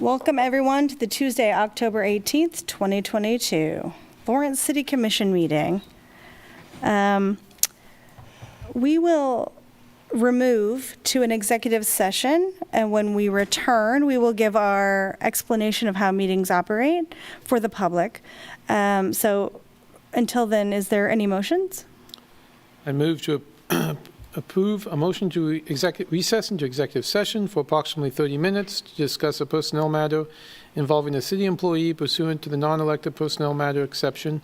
Welcome, everyone, to the Tuesday, October 18th, 2022, Lawrence City Commission meeting. We will remove to an executive session, and when we return, we will give our explanation of how meetings operate for the public. So until then, is there any motions? I move to approve a motion to recess into executive session for approximately 30 minutes to discuss a personnel matter involving a city employee pursuant to the non-elected personnel matter exception,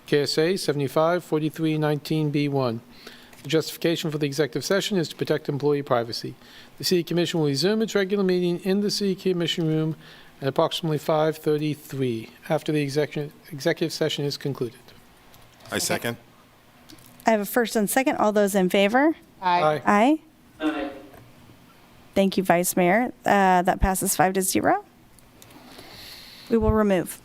KSA 75-4319B1. The justification for the executive session is to protect employee privacy. The City Commission will resume its regular meeting in the City Commission room at approximately 5:33 after the executive session is concluded. I second. I have a first and second. All those in favor? Aye. Aye. Aye. Thank you, Vice Mayor. That passes 5-0. We will remove.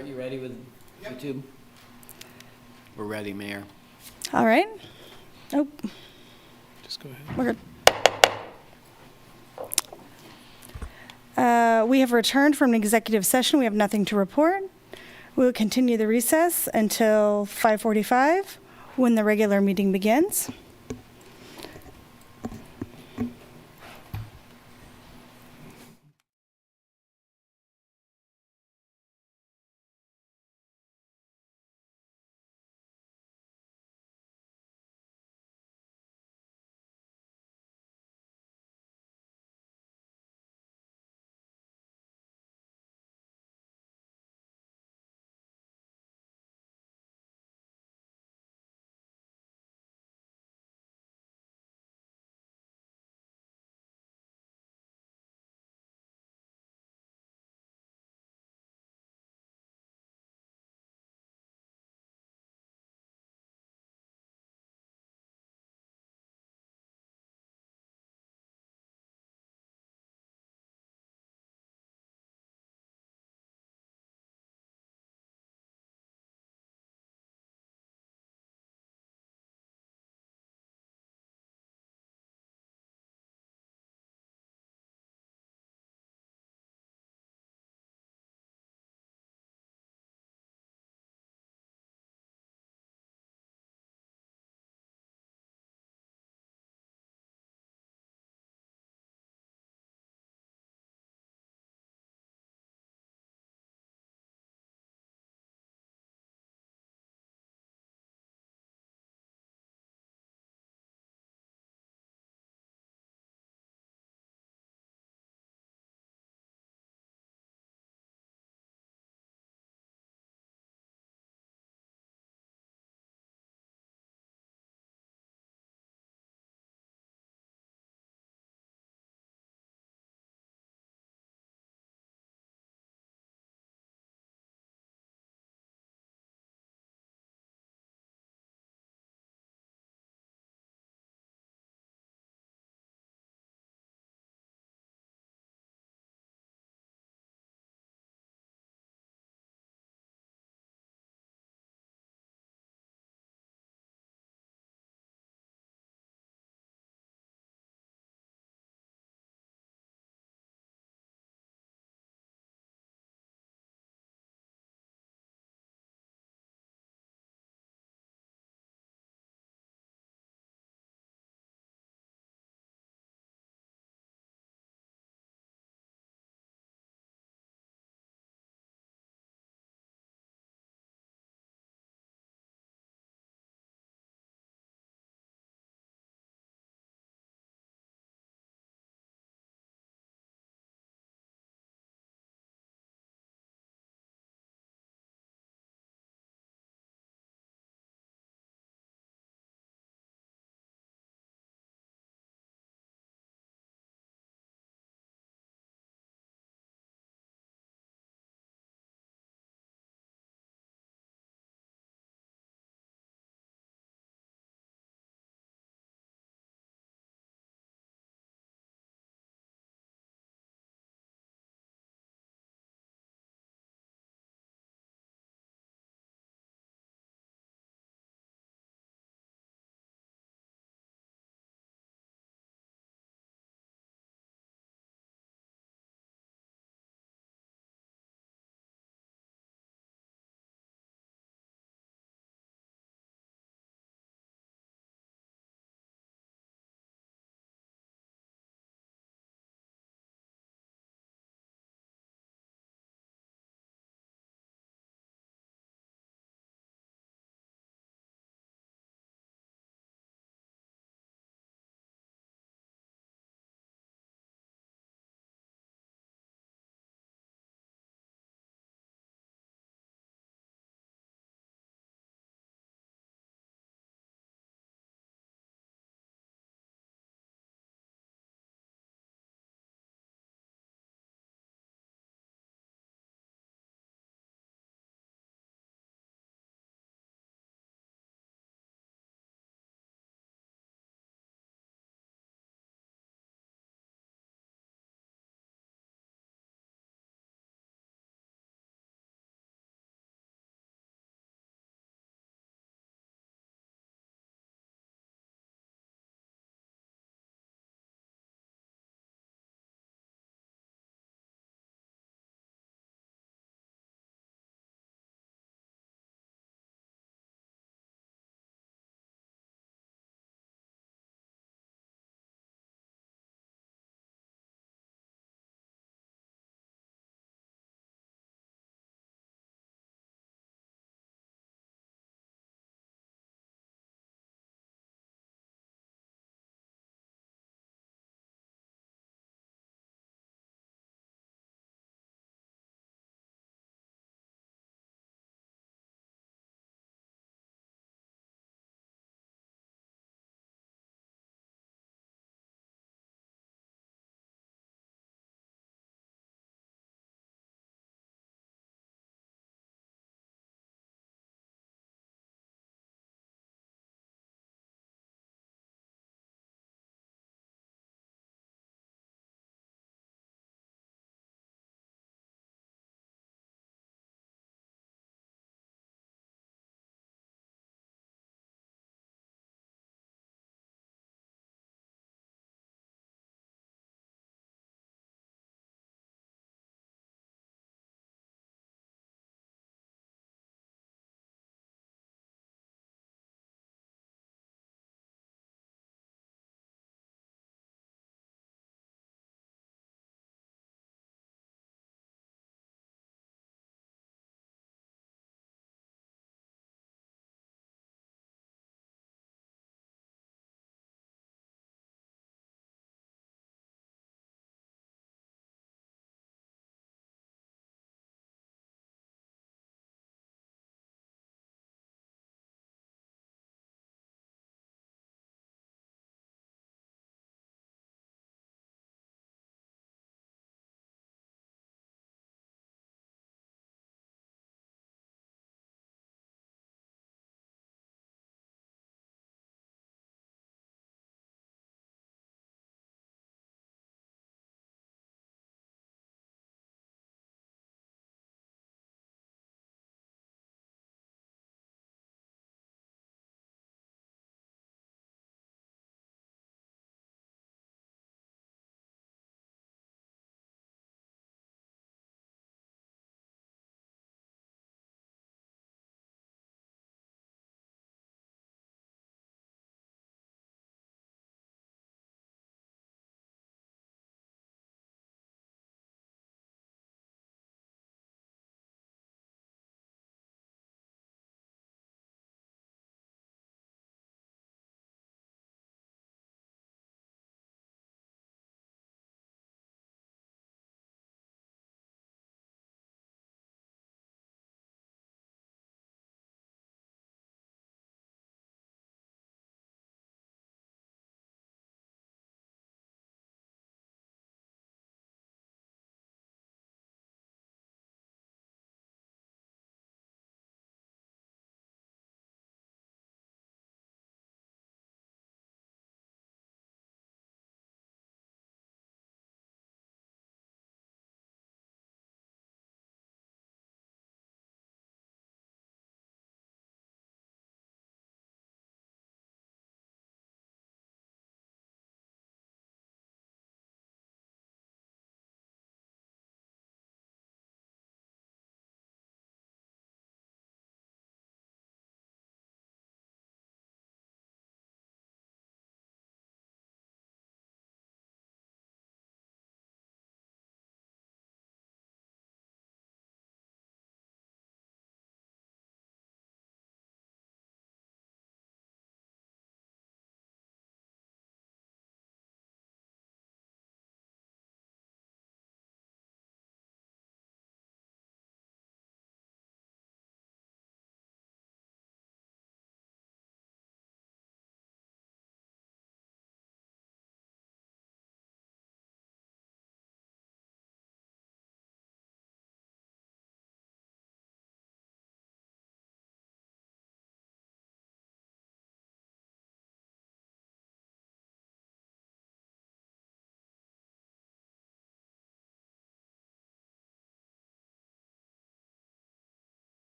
Kurt, you ready with YouTube? We're ready, Mayor. All right. Oh, Just go ahead. we're good. We have returned from an executive session. We have nothing to report. We will continue the recess until 5:45 when the regular meeting begins.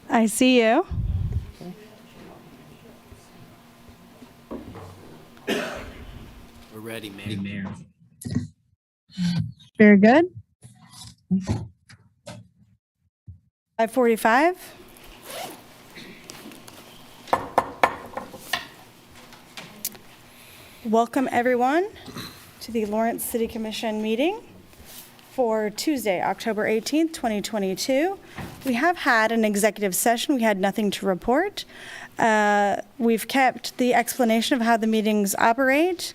I see you. We're ready, Mayor. Very good. 5:45. Welcome, everyone, to the Lawrence City Commission meeting for Tuesday, October 18th, 2022. We have had an executive session. We had nothing to report. We've kept the explanation of how the meetings operate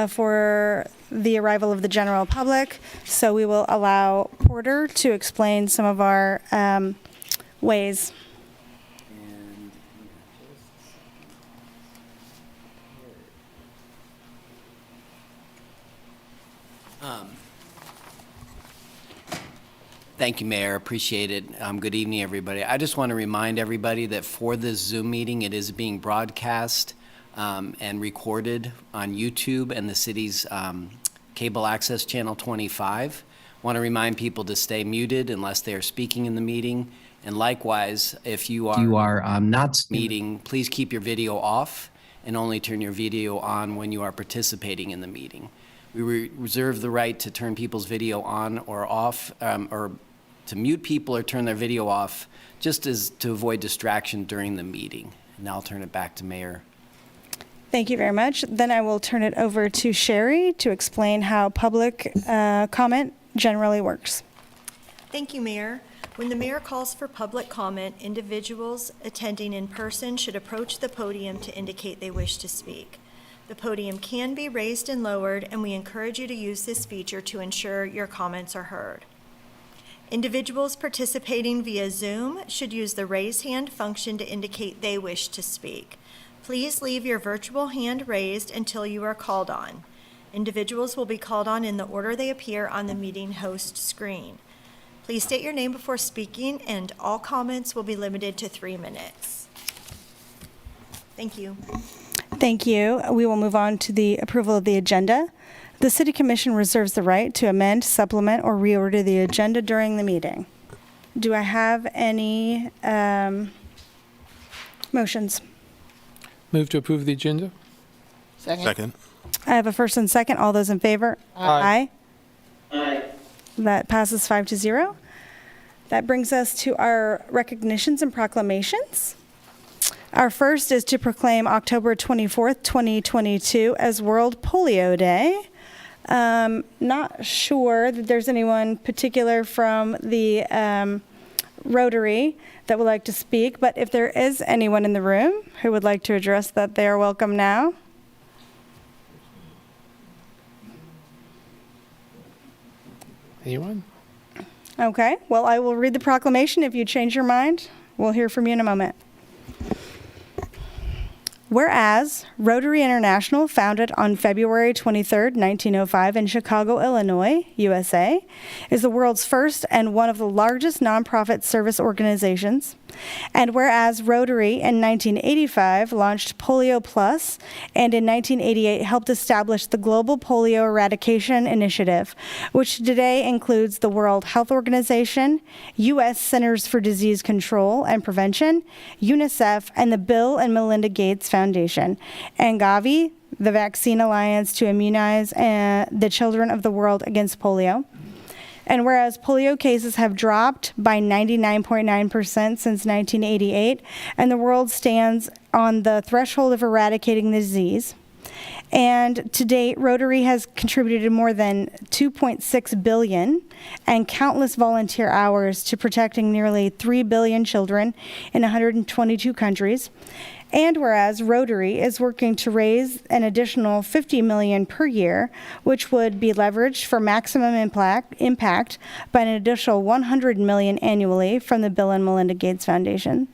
for the arrival of the general public, so we will allow Porter to explain some of our ways. Thank you, Mayor. Appreciate it. Good evening, everybody. I just want to remind everybody that for this Zoom meeting, it is being broadcast and recorded on YouTube and the city's cable access channel 25. Want to remind people to stay muted unless they are speaking in the meeting. And likewise, if you are not meeting, please keep your video off and only turn your video on when you are participating in the meeting. We reserve the right to turn people's video on or off, or to mute people or turn their video off, just as to avoid distraction during the meeting. And now I'll turn it back to Mayor. Thank you very much. Then I will turn it over to Sherry to explain how public comment generally works. Thank you, Mayor. When the mayor calls for public comment, individuals attending in person should approach the podium to indicate they wish to speak. The podium can be raised and lowered, and we encourage you to use this feature to ensure your comments are heard. Individuals participating via Zoom should use the raise hand function to indicate they wish to speak. Please leave your virtual hand raised until you are called on. Individuals will be called on in the order they appear on the meeting host screen. Please state your name before speaking, and all comments will be limited to 3 minutes. Thank you. Thank you. We will move on to the approval of the agenda. The City Commission reserves the right to amend, supplement, or reorder the agenda during the meeting. Do I have any motions? Move to approve the agenda? Second. I have a first and second. All those in favor? Aye. Aye. That passes 5-0. That brings us to our recognitions and proclamations. Our first is to proclaim October 24th, 2022 as World Polio Day. Not sure that there's anyone particular from the Rotary that would like to speak, but if there is anyone in the room who would like to address that, they are welcome now. Anyone? Okay, well, I will read the proclamation. If you change your mind, we'll hear from you in a moment. Whereas Rotary International, founded on February 23, 1905 in Chicago, Illinois, USA, is the world's first and one of the largest nonprofit service organizations. And whereas Rotary in 1985 launched Polio Plus and in 1988 helped establish the Global Polio Eradication Initiative, which today includes the World Health Organization, U.S. Centers for Disease Control and Prevention, UNICEF, and the Bill and Melinda Gates Foundation, and Gavi, the Vaccine Alliance to immunize the children of the world against polio. And whereas polio cases have dropped by 99.9% since 1988, and the world stands on the threshold of eradicating the disease. And to date, Rotary has contributed more than $2.6 billion and countless volunteer hours to protecting nearly 3 billion children in 122 countries. And whereas Rotary is working to raise an additional $50 million per year, which would be leveraged for maximum impact by an additional $100 million annually from the Bill and Melinda Gates Foundation.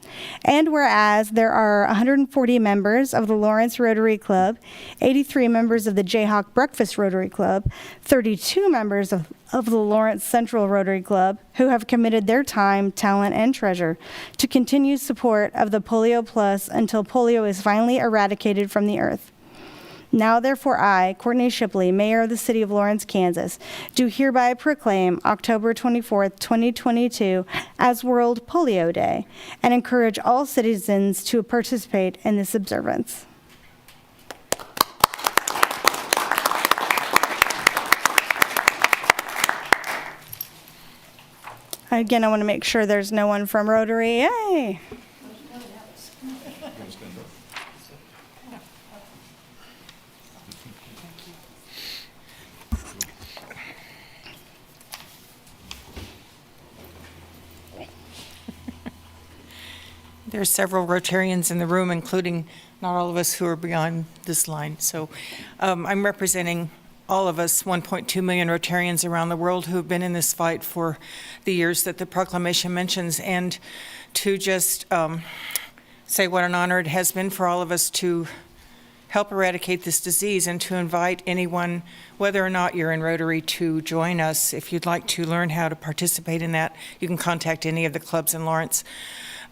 And whereas there are 140 members of the Lawrence Rotary Club, 83 members of the Jayhawk Breakfast Rotary Club, 32 members of the Lawrence Central Rotary Club who have committed their time, talent, and treasure to continue support of the Polio Plus until polio is finally eradicated from the earth. Now therefore I, Courtney Shipley, Mayor of the City of Lawrence, Kansas, do hereby proclaim October 24th, 2022 as World Polio Day and encourage all citizens to participate in this observance. Again, I want to make sure there's no one from Rotary. Yay! There are several Rotarians in the room, including not all of us who are beyond this line. So I'm representing all of us, 1.2 million Rotarians around the world who have been in this fight for the years that the proclamation mentions, and to just say what an honor it has been for all of us to help eradicate this disease, and to invite anyone, whether or not you're in Rotary, to join us. If you'd like to learn how to participate in that, you can contact any of the clubs in Lawrence.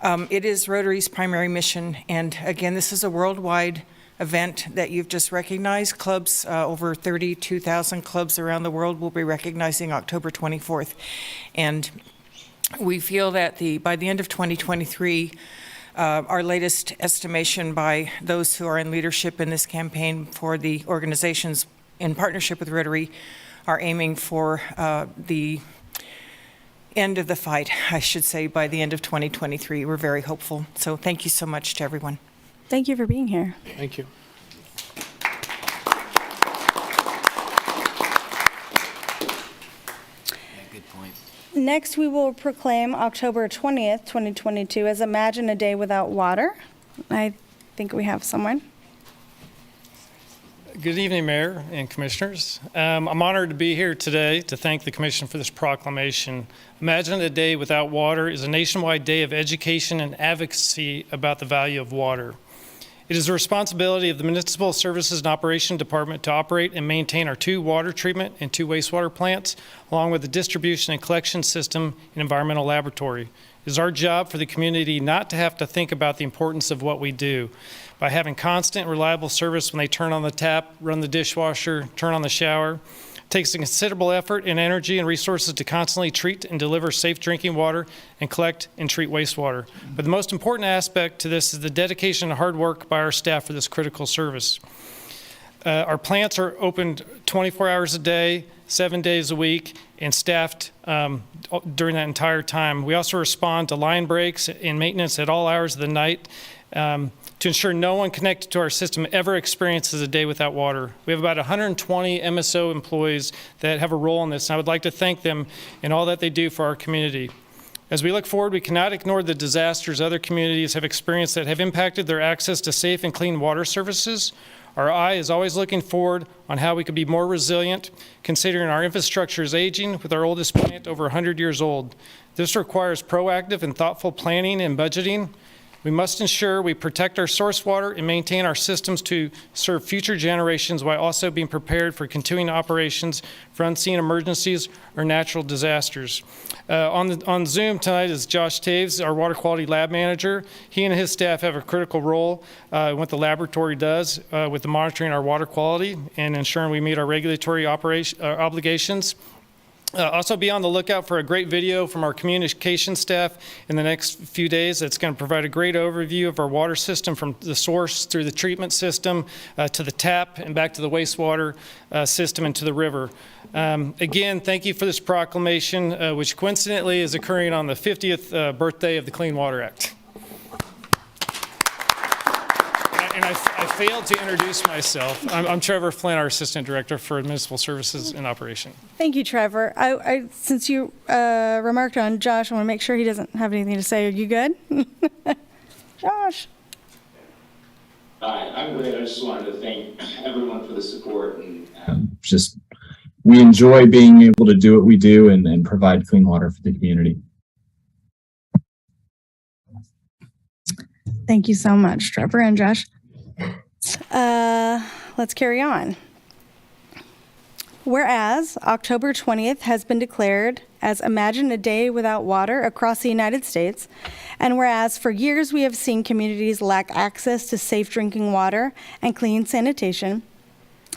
It is Rotary's primary mission, and again, this is a worldwide event that you've just recognized. Clubs, over 32,000 clubs around the world will be recognizing October 24th. And we feel that by the end of 2023, our latest estimation by those who are in leadership in this campaign for the organizations in partnership with Rotary are aiming for the end of the fight, I should say, by the end of 2023. We're very hopeful. So thank you so much to everyone. Thank you for being here. Thank you. Yeah, good point. Next, we will proclaim October 20th, 2022 as Imagine a Day Without Water. I think we have someone. Good evening, Mayor and Commissioners. I'm honored to be here today to thank the Commission for this proclamation. Imagine a Day Without Water is a nationwide day of education and advocacy about the value of water. It is the responsibility of the Municipal Services and Operation Department to operate and maintain our 2 water treatment and 2 wastewater plants, along with the distribution and collection system and environmental laboratory. It is our job for the community not to have to think about the importance of what we do. By having constant, reliable service when they turn on the tap, run the dishwasher, turn on the shower, it takes a considerable effort and energy and resources to constantly treat and deliver safe drinking water and collect and treat wastewater. But the most important aspect to this is the dedication and hard work by our staff for this critical service. Our plants are opened 24 hours a day, 7 days a week, and staffed during that entire time. We also respond to line breaks and maintenance at all hours of the night to ensure no one connected to our system ever experiences a day without water. We have about 120 MSO employees that have a role in this, and I would like to thank them in all that they do for our community. As we look forward, we cannot ignore the disasters other communities have experienced that have impacted their access to safe and clean water services. Our eye is always looking forward on how we could be more resilient, considering our infrastructure is aging, with our oldest plant over 100 years old. This requires proactive and thoughtful planning and budgeting. We must ensure we protect our source water and maintain our systems to serve future generations while also being prepared for continuing operations for unseen emergencies or natural disasters. On Zoom tonight is Josh Taves, our water quality lab manager. He and his staff have a critical role in what the laboratory does with the monitoring our water quality and ensuring we meet our regulatory obligations. Also be on the lookout for a great video from our communication staff in the next few days that's going to provide a great overview of our water system from the source through the treatment system to the tap and back to the wastewater system and to the river. Again, thank you for this proclamation, which coincidentally is occurring on the 50th birthday of the Clean Water Act. And I failed to introduce myself. I'm Trevor Flynn, our Assistant Director for Municipal Services and Operation. Thank you, Trevor. Since you remarked on Josh, I want to make sure he doesn't have anything to say. Are you good? Josh. Hi, I'm great. I just wanted to thank everyone for the support, and we enjoy being able to do what we do and provide clean water for the community. Thank you so much, Trevor and Josh. Let's carry on. Whereas October 20th has been declared as Imagine a Day Without Water across the United States, and whereas for years we have seen communities lack access to safe drinking water and clean sanitation,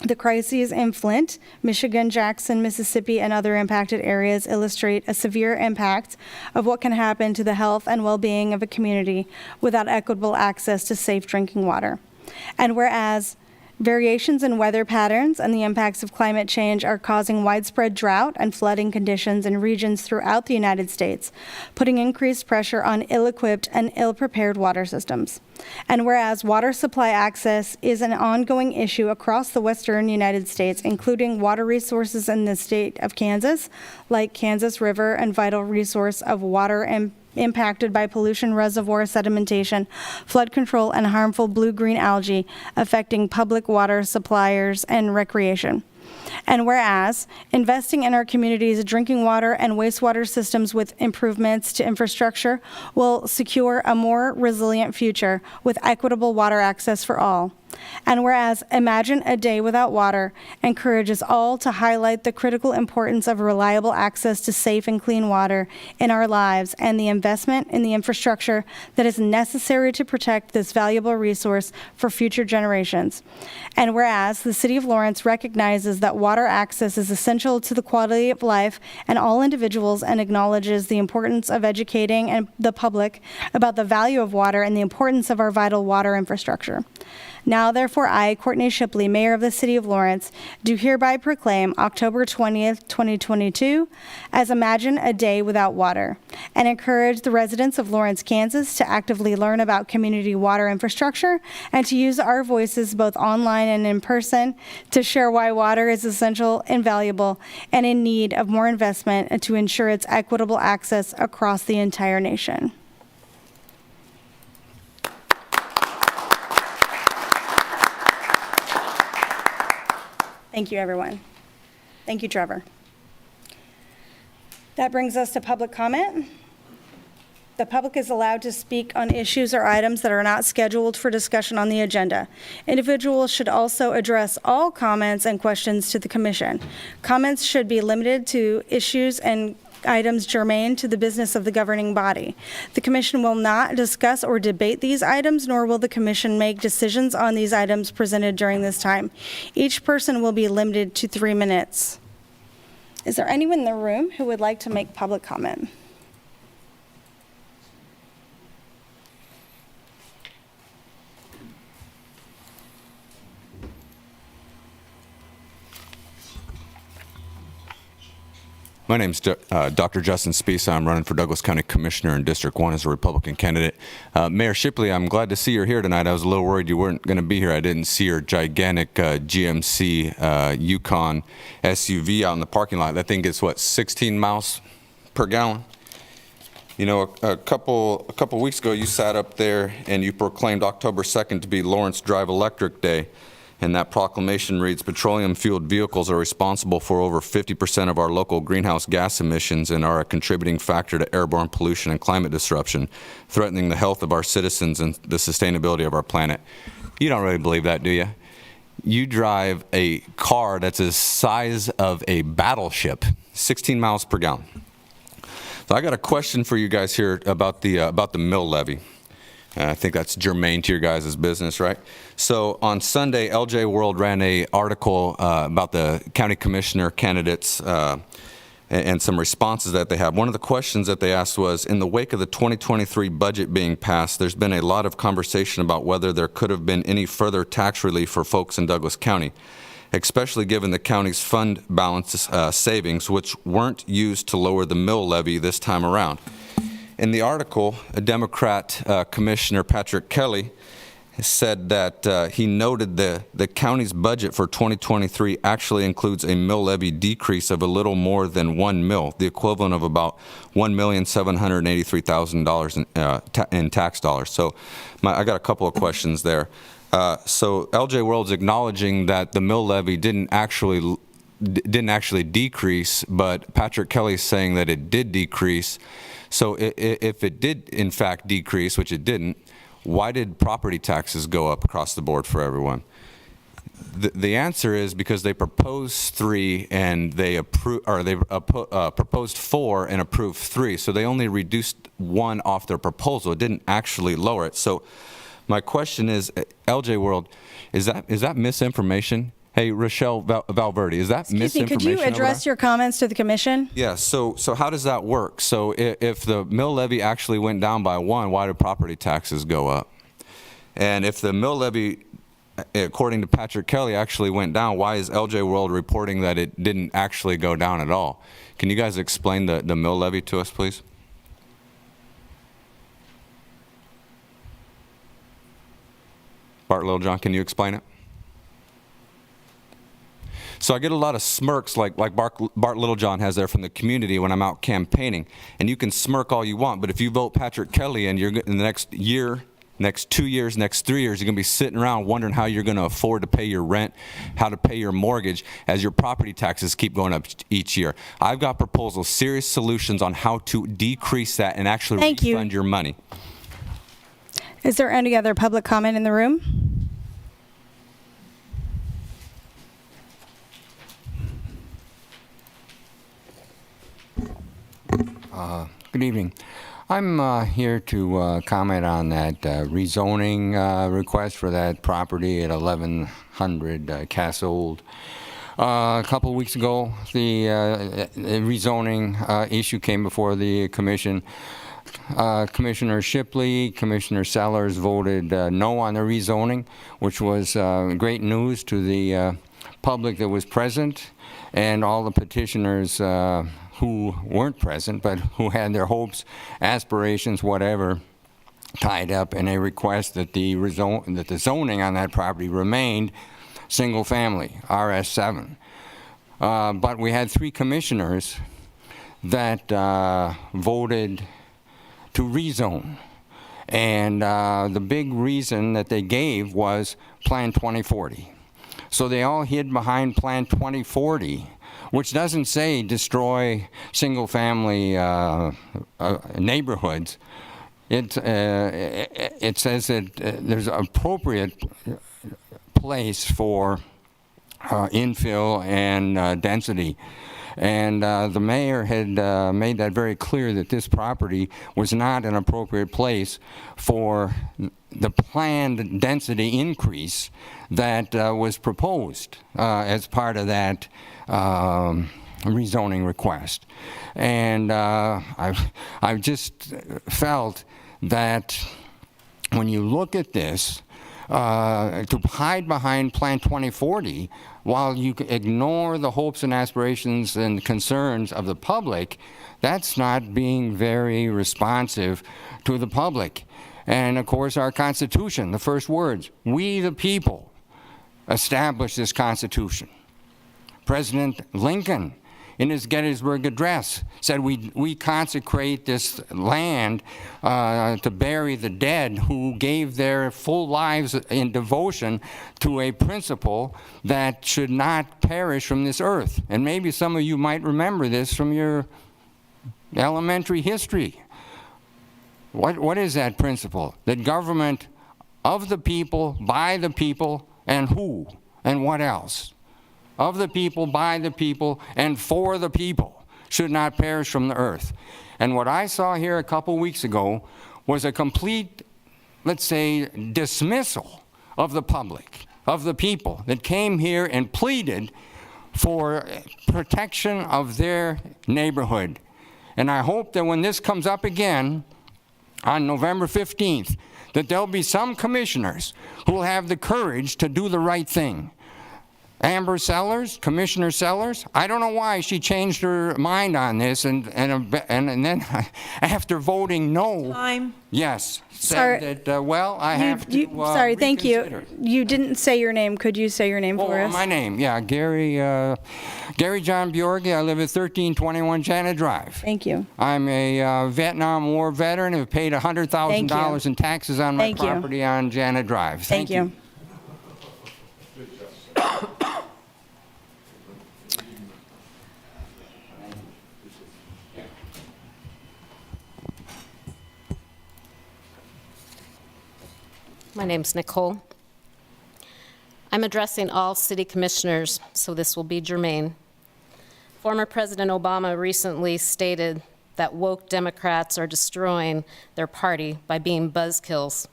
The crises in Flint, Michigan, Jackson, Mississippi, and other impacted areas illustrate a severe impact of what can happen to the health and well-being of a community without equitable access to safe drinking water. And whereas variations in weather patterns and the impacts of climate change are causing widespread drought and flooding conditions in regions throughout the United States, putting increased pressure on ill-equipped and ill-prepared water systems. And whereas water supply access is an ongoing issue across the western United States, including water resources in the state of Kansas, like Kansas River, and vital resource of water and impacted by pollution, reservoir sedimentation, flood control, and harmful blue-green algae affecting public water suppliers and recreation. And whereas investing in our community's drinking water and wastewater systems with improvements to infrastructure will secure a more resilient future with equitable water access for all. And whereas Imagine a Day Without Water encourages all to highlight the critical importance of reliable access to safe and clean water in our lives and the investment in the infrastructure that is necessary to protect this valuable resource for future generations. And whereas the City of Lawrence recognizes that water access is essential to the quality of life and all individuals and acknowledges the importance of educating the public about the value of water and the importance of our vital water infrastructure. Now, therefore, I, Courtney Shipley, Mayor of the City of Lawrence, do hereby proclaim October 20th, 2022 as Imagine a Day Without Water, and encourage the residents of Lawrence, Kansas to actively learn about community water infrastructure and to use our voices both online and in person to share why water is essential, invaluable, and in need of more investment and to ensure its equitable access across the entire nation. Thank you, everyone. Thank you, Trevor. That brings us to public comment. The public is allowed to speak on issues or items that are not scheduled for discussion on the agenda. Individuals should also address all comments and questions to the commission. Comments should be limited to issues and items germane to the business of the governing body. The commission will not discuss or debate these items, nor will the commission make decisions on these items presented during this time. Each person will be limited to 3 minutes. Is there anyone in the room who would like to make public comment? My name's Dr. Justin Spiesa. I'm running for Douglas County Commissioner in District 1 as a Republican candidate. Mayor Shipley, I'm glad to see you're here tonight. I was a little worried you weren't going to be here. I didn't see your gigantic GMC Yukon SUV out in the parking lot. That thing gets, what, 16 miles per gallon? You know, a couple weeks ago, you sat up there and you proclaimed October 2nd to be Lawrence Drive Electric Day. And that proclamation reads, petroleum-fueled vehicles are responsible for over 50% of our local greenhouse gas emissions and are a contributing factor to airborne pollution and climate disruption, threatening the health of our citizens and the sustainability of our planet. You don't really believe that, do you? You drive a car that's the size of a battleship, 16 miles per gallon. So I got a question for you guys here about the mill levy. I think that's germane to your guys' business, right? So on Sunday, LJ World ran an article about the county commissioner candidates and some responses that they have. One of the questions that they asked was, in the wake of the 2023 budget being passed, there's been a lot of conversation about whether there could have been any further tax relief for folks in Douglas County, especially given the county's fund balance savings, which weren't used to lower the mill levy this time around. In the article, a Democrat Commissioner Patrick Kelly said that he noted the county's budget for 2023 actually includes a mill levy decrease of a little more than 1 mil, the equivalent of about $1,783,000 in tax dollars. So I got a couple of questions there. So LJ World's acknowledging that the mill levy didn't actually decrease, but Patrick Kelly's saying that it did decrease. So if it did, in fact, decrease, which it didn't, why did property taxes go up across the board for everyone? The answer is because they proposed 3 and they proposed 4 and approved 3. So they only reduced 1 off their proposal. It didn't actually lower it. So my question is, LJ World, is that misinformation? Hey, Rochelle Valverde, is that Excuse me, misinformation? could you over address there? your comments to the commission? Yeah, so how does that work? So if the mill levy actually went down by 1, why do property taxes go up? And if the mill levy, according to Patrick Kelly, actually went down, why is LJ World reporting that it didn't actually go down at all? Can you guys explain the mill levy to us, please? Bart Littlejohn, can you explain it? So I get a lot of smirks like Bart Littlejohn has there from the community when I'm out campaigning. And you can smirk all you want, but if you vote Patrick Kelly and you're in the next year, next 2 years, next 3 years, you're going to be sitting around wondering how you're going to afford to pay your rent, how to pay your mortgage as your property taxes keep going up each year. I've got proposals, serious solutions on how to decrease that and actually refund your money. Is there any other public comment in the room? Good evening. I'm here to comment on that rezoning request for that property at 1100 Cassold. A couple of weeks ago, the rezoning issue came before the commission. Commissioner Shipley, Commissioner Sellers voted no on the rezoning, which was great news to the public that was present and all the petitioners who weren't present, but who had their hopes, aspirations, whatever, tied up in a request that the zoning on that property remained single family, RS7. But we had 3 commissioners that voted to rezone. And the big reason that they gave was Plan 2040. So they all hid behind Plan 2040, which doesn't say destroy single-family neighborhoods. It says that there's an appropriate place for infill and density. And the mayor had made that very clear that this property was not an appropriate place for the planned density increase that was proposed as part of that rezoning request. And I've just felt that when you look at this, to hide behind Plan 2040 while you ignore the hopes and aspirations and concerns of the public, that's not being very responsive to the public. And of course, our Constitution, the first words, we the people established this Constitution. President Lincoln, in his Gettysburg Address, said we consecrate this land to bury the dead who gave their full lives in devotion to a principle that should not perish from this earth. And maybe some of you might remember this from your elementary history. What is that principle? That government of the people, by the people, and who? And what else? Of the people, by the people, and for the people, should not perish from the earth. And what I saw here a couple weeks ago was a complete, let's say, dismissal of the public, of the people that came here and pleaded for protection of their neighborhood. And I hope that when this comes up again on November 15th, that there'll be some commissioners who will have the courage to do the right thing. Amber Sellers, Commissioner Sellers, I don't know why she changed her mind on this, and then after voting no, Time. yes, said that, well, I have to Sorry, thank you. reconsider. You didn't say your name. Could you say your name for us? My name, yeah, Gary John Bjorgi. I live at 1321 Janet Drive. Thank you. I'm a Vietnam War veteran who paid $100,000 in taxes on my Thank you. property on Janet Drive. Thank you. My name's Nicole. I'm addressing all city commissioners, so this will be germane. Former President Obama recently stated that woke Democrats are destroying their party by being buzzkills.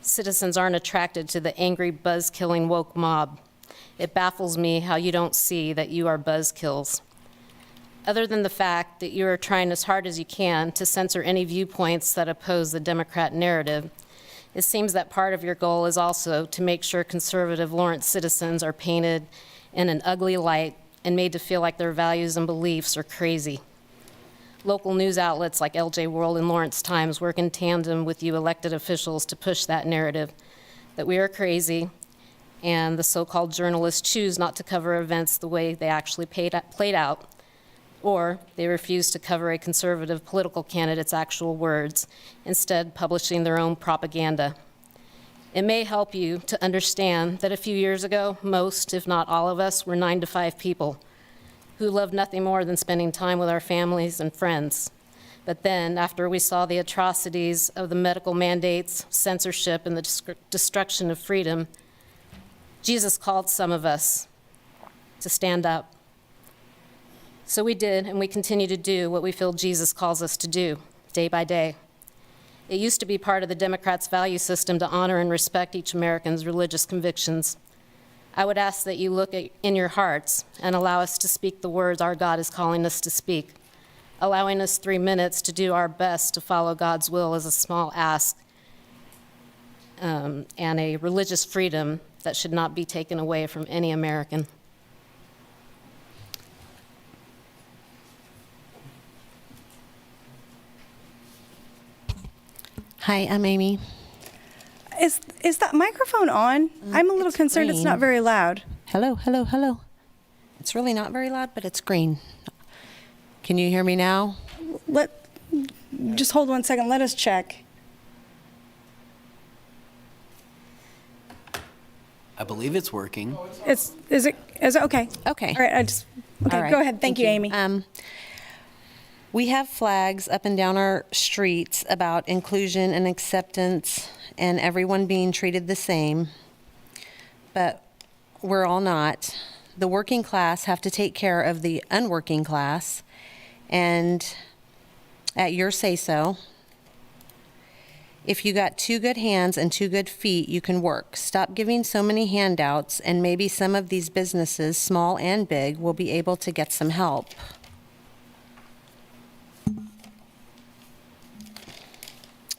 Citizens aren't attracted to the angry, buzz-killing woke mob. It baffles me how you don't see that you are buzzkills. Other than the fact that you are trying as hard as you can to censor any viewpoints that oppose the Democrat narrative, it seems that part of your goal is also to make sure conservative Lawrence citizens are painted in an ugly light and made to feel like their values and beliefs are crazy. Local news outlets like LJ World and Lawrence Times work in tandem with you elected officials to push that narrative, that we are crazy, and the so-called journalists choose not to cover events the way they actually played out, or they refuse to cover a conservative political candidate's actual words, instead publishing their own propaganda. It may help you to understand that a few years ago, most, if not all of us, were 9-to-5 people who loved nothing more than spending time with our families and friends. But then, after we saw the atrocities of the medical mandates, censorship, and the destruction of freedom, Jesus called some of us to stand up. So we did, and we continue to do what we feel Jesus calls us to do, day by day. It used to be part of the Democrats' value system to honor and respect each American's religious convictions. I would ask that you look in your hearts and allow us to speak the words our God is calling us to speak. Allowing us 3 minutes to do our best to follow God's will is a small ask and a religious freedom that should not be taken away from any American. Hi, I'm Amy. Is that microphone on? I'm a little it's concerned it's green. not very loud. Hello, hello, hello. It's really not very loud, but it's green. Can you hear me now? Just hold 1 second. Let us check. I believe it's working. Is it okay? Okay. All right. Okay. All right. Go ahead. Thank you, Amy. We have flags up and down our streets about inclusion and acceptance and everyone being treated the same, but we're all not. The working class have to take care of the unworking class, and at your say-so, if you got 2 good hands and 2 good feet, you can work. Stop giving so many handouts, and maybe some of these businesses, small and big, will be able to get some help.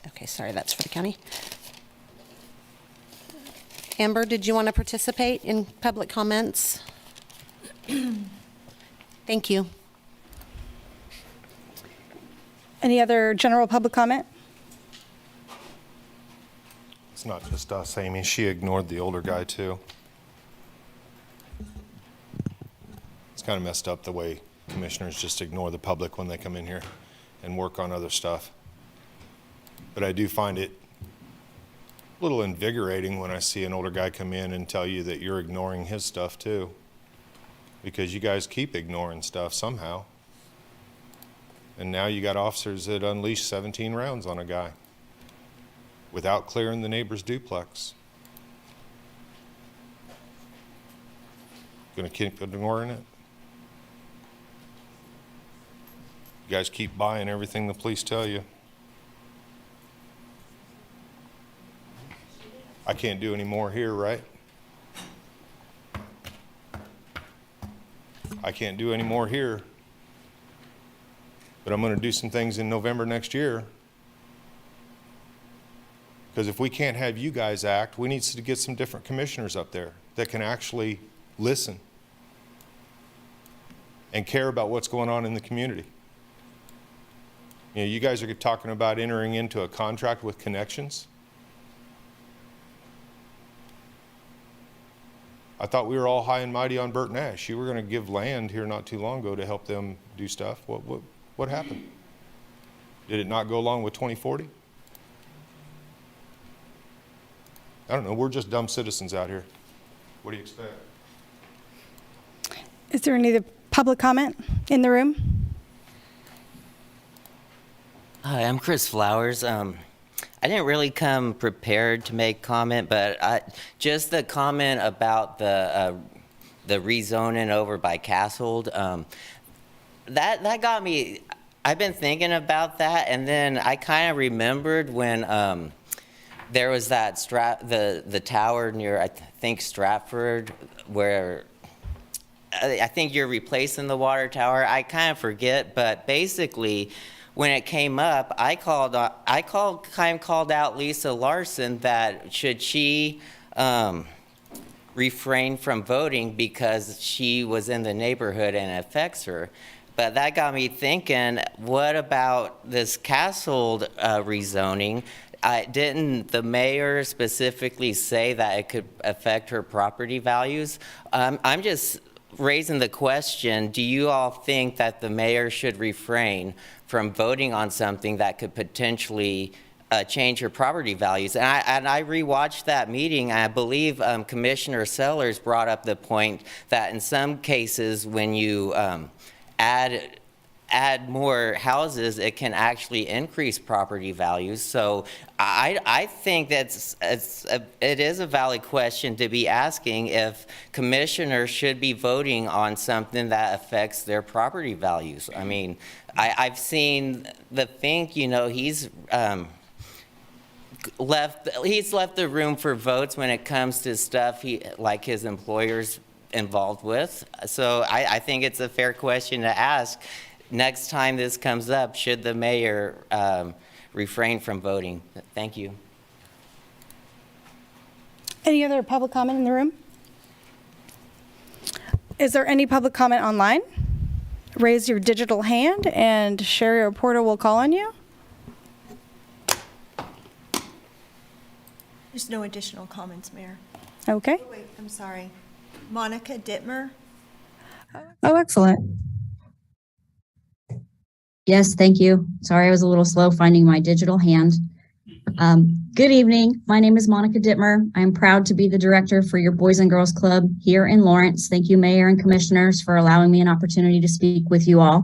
Okay, sorry, that's for the county. Amber, did you want to participate in public comments? Thank you. Any other general public comment? It's not just us, Amy. She ignored the older guy, too. It's kind of messed up the way commissioners just ignore the public when they come in here and work on other stuff. But I do find it a little invigorating when I see an older guy come in and tell you that you're ignoring his stuff, too. Because you guys keep ignoring stuff somehow. And now you got officers that unleash 17 rounds on a guy without clearing the neighbor's duplex. Gonna keep ignoring it? You guys keep buying everything the police tell you. I can't do any more here, right? I can't do any more here. But I'm going to do some things in November next year. Because if we can't have you guys act, we need to get some different commissioners up there that can actually listen and care about what's going on in the community. You know, you guys are talking about entering into a contract with Connections. I thought we were all high and mighty on Burt Nash. You were going to give land here not too long ago to help them do stuff. What happened? Did it not go along with 2040? I don't know. We're just dumb citizens out here. What do you expect? Is there any other public comment in the room? Hi, I'm Chris Flowers. I didn't really come prepared to make comment, but just the comment about the rezoning over by Castlewood, that got me. I've been thinking about that, and then I kind of remembered when there was that the tower near, I think, Stratford, where I think you're replacing the water tower. I kind of forget, but basically, when it came up, I called out Lisa Larson that should she refrain from voting because she was in the neighborhood and it affects her. But that got me thinking, what about this Castle rezoning? Didn't the mayor specifically say that it could affect her property values? I'm just raising the question, do you all think that the mayor should refrain from voting on something that could potentially change her property values? And I rewatched that meeting. I believe Commissioner Sellers brought up the point that in some cases when you add more houses, it can actually increase property values. So I think it is a valid question to be asking if commissioners should be voting on something that affects their property values. I mean, I've seen the Fink, you know, he's left the room for votes when it comes to stuff like his employer's involved with. So I think it's a fair question to ask. Next time this comes up, should the mayor refrain from voting? Thank you. Any other public comment in the room? Is there any public comment online? Raise your digital hand and Sherry or Porter will call on you. There's no additional comments, Mayor. Okay. Oh, wait, I'm sorry. Monica Dittmer. Oh, excellent. Yes, thank you. Sorry, I was a little slow finding my digital hand. Good evening. My name is Monica Dittmer. I'm proud to be the director for your Boys and Girls Club here in Lawrence. Thank you, Mayor and Commissioners, for allowing me an opportunity to speak with you all.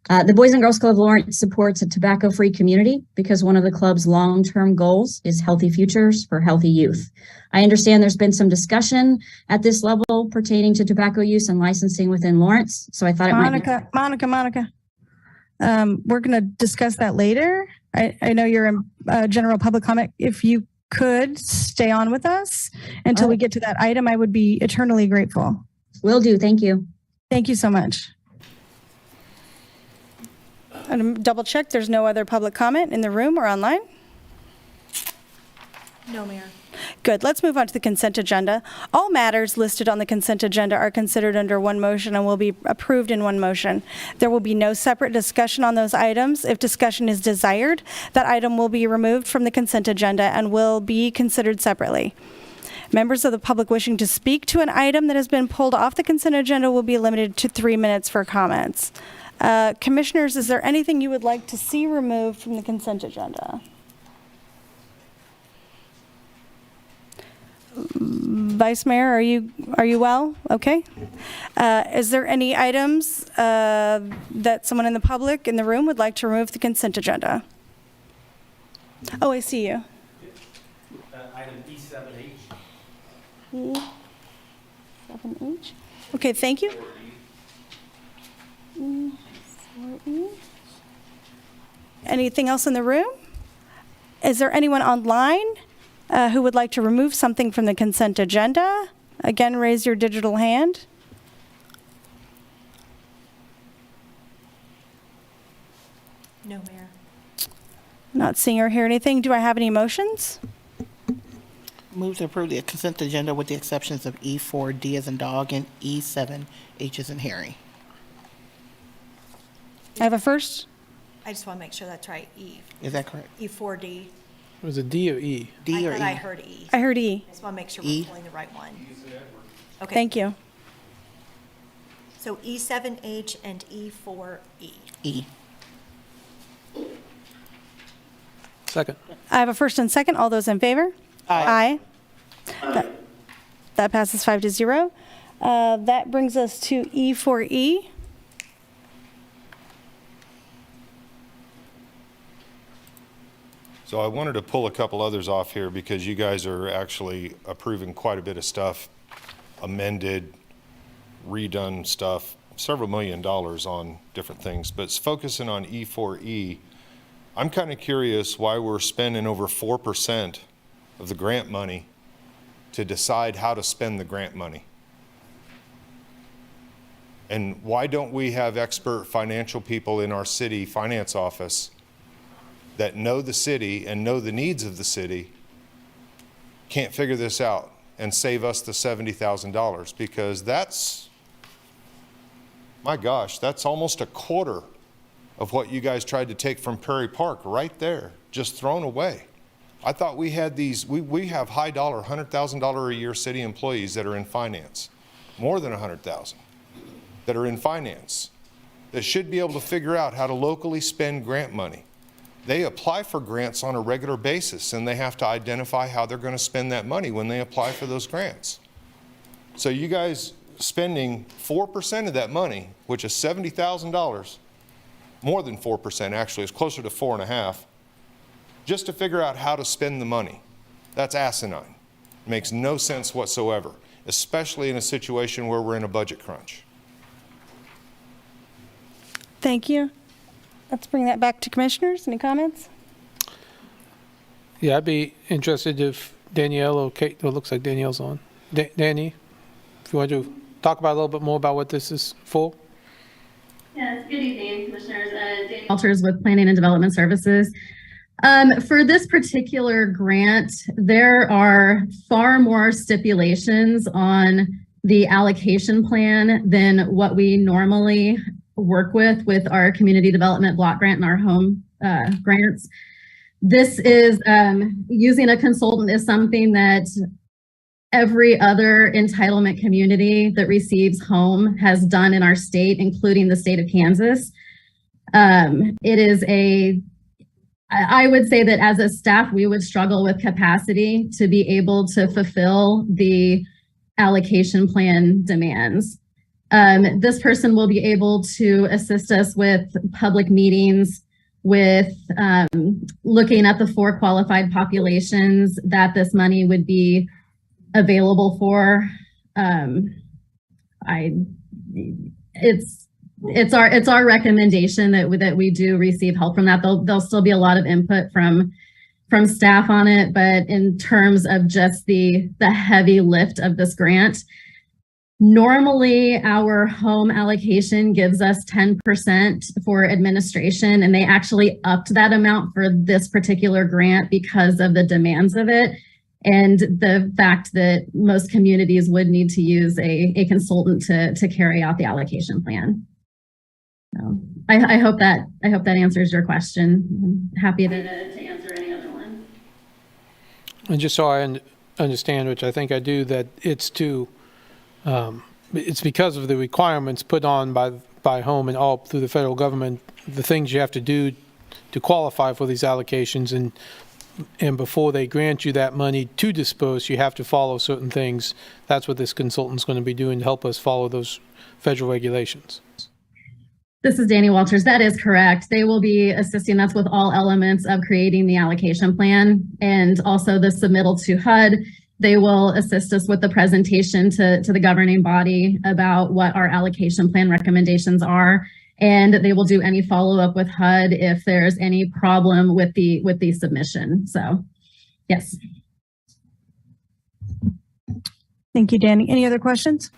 The Boys and Girls Club Lawrence supports a tobacco-free community because one of the club's long-term goals is healthy futures for healthy youth. I understand there's been some discussion at this level pertaining to tobacco use and licensing within Lawrence, so I thought Monica. We're going to discuss that later. I know you're in general public comment. If you could stay on with us until we get to that item, I would be eternally grateful. Will do. Thank you. Thank you so much. And double check, there's no other public comment in the room or online? No, Mayor. Good. Let's move on to the consent agenda. All matters listed on the consent agenda are considered under one motion and will be approved in one motion. There will be no separate discussion on those items. If discussion is desired, that item will be removed from the consent agenda and will be considered separately. Members of the public wishing to speak to an item that has been pulled off the consent agenda will be limited to 3 minutes for comments. Commissioners, is there anything you would like to see removed from the consent agenda? Vice Mayor, are you well? Okay. Is there any items that someone in the public in the room would like to remove the consent agenda? Oh, I see you. Item E7H. E7H. Okay, thank you. E4E. Anything else in the room? Is there anyone online who would like to remove something from the consent agenda? Again, raise your digital hand. No, Mayor. Not seeing or hear anything. Do I have any motions? Move to approve the consent agenda with the exceptions of E4, D as in dog, and E7, H as in Harry. I have a first. I just want to make sure that's right. E. Is that correct? E4D. Was it D or E? D or I E? thought I heard E. I heard E. I just want to make sure E. we're pulling the right one. Okay. Thank you. So E7H and E4E. E. Second. I have a first and second. All those in favor? Aye. That passes 5-0. That brings us to E4E. So I wanted to pull a couple others off here because you guys are actually approving quite a bit of stuff, amended, redone stuff, several $1 million on different things. But it's focusing on E4E. I'm kind of curious why we're spending over 4% of the grant money to decide how to spend the grant money. And why don't we have expert financial people in our city finance office that know the city and know the needs of the city, can't figure this out and save us the $70,000? Because that's, my gosh, that's almost a quarter of what you guys tried to take from Prairie Park right there, just thrown away. I thought we had these, we have high dollar, $100,000 a year city employees that are in finance, more than 100,000 that are in finance, that should be able to figure out how to locally spend grant money. They apply for grants on a regular basis, and they have to identify how they're going to spend that money when they apply for those grants. So you guys spending 4% of that money, which is $70,000, more than 4% actually, it's closer to 4.5%, just to figure out how to spend the money. That's asinine. It makes no sense whatsoever, especially in a situation where we're in a budget crunch. Thank you. Let's bring that back to commissioners. Any comments? Yeah, I'd be interested if Danielle or Kate, well, it looks like Danielle's on. Danny, if you want to talk about a little bit more about what this is for. Yes, good evening, commissioners. Danielle Walters with Planning and Development Services. For this particular grant, there are far more stipulations on the allocation plan than what we normally work with our community development block grant and our home grants. This is using a consultant is something that every other entitlement community that receives home has done in our state, including the state of Kansas. It is I would say that as a staff, we would struggle with capacity to be able to fulfill the allocation plan demands. This person will be able to assist us with public meetings, with looking at the 4 qualified populations that this money would be available for. It's our recommendation that we do receive help from that. There'll still be a lot of input from staff on it, but in terms of just the heavy lift of this grant, normally our home allocation gives us 10% for administration, and they actually upped that amount for this particular grant because of the demands of it and the fact that most communities would need to use a consultant to carry out the allocation plan. So I hope that answers your question. I'm happy to answer any other one. And just so I understand, which I think I do, that it's because of the requirements put on by home and all through the federal government, the things you have to do to qualify for these allocations, and before they grant you that money to disperse, you have to follow certain things. That's what this consultant's going to be doing to help us follow those federal regulations. This is Danny Walters. That is correct. They will be assisting us with all elements of creating the allocation plan and also the submittal to HUD. They will assist us with the presentation to the governing body about what our allocation plan recommendations are. And they will do any follow-up with HUD if there's any problem with the submission. So, yes. Thank you, Danny. Any other questions?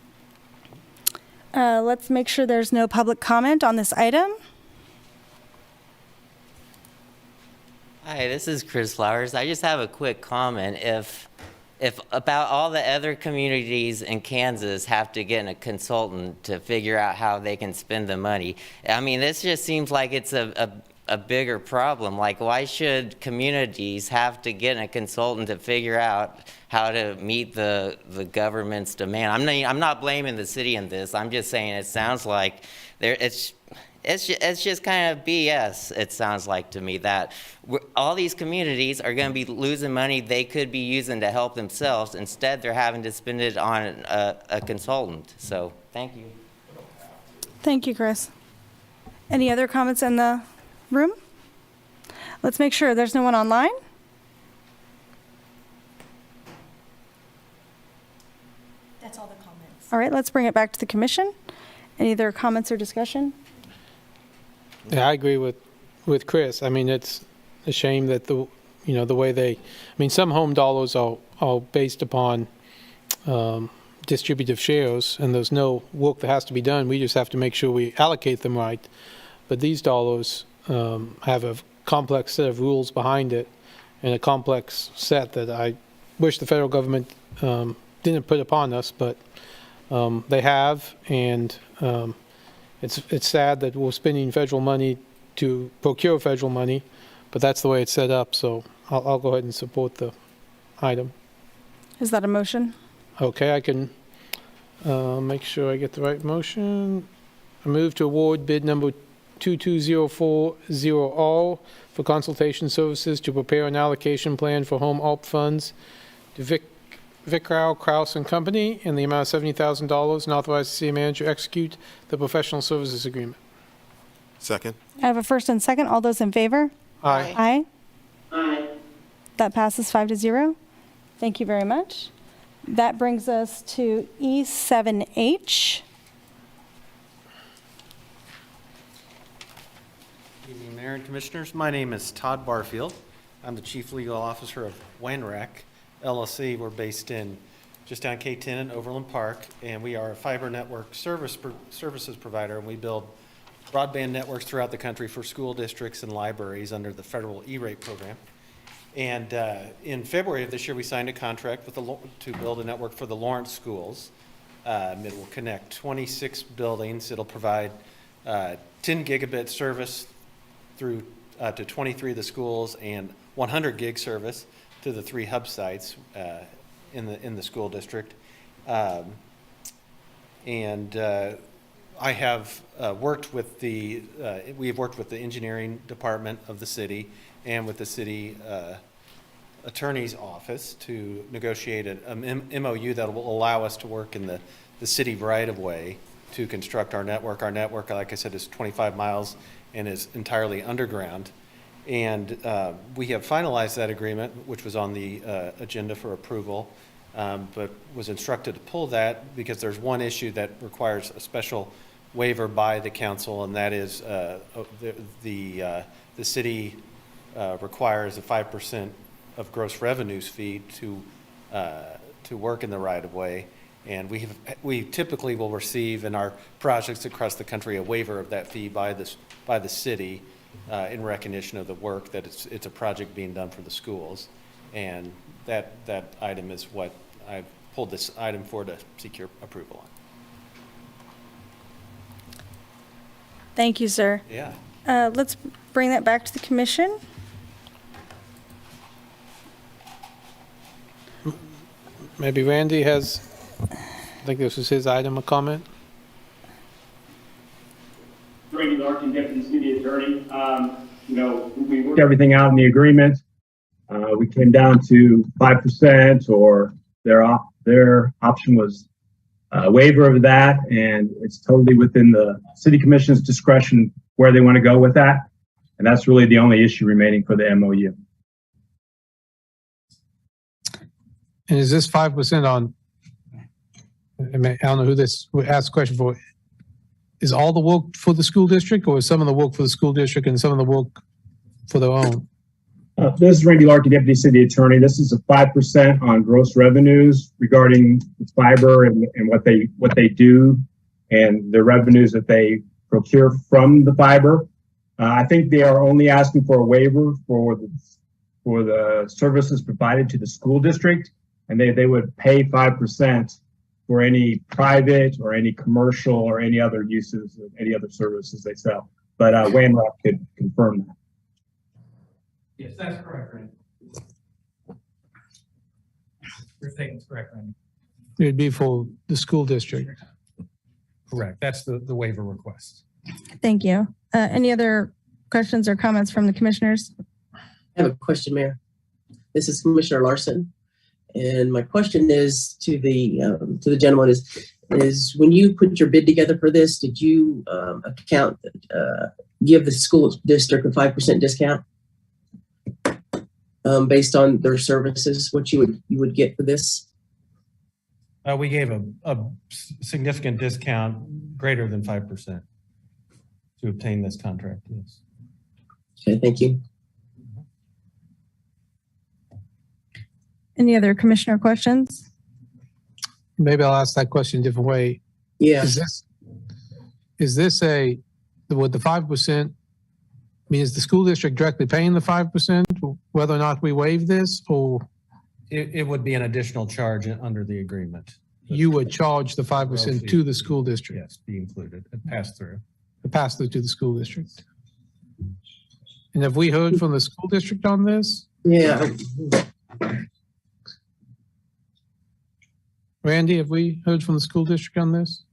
Let's make sure there's no public comment on this item. Hi, this is Chris Flowers. I just have a quick comment. If about all the other communities in Kansas have to get a consultant to figure out how they can spend the money, I mean, this just seems like it's a bigger problem. Like, why should communities have to get a consultant to figure out how to meet the government's demand? I'm not blaming the city in this. I'm just saying it sounds like it's just kind of BS. It sounds like to me that all these communities are going to be losing money they could be using to help themselves. Instead, they're having to spend it on a consultant. So, thank you. Thank you, Chris. Any other comments in the room? Let's make sure there's no one online. That's all the comments. All right, let's bring it back to the commission. Any other comments or discussion? Yeah, I agree with Chris. I mean, it's a shame that you know, the way they, I mean, some home dollars are based upon distributive shares, and there's no work that has to be done. We just have to make sure we allocate them right. But these dollars have a complex set of rules behind it, and a complex set that I wish the federal government didn't put upon us, but they have, and it's sad that we're spending federal money to procure federal money, but that's the way it's set up, so I'll go ahead and support the item. Is that a motion? Okay, I can make sure I get the right motion. I move to award bid number 22040 for consultation services to prepare an allocation plan for home ARP funds to Vickrau, Kraus and Company in the amount of $70,000, and authorize the city manager to execute the professional services agreement. Second. I have a first and second. All those in favor? Aye. Aye. Aye. That passes 5-0. Thank you very much. That brings us to E7H. Good evening, Mayor and Commissioners. My name is Todd Barfield. I'm the Chief Legal Officer of Wanrack LLC. We're based in just down K10 in Overland Park, and we are a fiber network services provider, and we build broadband networks throughout the country for school districts and libraries under the federal E-rate program. And in February of this year, we signed a contract with to build a network for the Lawrence schools. It will connect 26 buildings. It'll provide 10 gigabit service through to 23 of the schools and 100 gig service to the 3 hub sites in the school district. I have worked with we have worked with the engineering department of the city and with the city attorney's office to negotiate an MOU that will allow us to work in the city right-of-way to construct our network. Our network, like I said, is 25 miles and is entirely underground. And we have finalized that agreement, which was on the agenda for approval, but was instructed to pull that because there's one issue that requires a special waiver by the council, and that is the city requires a 5% of gross revenues fee to work in the right-of-way, and we typically will receive in our projects across the country a waiver of that fee by the city in recognition of the work that it's a project being done for the schools, and that item is what I pulled this item for to seek your approval on. Thank you, sir. Yeah. Let's bring that back to the commission. Maybe Randy has, I think this was his item, a comment? Randy Larkin, Deputy City Attorney. We worked everything out in the agreement. We came down to 5%, or their option was a waiver of that, and it's totally within the City Commission's discretion where they want to go with that. And that's really the only issue remaining for the MOU. And is this 5% on, I don't know who this would ask the question for, is all the work for the school district, or is some of the work for the school district and some of the work for their own? This is Randy Larkin, Deputy City Attorney. This is a 5% on gross revenues regarding fiber and what they do and the revenues that they procure from the fiber. I think they are only asking for a waiver for the services provided to the school district, and they would pay 5% for any private or any commercial or any other uses, any other services they sell. But Wanrock could confirm that. Yes, that's correct, Randy. Your statement's correct, Randy. It'd be for the school district. Correct. That's the waiver request. Thank you. Any other questions or comments from the commissioners? I have a question, Mayor. This is Commissioner Larson, and my question is to the gentleman is when you put your bid together for this, did you give the school district a 5% discount based on their services? What you would get for this? We gave a significant discount greater than 5% to obtain this contract, yes. Okay, thank you. Any other commissioner questions? Maybe I'll ask that question a different way. Yeah. Is this with the 5%, I mean, is the school district directly paying the 5%, whether or not we waive this, or It would be an additional charge under the agreement. you would charge the 5% to the school district? Yes, be included, a pass-through. The pass-through to the school district. And have we heard from the school district on this? Yeah. Randy, have we heard from the school district on this?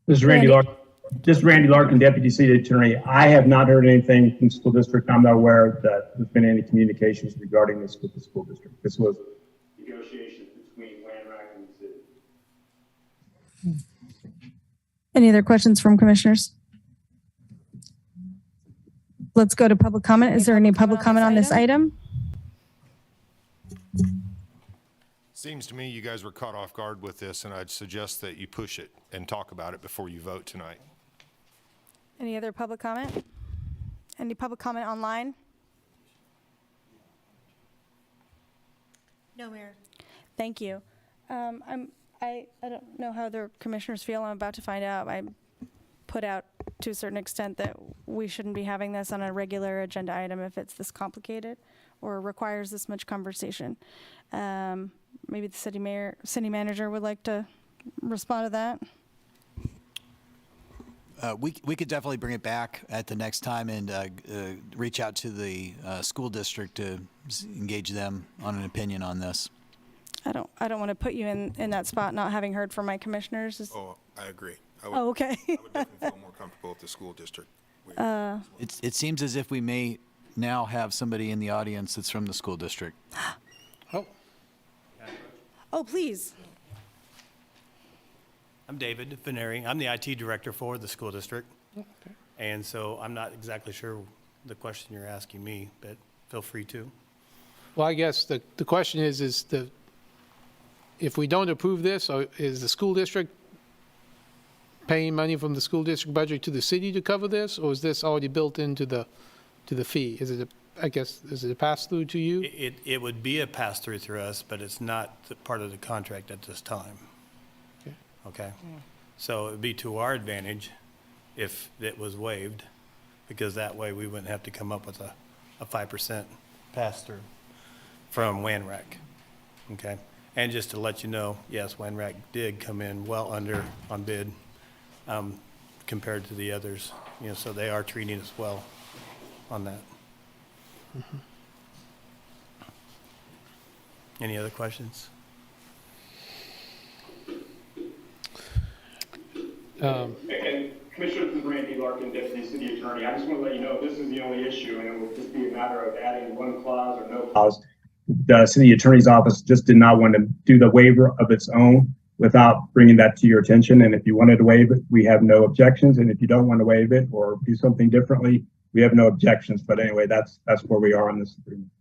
This is Randy Larkin. Just Randy Larkin, Deputy City Attorney. I have not heard anything from the school district. I'm not aware that there's been any communications regarding this with the school district. This was negotiations between WANRAC and the city. Any other questions from commissioners? Let's go to public comment. Is there any public comment on this item? Seems to me you guys were caught off guard with this, and I'd suggest that you push it and talk about it before you vote tonight. Any other public comment? Any public comment online? No, Mayor. Thank you. I don't know how other commissioners feel. I'm about to find out. I put out to a certain extent that we shouldn't be having this on a regular agenda item if it's this complicated or requires this much conversation. Maybe the city manager would like to respond to that. We could definitely bring it back at the next time and reach out to the school district to engage them on an opinion on this. I don't want to put you in that spot not having heard from my commissioners. Oh, I agree. Okay. I would definitely feel more comfortable with the school district. It seems as if we may now have somebody in the audience that's from the school district. Oh, please. I'm David Fineri. I'm the IT director for the school district. Okay. And so I'm not exactly sure the question you're asking me, but feel free to. Well, I guess the question is if we don't approve this, is the school district paying money from the school district budget to the city to cover this, or is this already built into the fee? Is it a pass-through to you? It would be a pass-through through us, but it's not part of the contract at this time. Okay? So it would be to our advantage if it was waived, because that way we wouldn't have to come up with a 5% pass-through from WANRAC. Okay? And just to let you know, yes, WANRAC did come in well under on bid compared to the others. So they are treating us well on that. Mm-hmm. Any other questions? And Commissioner, this is Randy Larkin, Deputy City Attorney. I just want to let you know this is the only issue, and it will just be a matter of adding one clause or no clause. The City Attorney's Office just did not want to do the waiver of its own without bringing that to your attention. And if you wanted to waive it, we have no objections. And if you don't want to waive it or do something differently, we have no objections. But anyway, that's where we are on this agreement.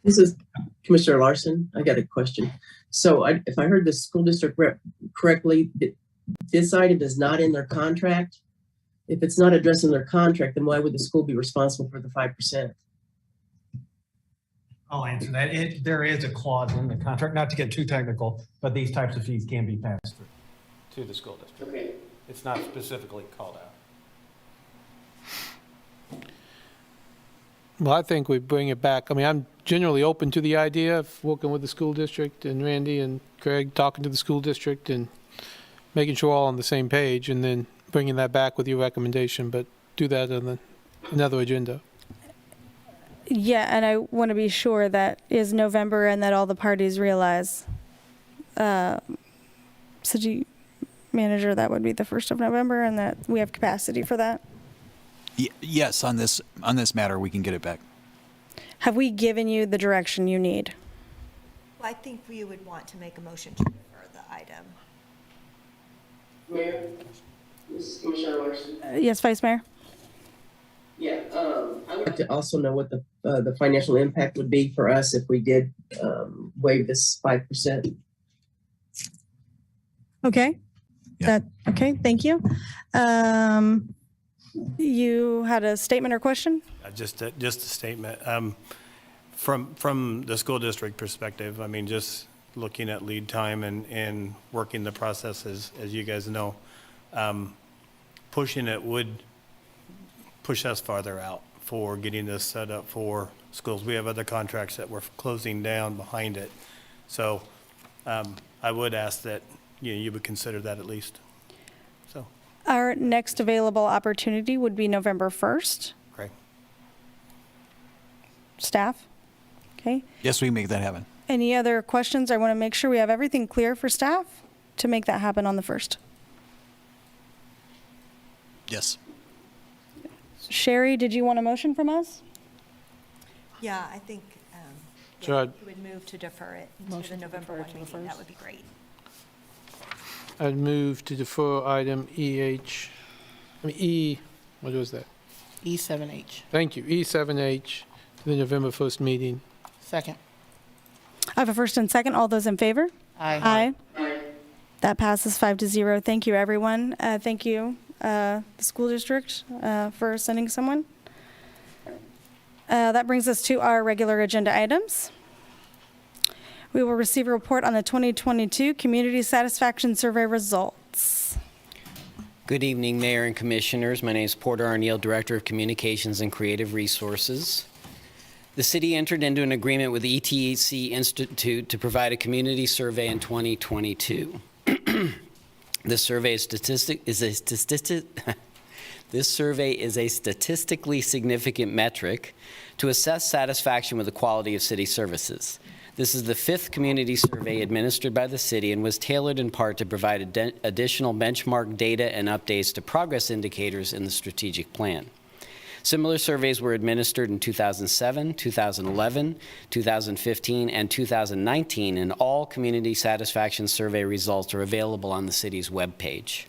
This is Commissioner Larson. I got a question. So if I heard the school district rep correctly, this item is not in their contract. If it's not addressed in their contract, then why would the school be responsible for the 5%? I'll answer that. There is a clause in the contract, not to get too technical, but these types of fees can be passed through to the school district. Okay. It's not specifically called out. Well, I think we bring it back. I mean, I'm generally open to the idea of working with the school district and Randy and Craig, talking to the school district and making sure we're all on the same page, and then bringing that back with your recommendation, but do that on another agenda. Yeah, and I want to be sure that is November and that all the parties realize. City manager, that would be the 1st of November, and that we have capacity for that. Yes, on this matter, we can get it back. Have we given you the direction you need? Well, I think we would want to make a motion to refer the item. Mayor, this is Commissioner Larson. Yes, Vice Mayor? Yeah, I would like to also know what the financial impact would be for us if we did waive this 5%. Okay. Yeah. Okay, thank you. You had a statement or question? Just a statement. From the school district perspective, I mean, just looking at lead time and working the processes, as you guys know, pushing it would push us farther out for getting this set up for schools. We have other contracts that we're closing down behind it. So I would ask that you would consider that at least. So Our next available opportunity would be November 1st. okay. Staff? Okay. Yes, we can make that happen. Any other questions? I want to make sure we have everything clear for staff to make that happen on the 1st. Yes. Sherry, did you want a motion from us? Yeah, I think So I'd- you would move to defer it to the November 1 meeting. That would be great. I'd move to defer item what was that? E7H. Thank you, E7H to the November 1st meeting. Second. I have a first and second. All those in favor? Aye. Aye. That passes 5-0. Thank you, everyone. Thank you, the school district, for sending someone. That brings us to our regular agenda items. We will receive a report on the 2022 Community Satisfaction Survey results. Good evening, Mayor and Commissioners. My name is Porter Arneal, Director of Communications and Creative Resources. The city entered into an agreement with the ETC Institute to provide a community survey in 2022. This survey is a statistically significant metric to assess satisfaction with the quality of city services. This is the 5th community survey administered by the city and was tailored in part to provide additional benchmark data and updates to progress indicators in the strategic plan. Similar surveys were administered in 2007, 2011, 2015, and 2019, and all community satisfaction survey results are available on the city's webpage.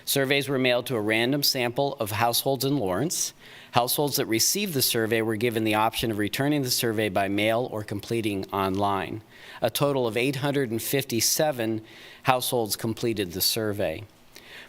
Surveys were mailed to a random sample of households in Lawrence. Households that received the survey were given the option of returning the survey by mail or completing online. A total of 857 households completed the survey.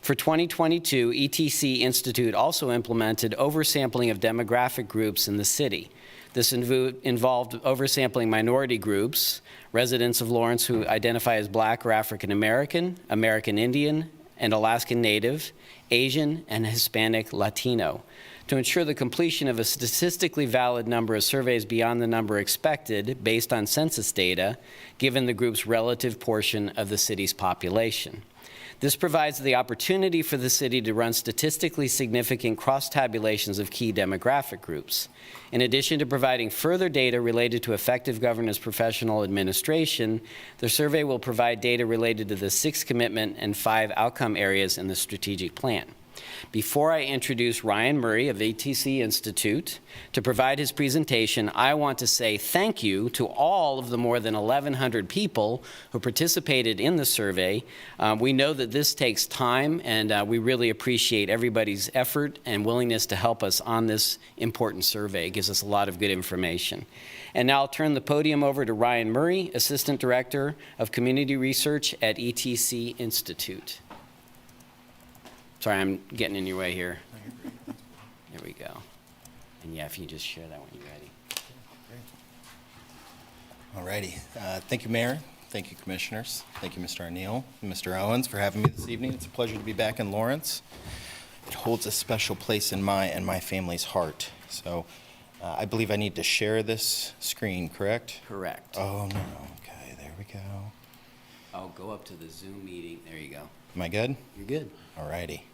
For 2022, ETC Institute also implemented oversampling of demographic groups in the city. This involved oversampling minority groups, residents of Lawrence who identify as Black or African American, American Indian, and Alaskan Native, Asian, and Hispanic Latino, to ensure the completion of a statistically valid number of surveys beyond the number expected based on census data, given the group's relative portion of the city's population. This provides the opportunity for the city to run statistically significant cross-tabulations of key demographic groups. In addition to providing further data related to effective governance professional administration, the survey will provide data related to the 6 commitment and 5 outcome areas in the strategic plan. Before I introduce Ryan Murray of ETC Institute to provide his presentation, I want to say thank you to all of the more than 1,100 people who participated in the survey. We know that this takes time, and we really appreciate everybody's effort and willingness to help us on this important survey. It gives us a lot of good information. And now I'll turn the podium over to Ryan Murray, Assistant Director of Community Research at ETC Institute. Sorry, I'm getting in your way here. There we go. And yeah, if you just share that when you're ready. All righty. Thank you, Mayor. Thank you, Commissioners. Thank you, Mr. Arneal and Mr. Owens, for having me this evening. It's a pleasure to be back in Lawrence. It holds a special place in my and my family's heart. So I believe I need to share this screen, correct? Correct. Oh, no. Okay, there we go. I'll go up to the Zoom meeting. There you go. Am I good? You're good. All righty.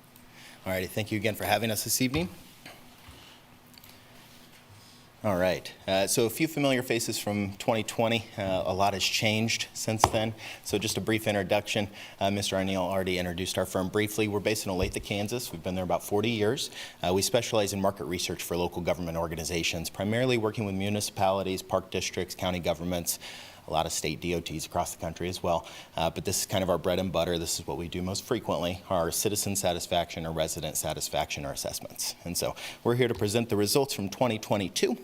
All righty. Thank you again for having us this evening. All right. So a few familiar faces from 2020. A lot has changed since then. So just a brief introduction. Mr. Arneal already introduced our firm briefly. We're based in Olathe, Kansas. We've been there about 40 years. We specialize in market research for local government organizations, primarily working with municipalities, park districts, county governments, a lot of state DOTs across the country as well. But this is kind of our bread and butter. This is what we do most frequently, our citizen satisfaction or resident satisfaction or assessments. And so we're here to present the results from 2022.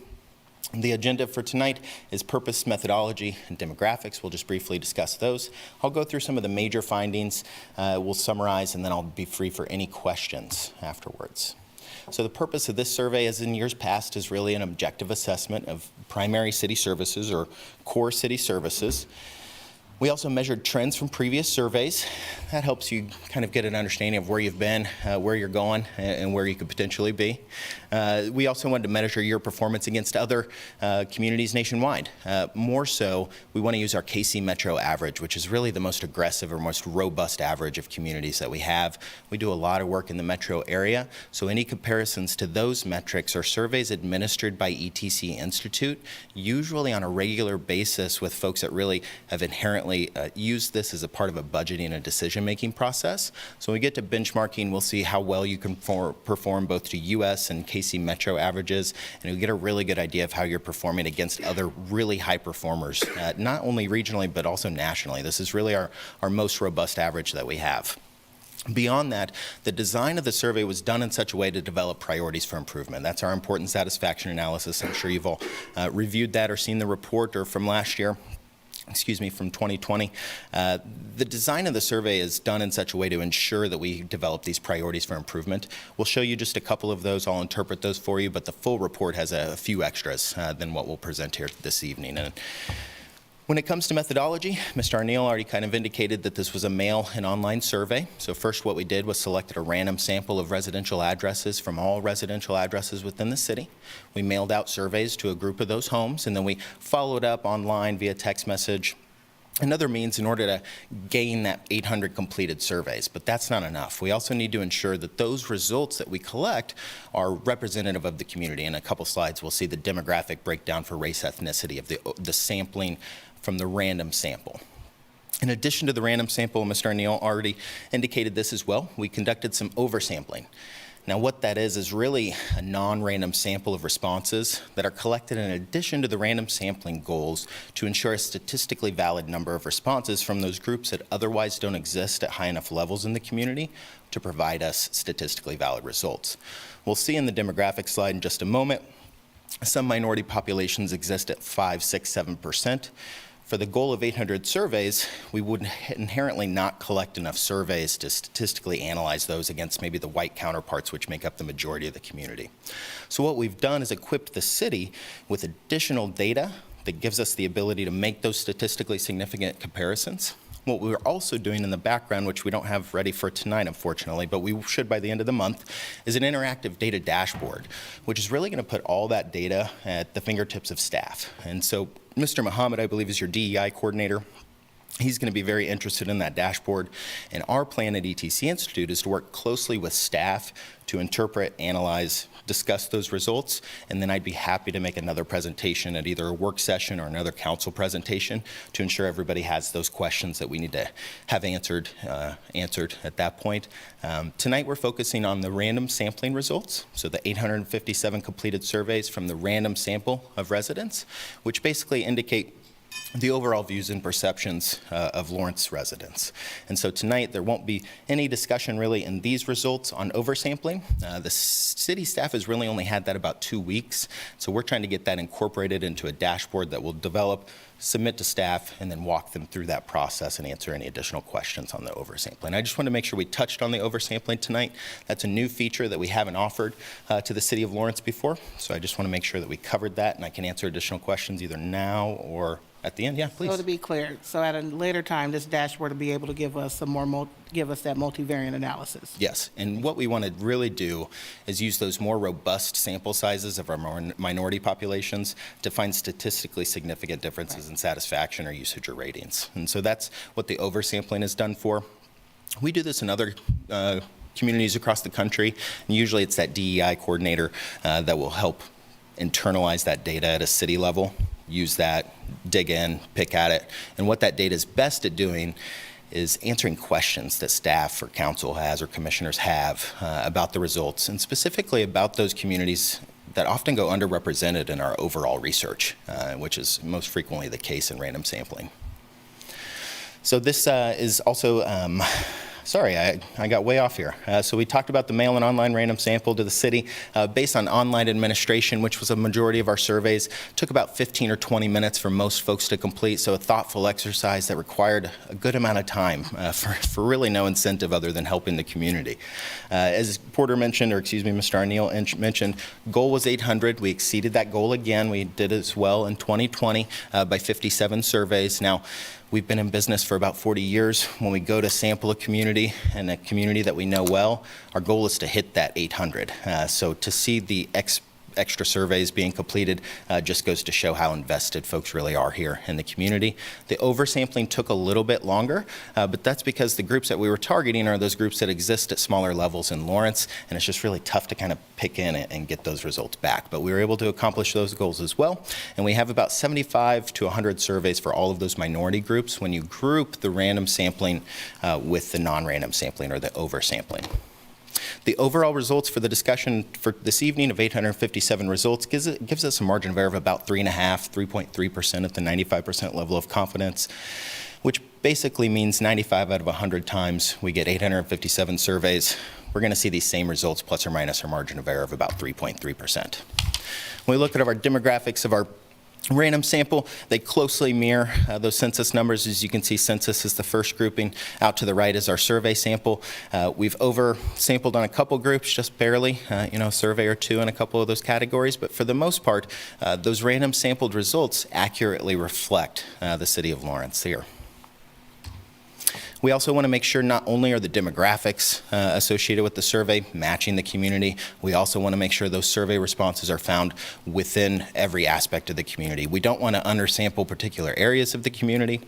The agenda for tonight is purpose, methodology, and demographics. We'll just briefly discuss those. I'll go through some of the major findings. We'll summarize, and then I'll be free for any questions afterwards. So the purpose of this survey, as in years past, is really an objective assessment of primary city services or core city services. We also measured trends from previous surveys. That helps you kind of get an understanding of where you've been, where you're going, and where you could potentially be. We also wanted to measure your performance against other communities nationwide. More so, we want to use our KC Metro average, which is really the most aggressive or most robust average of communities that we have. We do a lot of work in the metro area, so any comparisons to those metrics are surveys administered by ETC Institute, usually on a regular basis with folks that really have inherently used this as a part of a budgeting and decision-making process. So when we get to benchmarking, we'll see how well you can perform both to US and KC Metro averages, and you'll get a really good idea of how you're performing against other really high performers, not only regionally, but also nationally. This is really our most robust average that we have. Beyond that, the design of the survey was done in such a way to develop priorities for improvement. That's our important satisfaction analysis. I'm sure you've all reviewed that or seen the report or from last year. From 2020. The design of the survey is done in such a way to ensure that we develop these priorities for improvement. We'll show you just a couple of those. I'll interpret those for you, but the full report has a few extras than what we'll present here this evening. And when it comes to methodology, Mr. Arneal already kind of indicated that this was a mail and online survey. So first what we did was selected a random sample of residential addresses from all residential addresses within the city. We mailed out surveys to a group of those homes, and then we followed up online via text message and other means in order to gain that 800 completed surveys. But that's not enough. We also need to ensure that those results that we collect are representative of the community. In a couple slides, we'll see the demographic breakdown for race, ethnicity of the sampling from the random sample. In addition to the random sample, Mr. Arneal already indicated this as well, we conducted some oversampling. Now what that is really a non-random sample of responses that are collected in addition to the random sampling goals to ensure a statistically valid number of responses from those groups that otherwise don't exist at high enough levels in the community to provide us statistically valid results. We'll see in the demographic slide in just a moment, some minority populations exist at 5, 6, 7%. For the goal of 800 surveys, we would inherently not collect enough surveys to statistically analyze those against maybe the white counterparts which make up the majority of the community. So what we've done is equipped the city with additional data that gives us the ability to make those statistically significant comparisons. What we're also doing in the background, which we don't have ready for tonight, unfortunately, but we should by the end of the month, is an interactive data dashboard, which is really going to put all that data at the fingertips of staff. And so Mr. Muhammad, I believe, is your DEI coordinator. He's going to be very interested in that dashboard. And our plan at ETC Institute is to work closely with staff to interpret, analyze, discuss those results, and then I'd be happy to make another presentation at either a work session or another council presentation to ensure everybody has those questions that we need to have answered at that point. Tonight we're focusing on the random sampling results, so the 857 completed surveys from the random sample of residents, which basically indicate the overall views and perceptions of Lawrence residents. And so tonight there won't be any discussion really in these results on oversampling. The city staff has really only had that about 2 weeks, so we're trying to get that incorporated into a dashboard that will develop, submit to staff, and then walk them through that process and answer any additional questions on the oversampling. I just want to make sure we touched on the oversampling tonight. That's a new feature that we haven't offered to the city of Lawrence before, so I just want to make sure that we covered that and I can answer additional questions either now or at the end. Yeah, please. So to be clear, so at a later time, this dashboard will be able to give us some more, give us that multivariate analysis. Yes, and what we want to really do is use those more robust sample sizes of our minority populations to find statistically significant differences in satisfaction or usage or ratings. And so that's what the oversampling is done for. We do this in other communities across the country, and usually it's that DEI coordinator that will help internalize that data at a city level, use that, dig in, pick at it. And what that data is best at doing is answering questions that staff or council has or commissioners have about the results, and specifically about those communities that often go underrepresented in our overall research, which is most frequently the case in random sampling. So this is also sorry, I got way off here. So we talked about the mail and online random sample to the city based on online administration, which was a majority of our surveys. Took about 15 or 20 minutes for most folks to complete, so a thoughtful exercise that required a good amount of time for really no incentive other than helping the community. As Porter mentioned, or excuse me, Mr. Arneal mentioned, goal was 800. We exceeded that goal again. We did as well in 2020 by 57 surveys. Now, we've been in business for about 40 years. When we go to sample a community, and a community that we know well, our goal is to hit that 800. So to see the extra surveys being completed just goes to show how invested folks really are here in the community. The oversampling took a little bit longer, but that's because the groups that we were targeting are those groups that exist at smaller levels in Lawrence, and it's just really tough to kind of pick in and get those results back. But we were able to accomplish those goals as well, and we have about 75 to 100 surveys for all of those minority groups when you group the random sampling with the non-random sampling or the oversampling. The overall results for the discussion for this evening of 857 results gives us a margin of error of about 3.3% at the 95% level of confidence, which basically means 95 out of 100 times we get 857 surveys, we're going to see these same results plus or minus our margin of error of about 3.3%. When we look at our demographics of our random sample, they closely mirror those census numbers. As you can see, census is the first grouping. Out to the right is our survey sample. We've over-sampled on a couple groups, just barely, a survey or two in a couple of those categories, but for the most part, those random sampled results accurately reflect the city of Lawrence here. We also want to make sure not only are the demographics associated with the survey matching the community, we also want to make sure those survey responses are found within every aspect of the community. We don't want to undersample particular areas of the community.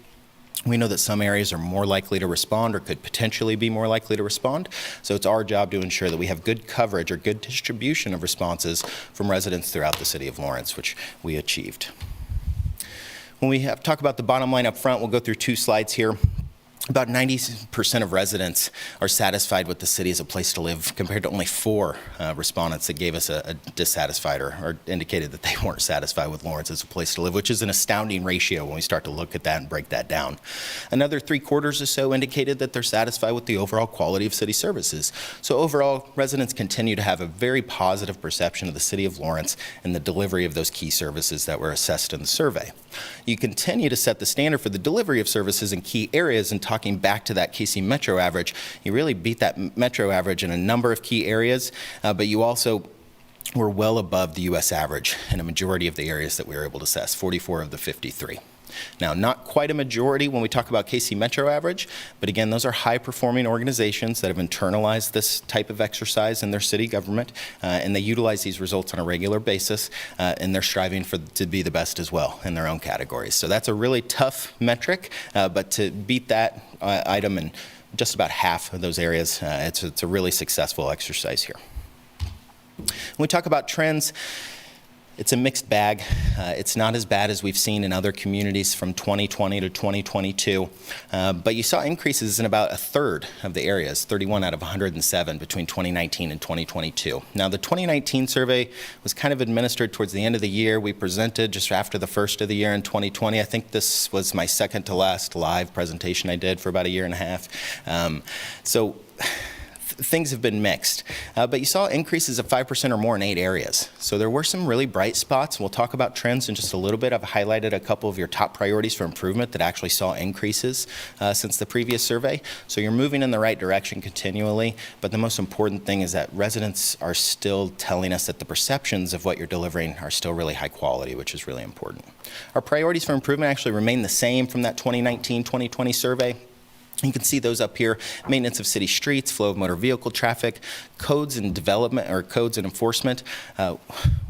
We know that some areas are more likely to respond or could potentially be more likely to respond. So it's our job to ensure that we have good coverage or good distribution of responses from residents throughout the city of Lawrence, which we achieved. When we talk about the bottom line up front, we'll go through two slides here. About 90% of residents are satisfied with the city as a place to live, compared to only 4 respondents that gave us a dissatisfied or indicated that they weren't satisfied with Lawrence as a place to live, which is an astounding ratio when we start to look at that and break that down. Another 3/4 or so indicated that they're satisfied with the overall quality of city services. So overall, residents continue to have a very positive perception of the city of Lawrence and the delivery of those key services that were assessed in the survey. You continue to set the standard for the delivery of services in key areas, and talking back to that KC Metro average, you really beat that Metro average in a number of key areas, but you also were well above the U.S. average in a majority of the areas that we were able to assess, 44 of the 53. Now, not quite a majority when we talk about KC Metro average, but again, those are high-performing organizations that have internalized this type of exercise in their city government, and they utilize these results on a regular basis, and they're striving to be the best as well in their own categories. So that's a really tough metric, but to beat that item in just about half of those areas, it's a really successful exercise here. When we talk about trends, it's a mixed bag. It's not as bad as we've seen in other communities from 2020 to 2022, but you saw increases in about 1/3 of the areas, 31 out of 107 between 2019 and 2022. Now, the 2019 survey was kind of administered towards the end of the year. We presented just after the first of the year in 2020. I think this was my second to last live presentation I did for about a year and a half. Things have been mixed, but you saw increases of 5% or more in 8 areas. So there were some really bright spots, and we'll talk about trends in just a little bit. I've highlighted a couple of your top priorities for improvement that actually saw increases since the previous survey. So you're moving in the right direction continually, but the most important thing is that residents are still telling us that the perceptions of what you're delivering are still really high quality, which is really important. Our priorities for improvement actually remain the same from that 2019-2020 survey. You can see those up here: maintenance of city streets, flow of motor vehicle traffic, codes and development, or codes and enforcement,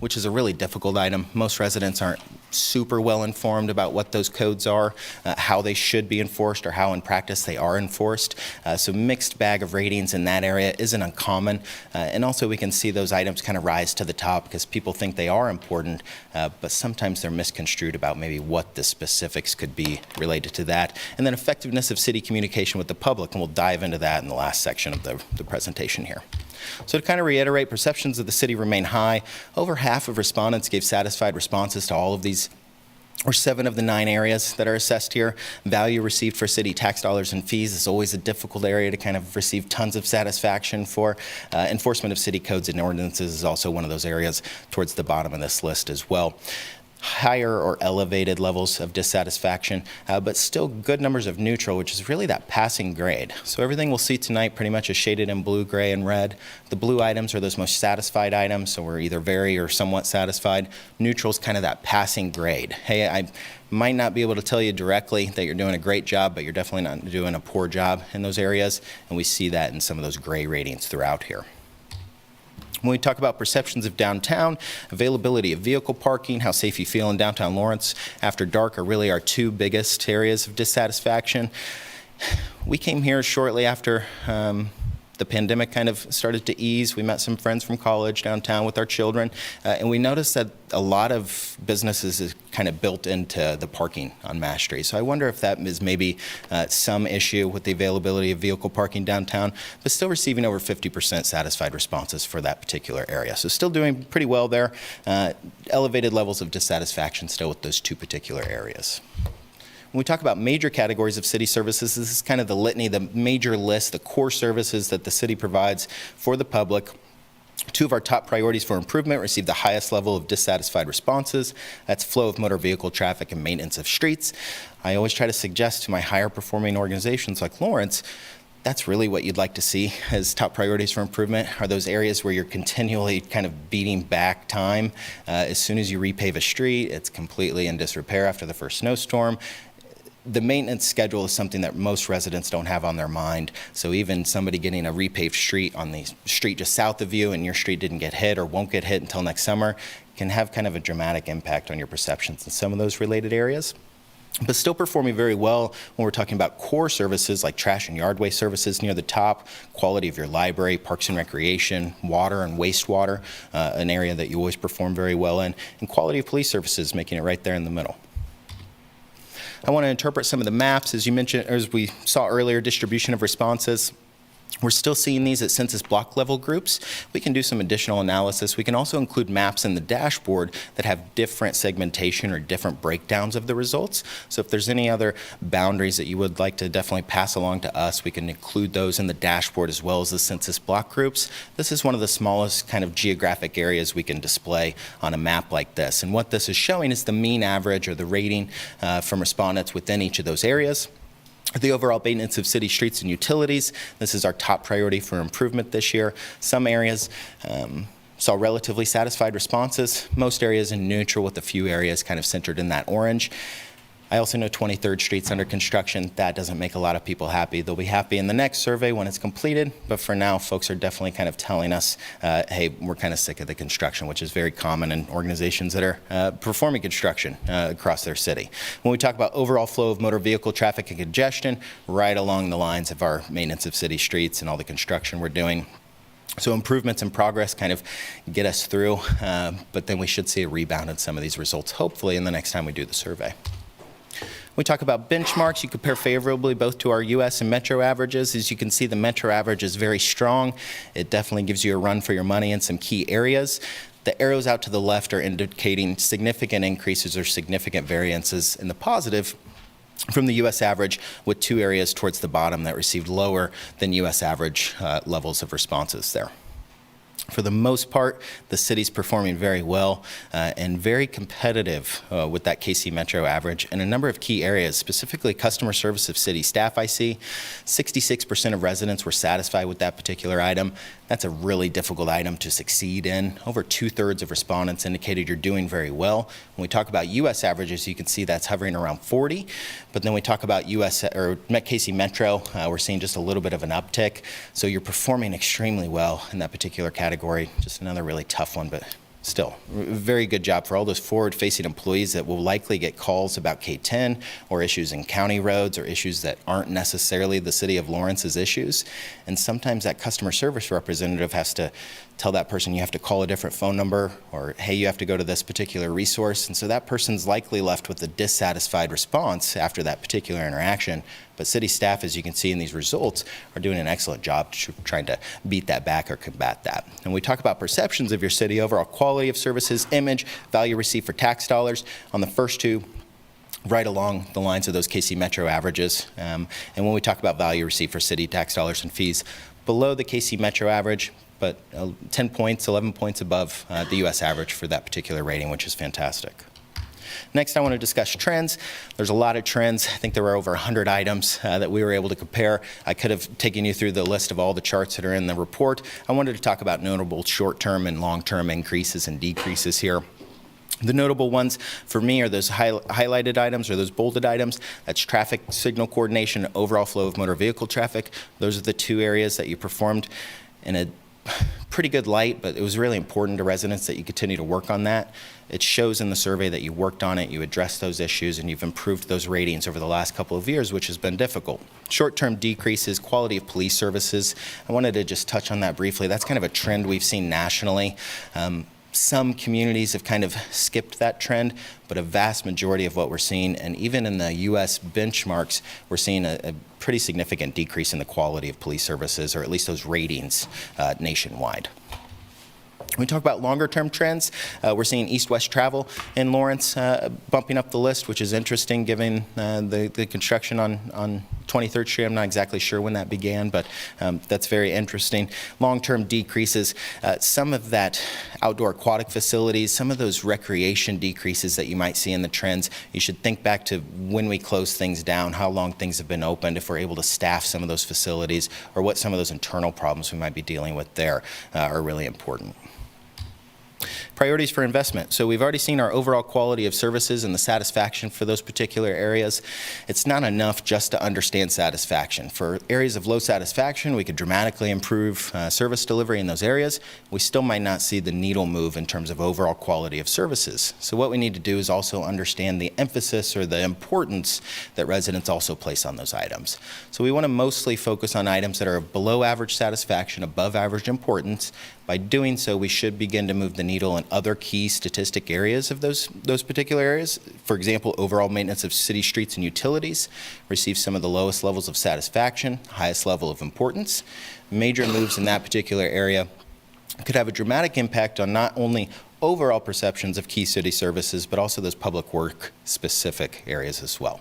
which is a really difficult item. Most residents aren't super well informed about what those codes are, how they should be enforced, or how in practice they are enforced. So mixed bag of ratings in that area isn't uncommon. And also we can see those items kind of rise to the top because people think they are important, but sometimes they're misconstrued about maybe what the specifics could be related to that. And then effectiveness of city communication with the public, and we'll dive into that in the last section of the presentation here. So to kind of reiterate, perceptions of the city remain high. Over half of respondents gave satisfied responses to all of these or 7 of the 9 areas that are assessed here. Value received for city tax dollars and fees is always a difficult area to kind of receive tons of satisfaction for. Enforcement of city codes and ordinances is also one of those areas towards the bottom of this list as well. Higher or elevated levels of dissatisfaction, but still good numbers of neutral, which is really that passing grade. So everything we'll see tonight pretty much is shaded in blue, gray, and red. The blue items are those most satisfied items, so we're either very or somewhat satisfied. Neutral is kind of that passing grade. Hey, I might not be able to tell you directly that you're doing a great job, but you're definitely not doing a poor job in those areas, and we see that in some of those gray ratings throughout here. When we talk about perceptions of downtown, availability of vehicle parking, how safe you feel in downtown Lawrence after dark are really our 2 biggest areas of dissatisfaction. We came here shortly after the pandemic kind of started to ease. We met some friends from college downtown with our children, and we noticed that a lot of businesses is kind of built into the parking on Mass Street. So I wonder if that is maybe some issue with the availability of vehicle parking downtown, but still receiving over 50% satisfied responses for that particular area. So still doing pretty well there. Elevated levels of dissatisfaction still with those 2 particular areas. When we talk about major categories of city services, this is kind of the litany, the major list, the core services that the city provides for the public. 2 of our top priorities for improvement receive the highest level of dissatisfied responses. That's flow of motor vehicle traffic and maintenance of streets. I always try to suggest to my higher performing organizations like Lawrence, that's really what you'd like to see as top priorities for improvement, are those areas where you're continually kind of beating back time. As soon as you repave a street, it's completely in disrepair after the first snowstorm. The maintenance schedule is something that most residents don't have on their mind. So even somebody getting a repaved street on the street just south of you and your street didn't get hit or won't get hit until next summer can have kind of a dramatic impact on your perceptions in some of those related areas. But still performing very well when we're talking about core services like trash and yard waste services near the top, quality of your library, parks and recreation, water and wastewater, an area that you always perform very well in, and quality of police services, making it right there in the middle. I want to interpret some of the maps. As you mentioned, as we saw earlier, distribution of responses. We're still seeing these at census block level groups. We can do some additional analysis. We can also include maps in the dashboard that have different segmentation or different breakdowns of the results. So if there's any other boundaries that you would like to definitely pass along to us, we can include those in the dashboard as well as the census block groups. This is one of the smallest kind of geographic areas we can display on a map like this. And what this is showing is the mean average or the rating from respondents within each of those areas. The overall maintenance of city streets and utilities, this is our top priority for improvement this year. Some areas saw relatively satisfied responses, most areas in neutral with a few areas kind of centered in that orange. I also know 23rd Street's under construction. That doesn't make a lot of people happy. They'll be happy in the next survey when it's completed, but for now, folks are definitely kind of telling us, hey, we're kind of sick of the construction, which is very common in organizations that are performing construction across their city. When we talk about overall flow of motor vehicle traffic and congestion, right along the lines of our maintenance of city streets and all the construction we're doing. So improvements in progress kind of get us through, but then we should see a rebound in some of these results, hopefully in the next time we do the survey. We talk about benchmarks. You compare favorably both to our U.S. and metro averages. As you can see, the metro average is very strong. It definitely gives you a run for your money in some key areas. The arrows out to the left are indicating significant increases or significant variances in the positive from the U.S. average, with 2 areas towards the bottom that received lower than U.S. average levels of responses there. For the most part, the city's performing very well and very competitive with that KC Metro average in a number of key areas, specifically customer service of city staff. I see 66% of residents were satisfied with that particular item. That's a really difficult item to succeed in. Over 2/3 of respondents indicated you're doing very well. When we talk about U.S. averages, you can see that's hovering around 40. But then we talk about U.S. or KC Metro, we're seeing just a little bit of an uptick. So you're performing extremely well in that particular category. Just another really tough one, but still, very good job for all those forward-facing employees that will likely get calls about K-10 or issues in county roads or issues that aren't necessarily the city of Lawrence's issues. And sometimes that customer service representative has to tell that person you have to call a different phone number, or hey, you have to go to this particular resource. And so that person's likely left with a dissatisfied response after that particular interaction. But city staff, as you can see in these results, are doing an excellent job trying to beat that back or combat that. And we talk about perceptions of your city, overall quality of services, image, value received for tax dollars. On the first 2, right along the lines of those KC Metro averages. And when we talk about value received for city tax dollars and fees, below the KC Metro average, but 10 points, 11 points above the U.S. average for that particular rating, which is fantastic. Next, I want to discuss trends. There's a lot of trends. I think there were over 100 items that we were able to compare. I could have taken you through the list of all the charts that are in the report. I wanted to talk about notable short-term and long-term increases and decreases here. The notable ones for me are those highlighted items or those bolded items. That's traffic signal coordination, overall flow of motor vehicle traffic. Those are the two areas that you performed in a pretty good light, but it was really important to residents that you continue to work on that. It shows in the survey that you worked on it, you addressed those issues, and you've improved those ratings over the last couple of years, which has been difficult. Short-term decreases, quality of police services. I wanted to just touch on that briefly. That's kind of a trend we've seen nationally. Some communities have kind of skipped that trend, but a vast majority of what we're seeing, and even in the U.S. benchmarks, we're seeing a pretty significant decrease in the quality of police services, or at least those ratings nationwide. When we talk about longer-term trends, we're seeing east-west travel in Lawrence bumping up the list, which is interesting given the construction on 23rd Street. I'm not exactly sure when that began, but that's very interesting. Long-term decreases, some of that outdoor aquatic facilities, some of those recreation decreases that you might see in the trends, you should think back to when we close things down, how long things have been opened, if we're able to staff some of those facilities, or what some of those internal problems we might be dealing with there are really important. Priorities for investment. So we've already seen our overall quality of services and the satisfaction for those particular areas. It's not enough just to understand satisfaction. For areas of low satisfaction, we could dramatically improve service delivery in those areas. We still might not see the needle move in terms of overall quality of services. So what we need to do is also understand the emphasis or the importance that residents also place on those items. So we want to mostly focus on items that are below average satisfaction, above average importance. By doing so, we should begin to move the needle in other key statistic areas of those particular areas. For example, overall maintenance of city streets and utilities receives some of the lowest levels of satisfaction, highest level of importance. Major moves in that particular area could have a dramatic impact on not only overall perceptions of key city services, but also those public work specific areas as well.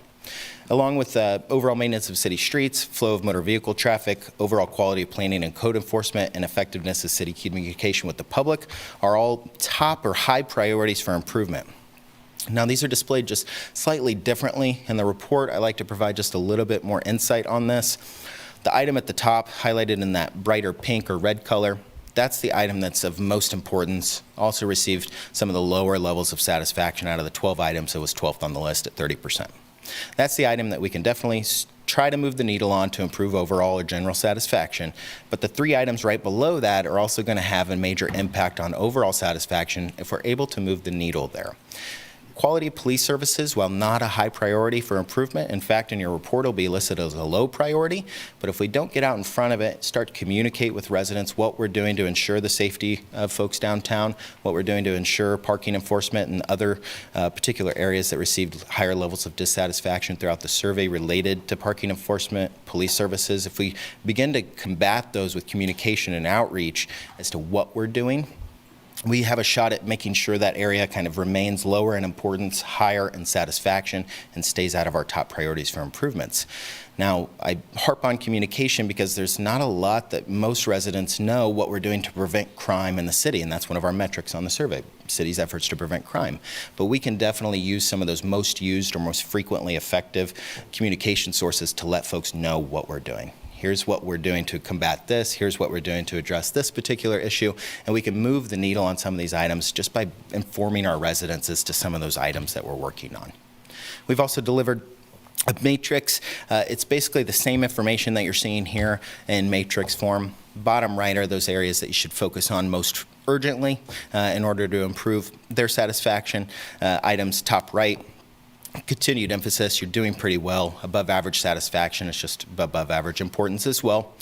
Along with overall maintenance of city streets, flow of motor vehicle traffic, overall quality of planning and code enforcement, and effectiveness of city communication with the public are all top or high priorities for improvement. Now, these are displayed just slightly differently in the report. I like to provide just a little bit more insight on this. The item at the top, highlighted in that brighter pink or red color, that's the item that's of most importance. Also received some of the lower levels of satisfaction out of the 12 items. It was 12th on the list at 30%. That's the item that we can definitely try to move the needle on to improve overall or general satisfaction. But the three items right below that are also going to have a major impact on overall satisfaction if we're able to move the needle there. Quality of police services, while not a high priority for improvement, in fact, in your report it'll be listed as a low priority, but if we don't get out in front of it, start to communicate with residents what we're doing to ensure the safety of folks downtown, what we're doing to ensure parking enforcement and other particular areas that received higher levels of dissatisfaction throughout the survey related to parking enforcement, police services, if we begin to combat those with communication and outreach as to what we're doing, we have a shot at making sure that area kind of remains lower in importance, higher in satisfaction, and stays out of our top priorities for improvements. Now, I harp on communication because there's not a lot that most residents know what we're doing to prevent crime in the city, and that's one of our metrics on the survey, city's efforts to prevent crime. But we can definitely use some of those most used or most frequently effective communication sources to let folks know what we're doing. Here's what we're doing to combat this, here's what we're doing to address this particular issue, and we can move the needle on some of these items just by informing our residents as to some of those items that we're working on. We've also delivered a matrix. It's basically the same information that you're seeing here in matrix form. Bottom right are those areas that you should focus on most urgently in order to improve their satisfaction. Items top right, continued emphasis, you're doing pretty well. Above average satisfaction is just above average importance as well.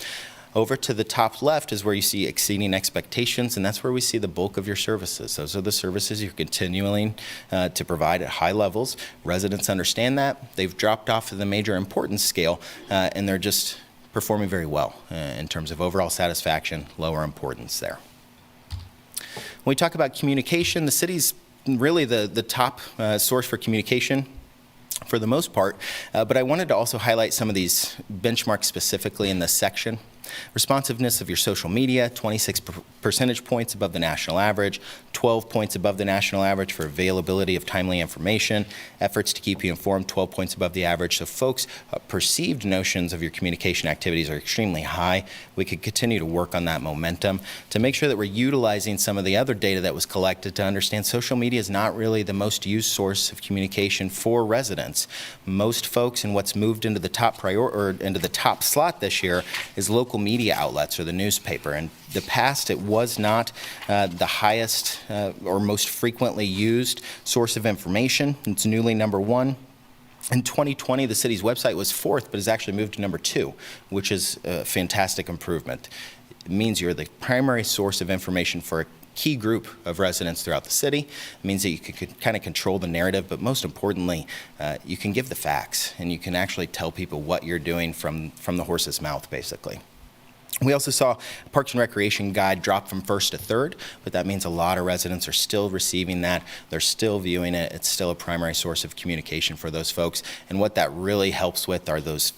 Over to the top left is where you see exceeding expectations, and that's where we see the bulk of your services. Those are the services you're continuing to provide at high levels. Residents understand that. They've dropped off of the major importance scale, and they're just performing very well in terms of overall satisfaction, lower importance there. When we talk about communication, the city's really the top source for communication for the most part, but I wanted to also highlight some of these benchmarks specifically in this section. Responsiveness of your social media, 26 percentage points above the national average, 12 points above the national average for availability of timely information, efforts to keep you informed, 12 points above the average. So folks' perceived notions of your communication activities are extremely high. We could continue to work on that momentum to make sure that we're utilizing some of the other data that was collected to understand social media is not really the most used source of communication for residents. Most folks, and what's moved into the top into the top slot this year is local media outlets or the newspaper. In the past, it was not the highest or most frequently used source of information. It's newly number 1. In 2020, the city's website was 4th, but has actually moved to number 2, which is a fantastic improvement. It means you're the primary source of information for a key group of residents throughout the city. It means that you can kind of control the narrative, but most importantly, you can give the facts, and you can actually tell people what you're doing from the horse's mouth, basically. We also saw Parks and Recreation Guide drop from 1st to 3rd, but that means a lot of residents are still receiving that. They're still viewing it. It's still a primary source of communication for those folks. And what that really helps with are those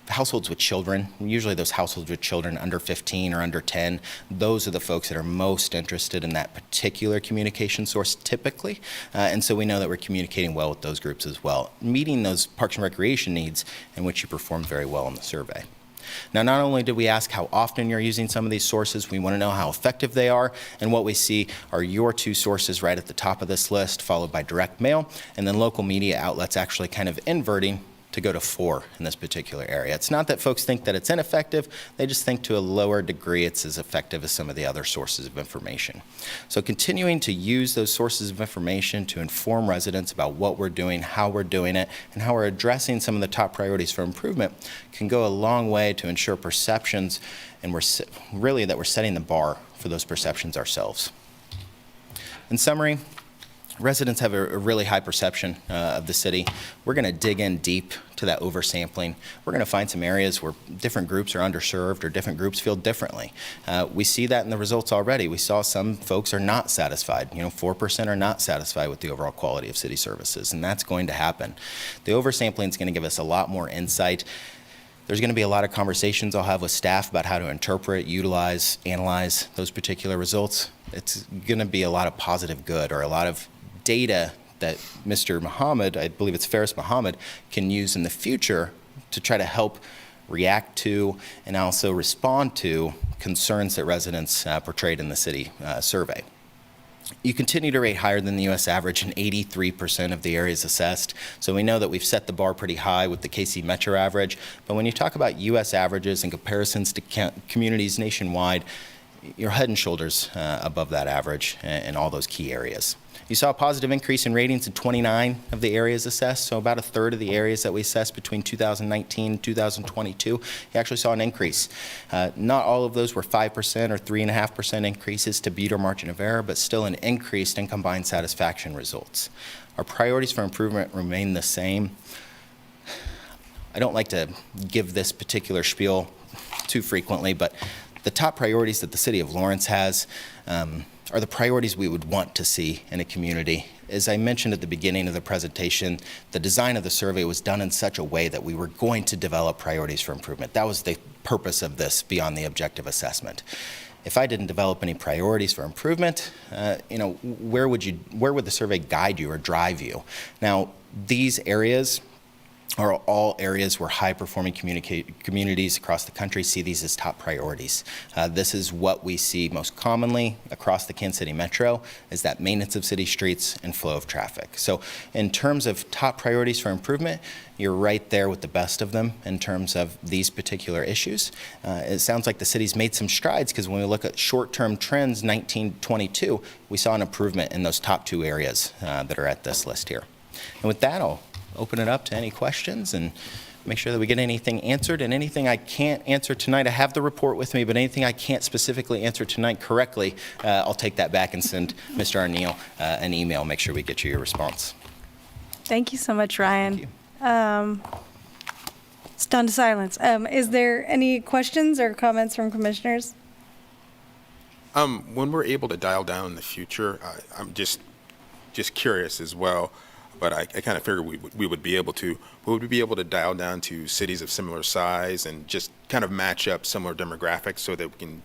households with children. Usually those households with children under 15 or under 10, those are the folks that are most interested in that particular communication source typically. And so we know that we're communicating well with those groups as well, meeting those Parks and Recreation needs in which you perform very well in the survey. Now, not only did we ask how often you're using some of these sources, we want to know how effective they are, and what we see are your 2 sources right at the top of this list, followed by direct mail, and then local media outlets actually kind of inverting to go to 4 in this particular area. It's not that folks think that it's ineffective, they just think to a lower degree it's as effective as some of the other sources of information. So continuing to use those sources of information to inform residents about what we're doing, how we're doing it, and how we're addressing some of the top priorities for improvement can go a long way to ensure perceptions, and we're setting the bar for those perceptions ourselves. In summary, residents have a really high perception of the city. We're going to dig in deep to that oversampling. We're going to find some areas where different groups are underserved or different groups feel differently. We see that in the results already. We saw some folks are not satisfied. 4% are not satisfied with the overall quality of city services, and that's going to happen. The oversampling is going to give us a lot more insight. There's going to be a lot of conversations I'll have with staff about how to interpret, utilize, analyze those particular results. It's going to be a lot of positive good, or a lot of data that Mr. Muhammad, I believe it's Faris Muhammad, can use in the future to try to help react to and also respond to concerns that residents portrayed in the city survey. You continue to rate higher than the U.S. average in 83% of the areas assessed. So we know that we've set the bar pretty high with the KC Metro average. But when you talk about U.S. averages and comparisons to communities nationwide, you're head and shoulders above that average in all those key areas. You saw a positive increase in ratings in 29 of the areas assessed, so about 1/3 of the areas that we assessed between 2019 and 2022, you actually saw an increase. Not all of those were 5% or 3.5% increases to beat our margin of error, but still an increase in combined satisfaction results. Our priorities for improvement remain the same. I don't like to give this particular spiel too frequently, but the top priorities that the City of Lawrence has are the priorities we would want to see in a community. As I mentioned at the beginning of the presentation, the design of the survey was done in such a way that we were going to develop priorities for improvement. That was the purpose of this beyond the objective assessment. If I didn't develop any priorities for improvement, where would the survey guide you or drive you? Now, these areas are all areas where high-performing communities across the country see these as top priorities. This is what we see most commonly across the Kansas City Metro, is that maintenance of city streets and flow of traffic. So in terms of top priorities for improvement, you're right there with the best of them in terms of these particular issues. It sounds like the city's made some strides, because when we look at short-term trends, 1922, we saw an improvement in those top 2 areas that are at this list here. And with that, I'll open it up to any questions and make sure that we get anything answered. And anything I can't answer tonight, I have the report with me, but anything I can't specifically answer tonight correctly, I'll take that back and send Mr. Arneal an email, make sure we get you your response. Thank you so much, Ryan. Thank you. Stunned silence. Is there any questions or comments from commissioners? When we're able to dial down in the future, I'm just curious as well but I kind of figured we would be able to. Would we be able to dial down to cities of similar size and just kind of match up similar demographics so that we can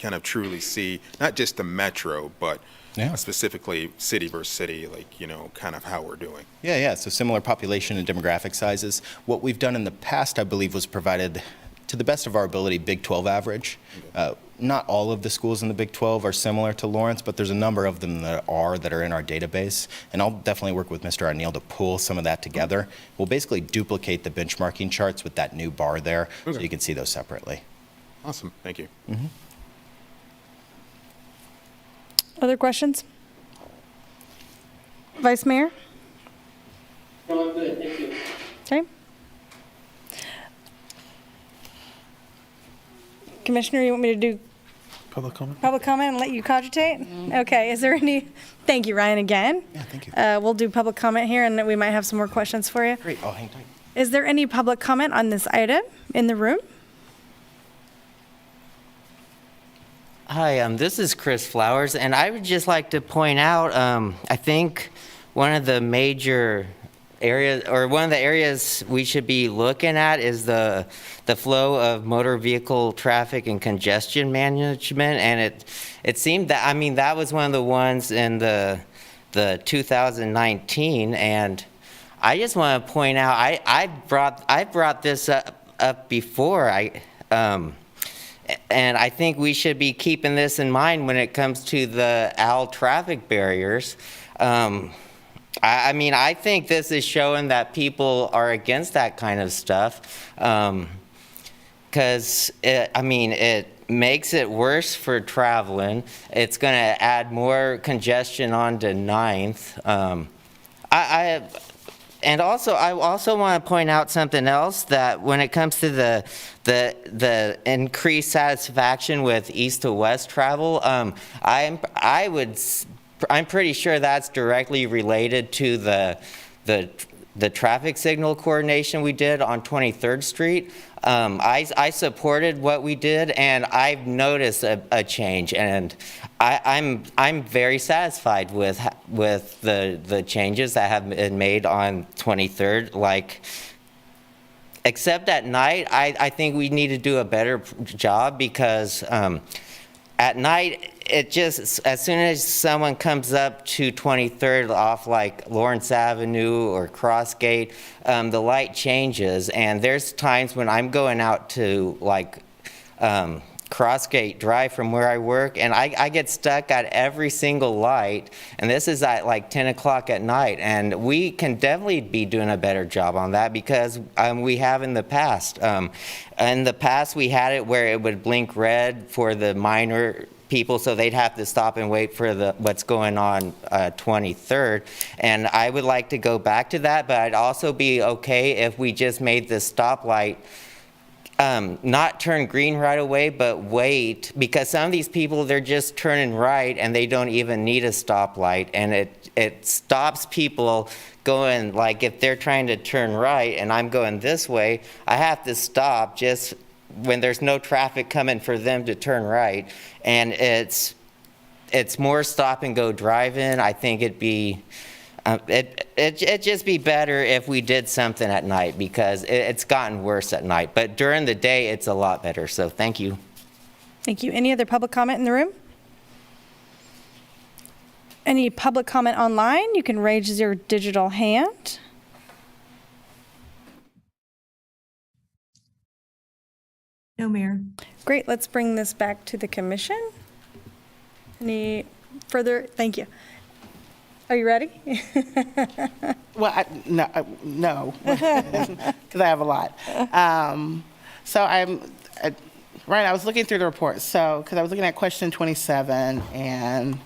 kind of truly see not just the metro, but specifically city versus city, like, you know, kind of how we're doing? Yeah. So similar population and demographic sizes. What we've done in the past, I believe, was provided, to the best of our ability, Big 12 average. Not all of the schools in the Big 12 are similar to Lawrence, but there's a number of them that are in our database. And I'll definitely work with Mr. O'Neill to pull some of that together. We'll basically duplicate the benchmarking charts with that new bar there, so you can see those separately. Awesome. Thank you. Other questions? Vice Mayor? No, I'm good. Thank you. Okay. Commissioner, you want me to do Public comment? public comment and let you cogitate? Okay, is there any, thank you, Ryan, again. Yeah, thank you. We'll do public comment here, and then we might have some more questions for you. Great. I'll hang tight. Is there any public comment on this item in the room? Hi, this is Chris Flowers, and I would just like to point out, I think one of the major areas, or one of the areas we should be looking at is the flow of motor vehicle traffic and congestion management. And it seemed that, I mean, that was one of the ones in the 2019. And I just want to point out, I brought this up before. And I think we should be keeping this in mind when it comes to the OWL traffic barriers. I mean, I think this is showing that people are against that kind of stuff, because it makes it worse for traveling. It's going to add more congestion onto 9th. And also, I also want to point out something else, that when it comes to the increased satisfaction with east to west travel, I'm pretty sure that's directly related to the traffic signal coordination we did on 23rd Street. I supported what we did, and I've noticed a change, and I'm very satisfied with the changes that have been made on 23rd. Like, except at night, I think we need to do a better job, because at night, it just, as soon as someone comes up to 23rd off like Lawrence Avenue or Crossgate, the light changes. And there's times when I'm going out to like Crossgate Drive from where I work, and I get stuck at every single light. And this is at like 10 o'clock at night. And we can definitely be doing a better job on that, because we have in the past. In the past, we had it where it would blink red for the minor people, so they'd have to stop and wait for what's going on 23rd. And I would like to go back to that, but I'd also be okay if we just made the stoplight not turn green right away, but wait, because some of these people, they're just turning right and they don't even need a stoplight, and it stops people going, like if they're trying to turn right and I'm going this way, I have to stop just when there's no traffic coming for them to turn right. And it's more stop and go driving. I think it'd be it'd just be better if we did something at night, because it's gotten worse at night, but during the day it's a lot better. So thank you. Thank you. Any other public comment in the room? Any public comment online? You can raise your digital hand. No, Mayor. Great, let's bring this back to the commission. Any further, thank you. Are you ready? Well, no, because I have a lot. So Ryan, I was looking through the report. So, because I was looking at question 27 and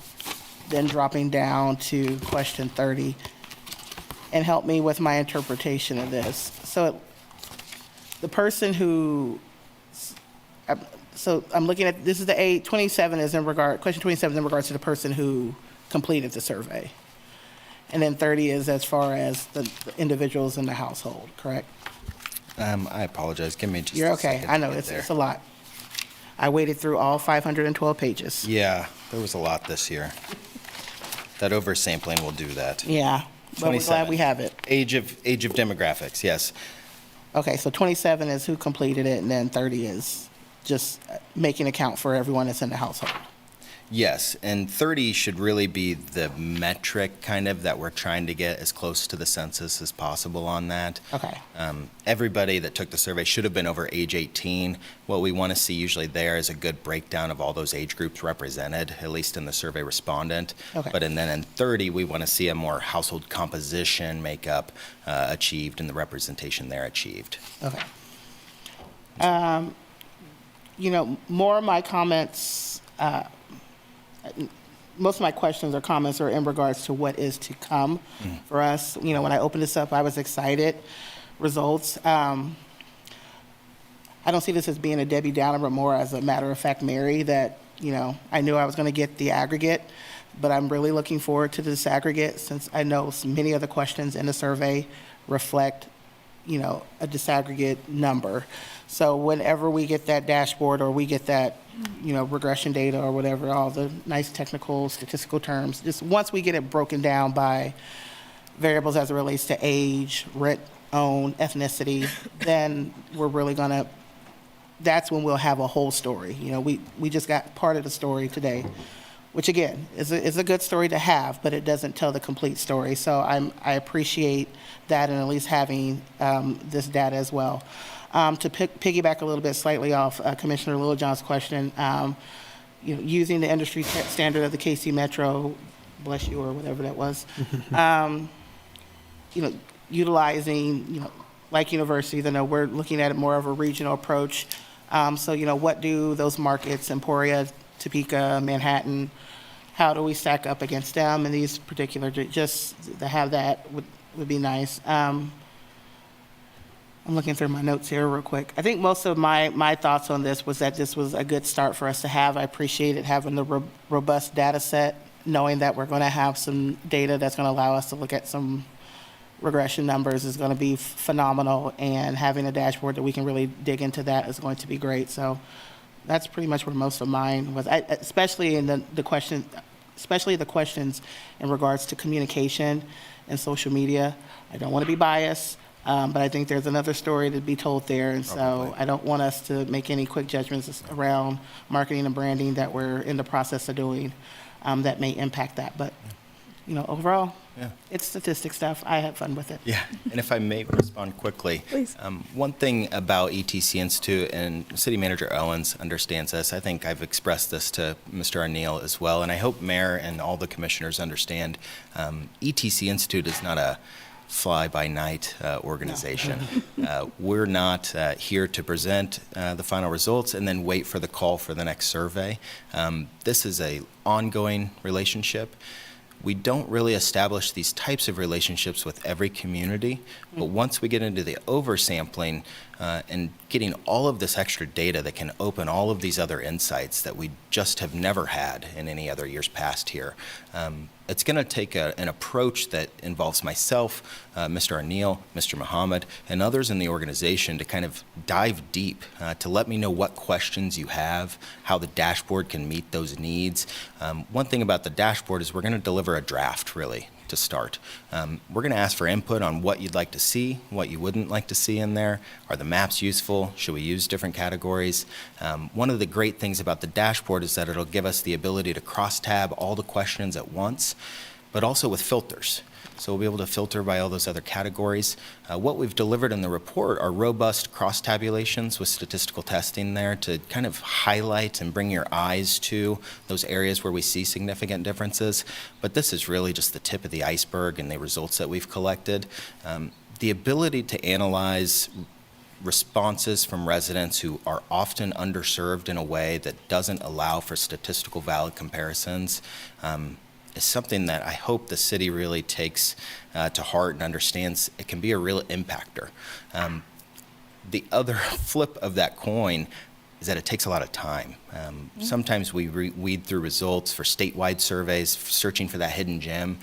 then dropping down to question 30, and help me with my interpretation of this. So, the person who, so I'm looking at, this is the 27 is in regard, question 27 in regards to the person who completed the survey. And then 30 is as far as the individuals in the household, correct? I apologize. Give me just You're a okay. second I to know, get it's a lot. I waded through all 512 pages. Yeah, there was a lot this year. That oversampling will do that. Yeah, but we're glad we have it. Age of demographics, yes. Okay, so 27 is who completed it, and then 30 is just making account for everyone that's in the household. Yes, and 30 should really be the metric kind of that we're trying to get as close to the census as possible on that. Okay. Everybody that took the survey should have been over age 18. What we want to see usually there is a good breakdown of all those age groups represented, at least in the survey respondent. Okay. But then in 30, we want to see a more household composition makeup achieved and the representation there achieved. Okay. You know, more of my comments, most of my questions or comments are in regards to what is to come for us. You know, when I opened this up, I was excited. Results. I don't see this as being a Debbie Downer, but more as a matter of fact, Mary, that, you know, I knew I was going to get the aggregate, but I'm really looking forward to the disaggregate since I know many of the questions in the survey reflect, you know, a disaggregate number. So whenever we get that dashboard or we get that, you know, regression data or whatever, all the nice technical statistical terms, just once we get it broken down by variables as it relates to age, rent, own, ethnicity, then we're really gonna, that's when we'll have a whole story. You know, we just got part of the story today, which again, is a good story to have, but it doesn't tell the complete story. So I appreciate that and at least having this data as well. To piggyback a little bit slightly off Commissioner Littlejohn's question, you know, using the industry standard of the KC Metro, bless you, or whatever that was, you know, utilizing, you know, like universities, I know we're looking at it more of a regional approach. So, you know, what do those markets, Emporia, Topeka, Manhattan, how do we stack up against them in these particular, just to have that would be nice. I'm looking through my notes here real quick. I think most of my thoughts on this was that this was a good start for us to have. I appreciated having the robust data set, knowing that we're going to have some data that's going to allow us to look at some regression numbers is going to be phenomenal, and having a dashboard that we can really dig into that is going to be great. So that's pretty much where most of mine was, especially in the question, especially the questions in regards to communication and social media. I don't want to be biased. But I think there's another story to be told there, and so I don't want us to make any quick judgments around marketing and branding that we're in the process of doing that may impact that. But, you know, overall, it's statistic stuff. I had fun with it. Yeah, and if I may respond quickly. Please. One thing about ETC Institute, and City Manager Owens understands this, I think I've expressed this to Mr. Arneal as well, and I hope Mayor and all the commissioners understand, ETC Institute is not a fly-by-night organization. No. We're not here to present the final results and then wait for the call for the next survey. This is an ongoing relationship. We don't really establish these types of relationships with every community, but once we get into the oversampling and getting all of this extra data that can open all of these other insights that we just have never had in any other years past here, it's going to take an approach that involves myself, Mr. Arneal, Mr. Muhammad, and others in the organization to kind of dive deep, to let me know what questions you have, how the dashboard can meet those needs. One thing about the dashboard is we're going to deliver a draft, really, to start. We're going to ask for input on what you'd like to see, what you wouldn't like to see in there. Are the maps useful? Should we use different categories? One of the great things about the dashboard is that it'll give us the ability to cross-tab all the questions at once, but also with filters. So we'll be able to filter by all those other categories. What we've delivered in the report are robust cross-tabulations with statistical testing there to kind of highlight and bring your eyes to those areas where we see significant differences. But this is really just the tip of the iceberg and the results that we've collected. The ability to analyze responses from residents who are often underserved in a way that doesn't allow for statistical valid comparisons is something that I hope the city really takes to heart and understands it can be a real impactor. The other flip of that coin is that it takes a lot of time. Sometimes we weed through results for statewide surveys, searching for that hidden gem.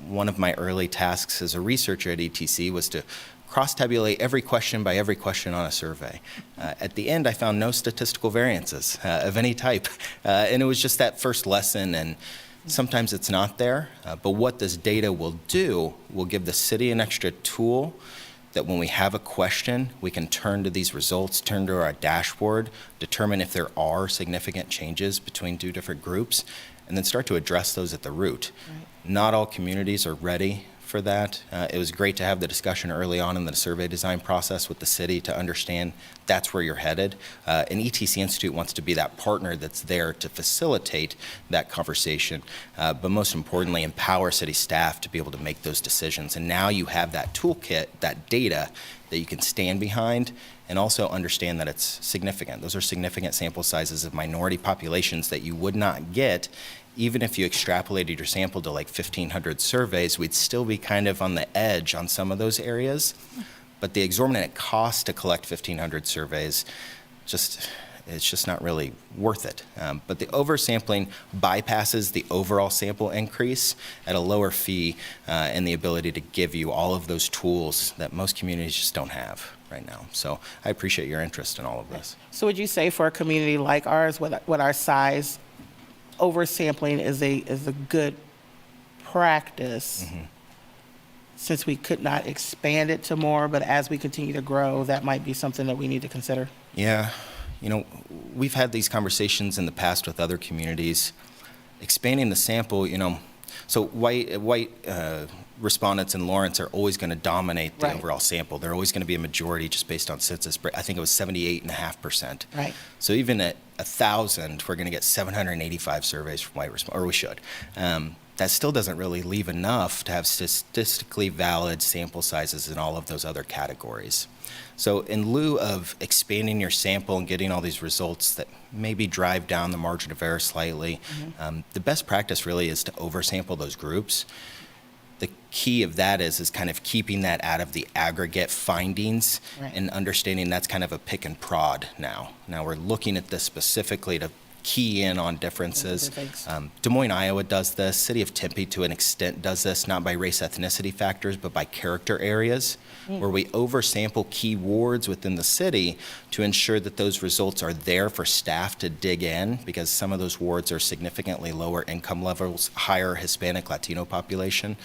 One of my early tasks as a researcher at ETC was to cross-tabulate every question by every question on a survey. At the end, I found no statistical variances of any type. And it was just that first lesson and Sometimes it's not there, but what this data will do will give the city an extra tool that when we have a question, we can turn to these results, turn to our dashboard, determine if there are significant changes between two different groups, and then start to address those at the root. Right. Not all communities are ready for that. It was great to have the discussion early on in the survey design process with the city to understand that's where you're headed. And ETC Institute wants to be that partner that's there to facilitate that conversation, but most importantly, empower city staff to be able to make those decisions. And now you have that toolkit, that data that you can stand behind and also understand that it's significant. Those are significant sample sizes of minority populations that you would not get. Even if you extrapolated your sample to like 1,500 surveys, we'd still be kind of on the edge on some of those areas. But the exorbitant cost to collect 1,500 surveys, it's just not really worth it. But the oversampling bypasses the overall sample increase at a lower fee and the ability to give you all of those tools that most communities just don't have right now. So I appreciate your interest in all of this. So would you say for a community like ours, with our size, oversampling is a good practice, since we could not expand it to more, but as we continue to grow, that might be something that we need to consider? Yeah, you know, we've had these conversations in the past with other communities. Expanding the sample, you know, so white respondents in Lawrence are always going to dominate the overall sample. They're always going to be a majority just based on census. I think it was 78.5%. Right. So even at 1,000, we're going to get 785 surveys from white respondents, or we should. That still doesn't really leave enough to have statistically valid sample sizes in all of those other categories. So in lieu of expanding your sample and getting all these results that maybe drive down the margin of error slightly, the best practice really is to oversample those groups. The key of that is kind of keeping that out of the aggregate findings and understanding that's kind of a pick and prod now. Now we're looking at this specifically to key in on differences. Des Moines, Iowa does this. City of Tempe, to an extent, does this, not by race ethnicity factors, but by character areas, where we oversample key wards within the city to ensure that those results are there for staff to dig in, because some of those wards are significantly lower income levels, higher Hispanic, Latino population.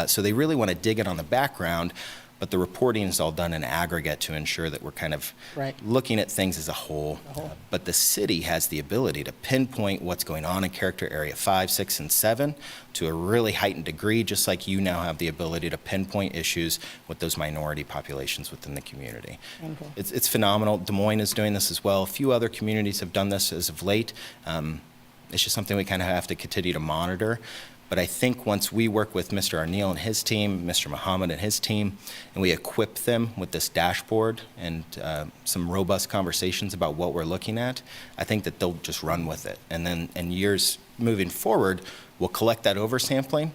So they really want to dig in on the background, but the reporting is all done in aggregate to ensure that we're kind of looking at things as a whole. But the city has the ability to pinpoint what's going on in character area 5, 6, and 7 to a really heightened degree, just like you now have the ability to pinpoint issues with those minority populations within the community. It's phenomenal. Des Moines is doing this as well. A few other communities have done this as of late. It's just something we kind of have to continue to monitor. But I think once we work with Mr. Arneal and his team, Mr. Muhammad and his team, and we equip them with this dashboard and some robust conversations about what we're looking at, I think that they'll just run with it. And then in years moving forward, we'll collect that oversampling.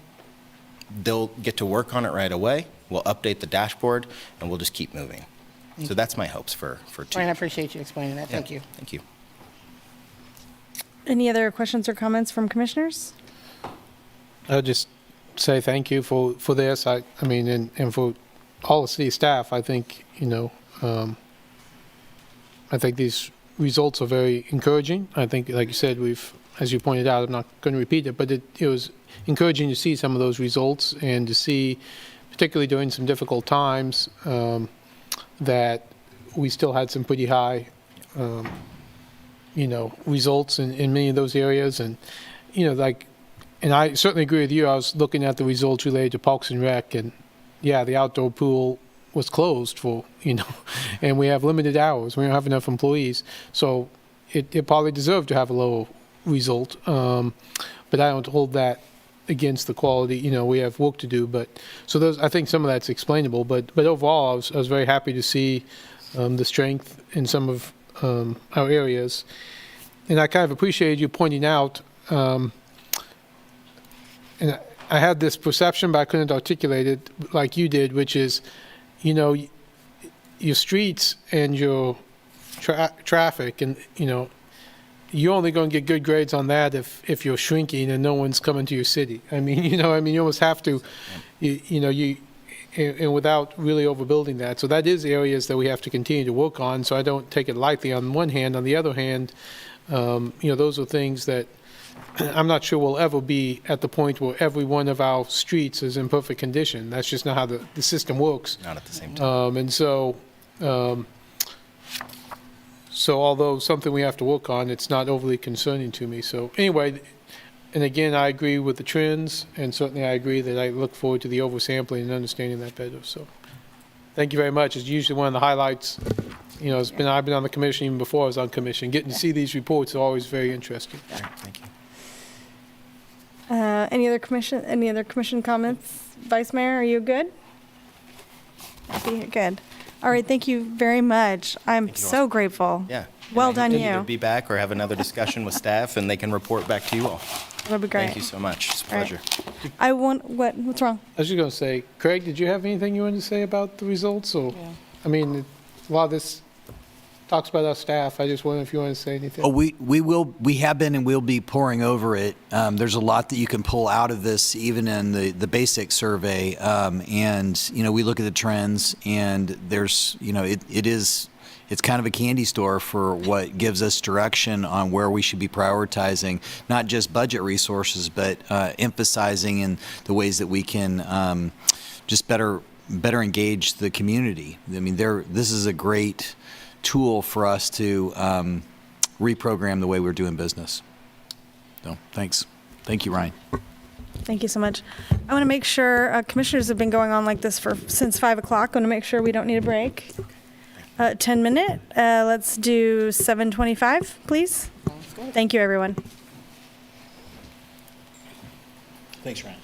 They'll get to work on it right away. We'll update the dashboard, and we'll just keep moving. So that's my hopes for Brian, I appreciate you explaining that. Thank you. Thank you. Any other questions or comments from commissioners? I'll just say thank you for this. I mean, and for all the city staff. I think, you know, I think these results are very encouraging. I think, like you said, as you pointed out, I'm not going to repeat it, but it was encouraging to see some of those results and to see, particularly during some difficult times, that we still had some pretty high, you know, results in many of those areas. And, you know, like, and I certainly agree with you. I was looking at the results related to Parks and Rec, and yeah, the outdoor pool was closed for, you know, and we have limited hours. We don't have enough employees. So it probably deserved to have a low result. But I don't hold that against the quality. You know, we have work to do. But so I think some of that's explainable. But overall, I was very happy to see the strength in some of our areas. And I kind of appreciated you pointing out, and I had this perception, but I couldn't articulate it like you did, which is, you know, your streets and your traffic, and, you know, you're only going to get good grades on that if you're shrinking and no one's coming to your city. I mean, you know, you almost have to, and without really overbuilding that. So that is areas that we have to continue to work on. So I don't take it lightly on one hand. On the other hand, you know, those are things that I'm not sure we'll ever be at the point where every one of our streets is in perfect condition. That's just not how the system works. Not at the same time. And so, so although something we have to work on, it's not overly concerning to me. So anyway, and again, I agree with the trends, and certainly I agree that I look forward to the oversampling and understanding that better. So thank you very much. It's usually one of the highlights. You know, I've been on the commission even before I was on commission. Getting to see these reports are always very interesting. Thank you. Any other commission comments? Vice Mayor, are you good? Good. All right, thank you very much. I'm so grateful. Yeah. Well And I done, hope to either you. be back or have another discussion with staff, and they can report back to you all. That'll be great. Thank you so much. It's a All right. pleasure. What's wrong? I was just going to say, Craig, did you have anything you wanted to say about the results? Or, I mean, a lot of this talks about our staff. I just wonder if you want to say anything. Oh, we have been and will be poring over it. There's a lot that you can pull out of this, even in the basic survey. And, you know, we look at the trends, and there's, you know, it's kind of a candy store for what gives us direction on where we should be prioritizing, not just budget resources, but emphasizing in the ways that we can just better engage the community. I mean, this is a great tool for us to reprogram the way we're doing business. So, thanks. Thank you, Ryan. Thank you so much. I want to make sure, commissioners have been going on like this since 5 o'clock. I want to make sure we don't need a break. 10 minute. Let's do 7:25, please. Thank you, everyone. Thanks, Ryan.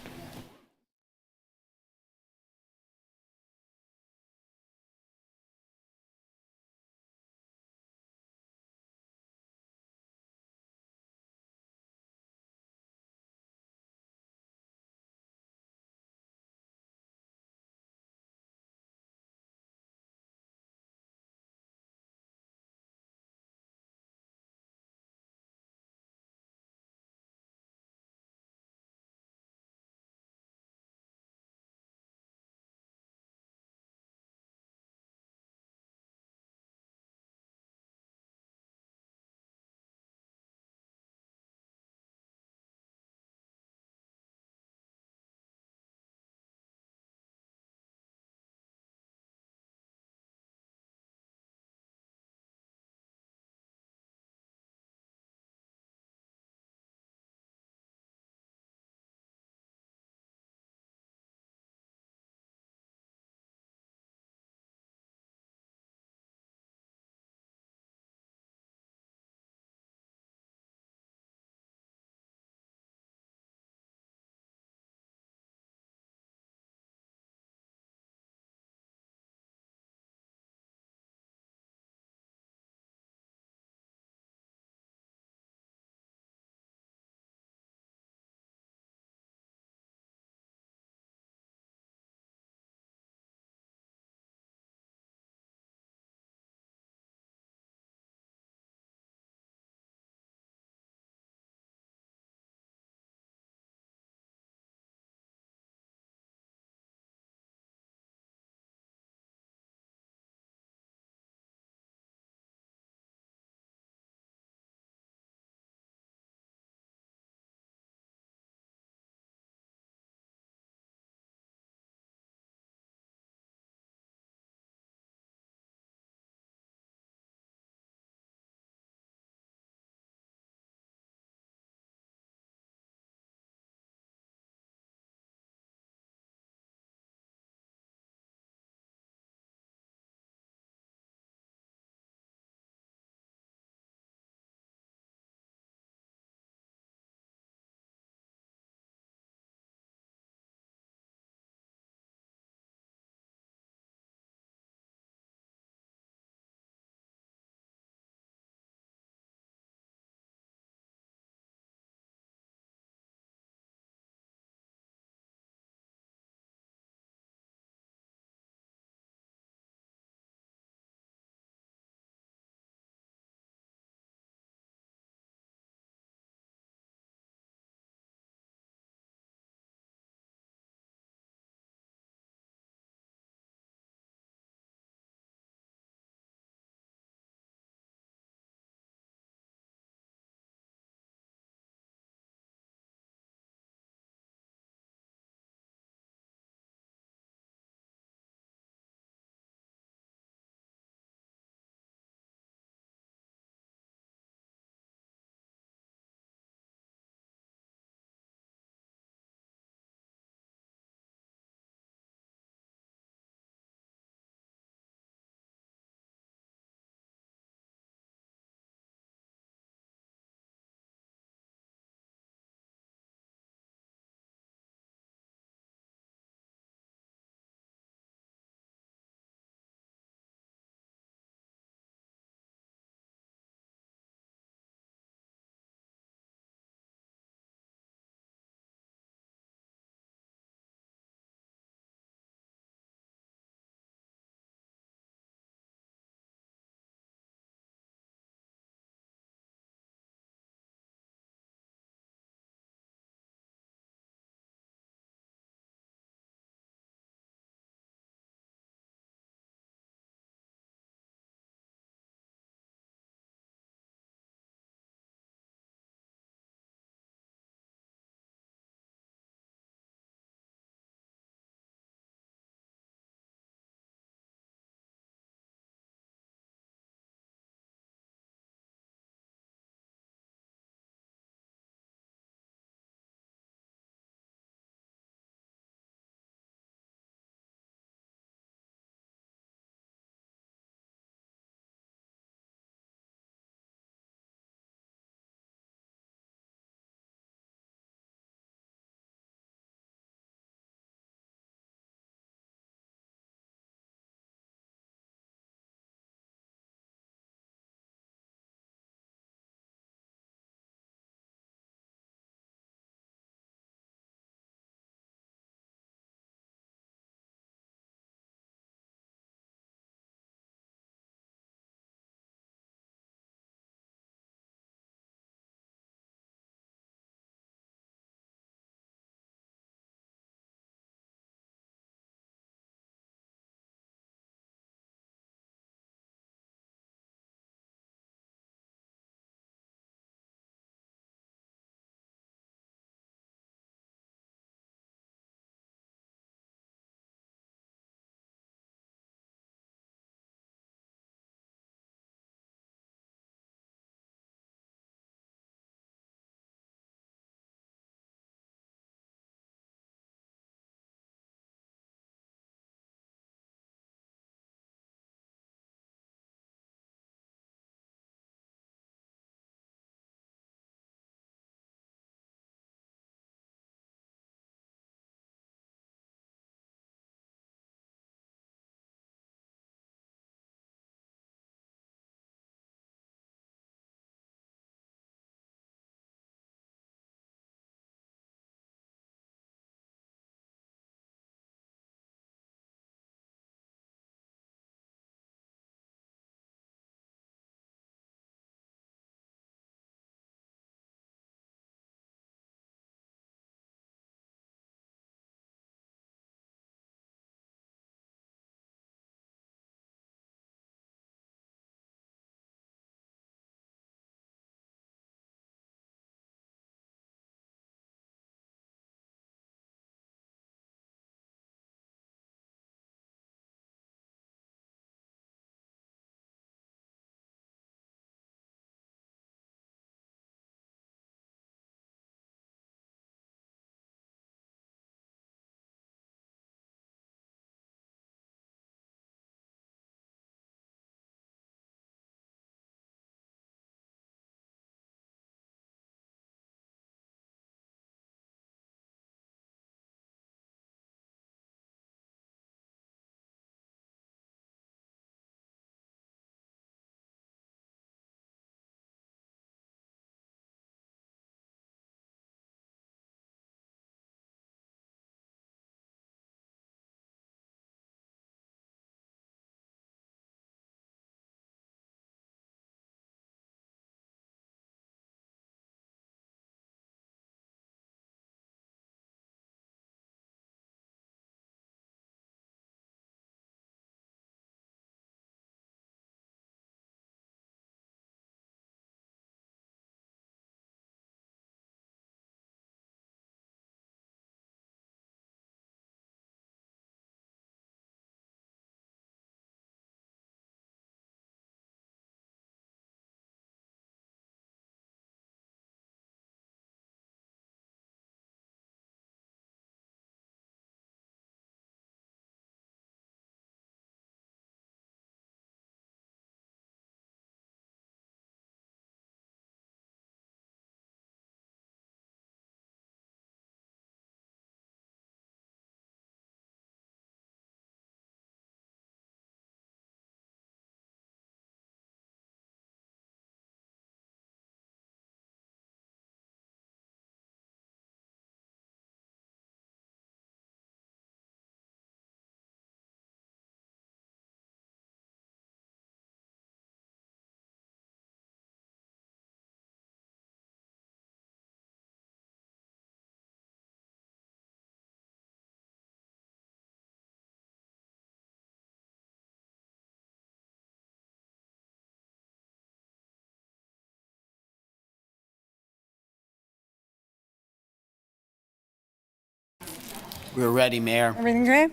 We're ready, Mayor. Everything great?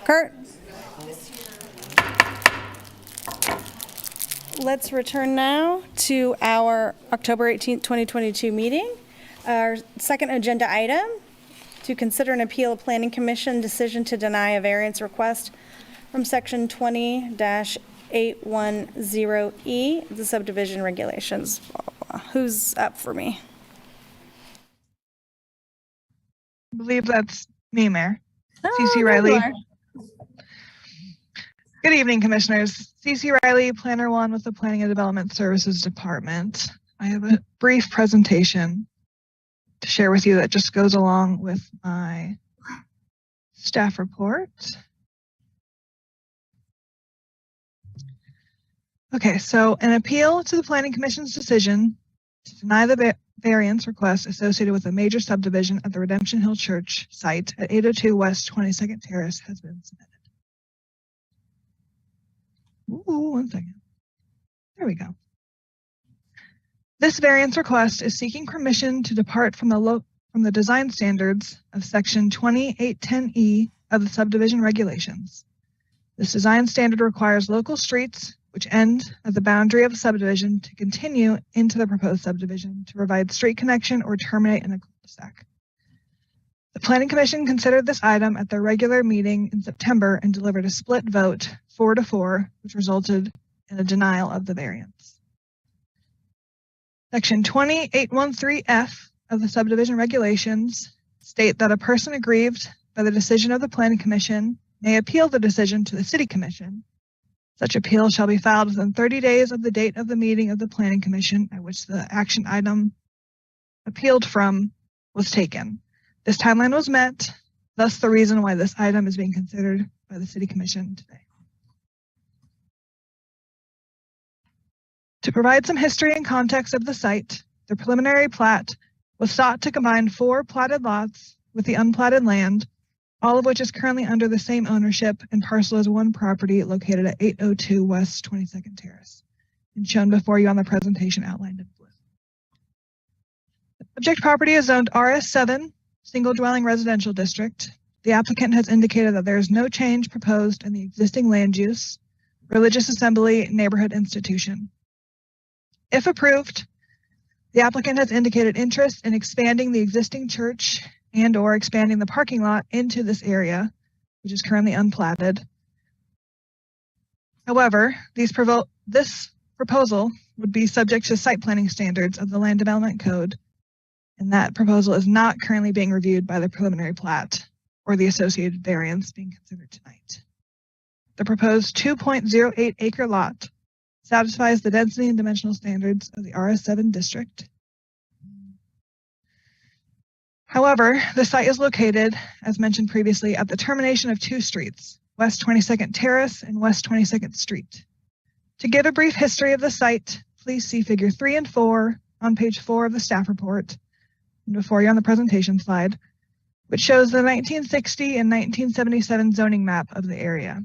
Kurt? Let's return now to our October 18th, 2022 meeting. Our second agenda item, to consider an appeal of Planning Commission decision to deny a variance request from Section 20-810E of the subdivision regulations. Who's up for me? I believe that's me, Mayor. Oh, CC there you Riley. are. Good evening, Commissioners. CC Riley, Planner 1 with the Planning and Development Services Department. I have a brief presentation to share with you that just goes along with my staff report. Okay, so an appeal to the Planning Commission's decision to deny the variance request associated with a major subdivision at the Redemption Hill Church site at 802 West 22nd Terrace has been submitted. Ooh, 1 second. There we go. This variance request is seeking permission to depart from the design standards of Section 20-810E of the subdivision regulations. This design standard requires local streets which end at the boundary of the subdivision to continue into the proposed subdivision to provide street connection or terminate in a cul-de-sac. The Planning Commission considered this item at their regular meeting in September and delivered a split vote 4-4, which resulted in a denial of the variance. Section 20-813F of the subdivision regulations state that a person aggrieved by the decision of the Planning Commission may appeal the decision to the City Commission. Such appeal shall be filed within 30 days of the date of the meeting of the Planning Commission at which the action item appealed from was taken. This timeline was met, thus the reason why this item is being considered by the City Commission today. To provide some history and context of the site, the preliminary plat was sought to combine 4 platted lots with the unplatted land, all of which is currently under the same ownership and parcel as one property located at 802 West 22nd Terrace, and shown before you on the presentation outlined in blue. The subject property is zoned RS7, Single Dwelling Residential District. The applicant has indicated that there is no change proposed in the existing land use, religious assembly, neighborhood institution. If approved, the applicant has indicated interest in expanding the existing church and/or expanding the parking lot into this area, which is currently unplatted. However, this proposal would be subject to site planning standards of the Land Development Code, and that proposal is not currently being reviewed by the preliminary plat or the associated variance being considered tonight. The proposed 2.08 acre lot satisfies the density and dimensional standards of the RS7 district. However, the site is located, as mentioned previously, at the termination of 2 streets, West 22nd Terrace and West 22nd Street. To give a brief history of the site, please see figure 3 and 4 on page 4 of the staff report, and before you on the presentation slide, which shows the 1960 and 1977 zoning map of the area.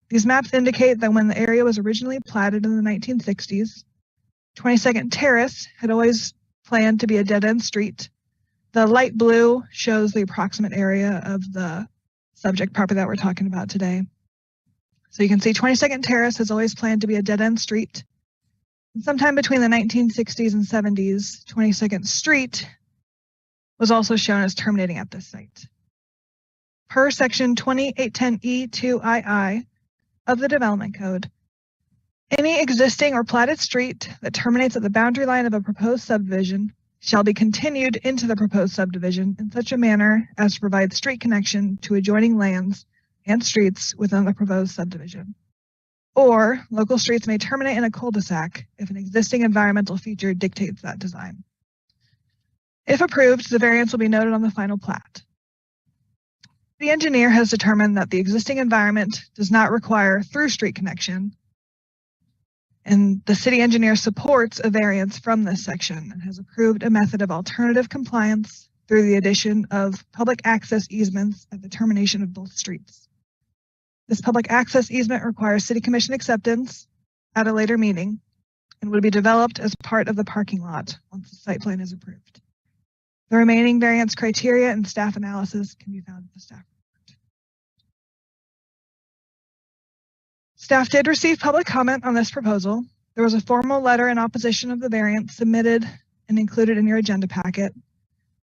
These maps indicate that when the area was originally platted in the 1960s, 22nd Terrace had always planned to be a dead-end street. The light blue shows the approximate area of the subject property that we're talking about today. So you can see 22nd Terrace has always planned to be a dead-end street. And sometime between the 1960s and 70s, 22nd Street was also shown as terminating at this site. Per section 2810E2II of the Development Code, any existing or platted street that terminates at the boundary line of a proposed subdivision shall be continued into the proposed subdivision in such a manner as to provide street connection to adjoining lands and streets within the proposed subdivision. Or local streets may terminate in a cul-de-sac if an existing environmental feature dictates that design. If approved, the variance will be noted on the final plat. The engineer has determined that the existing environment does not require through street connection, and the city engineer supports a variance from this section and has approved a method of alternative compliance through the addition of public access easements at the termination of both streets. This public access easement requires City Commission acceptance at a later meeting and would be developed as part of the parking lot once the site plan is approved. The remaining variance criteria and staff analysis can be found in the staff report. Staff did receive public comment on this proposal. There was a formal letter in opposition of the variance submitted and included in your agenda packet.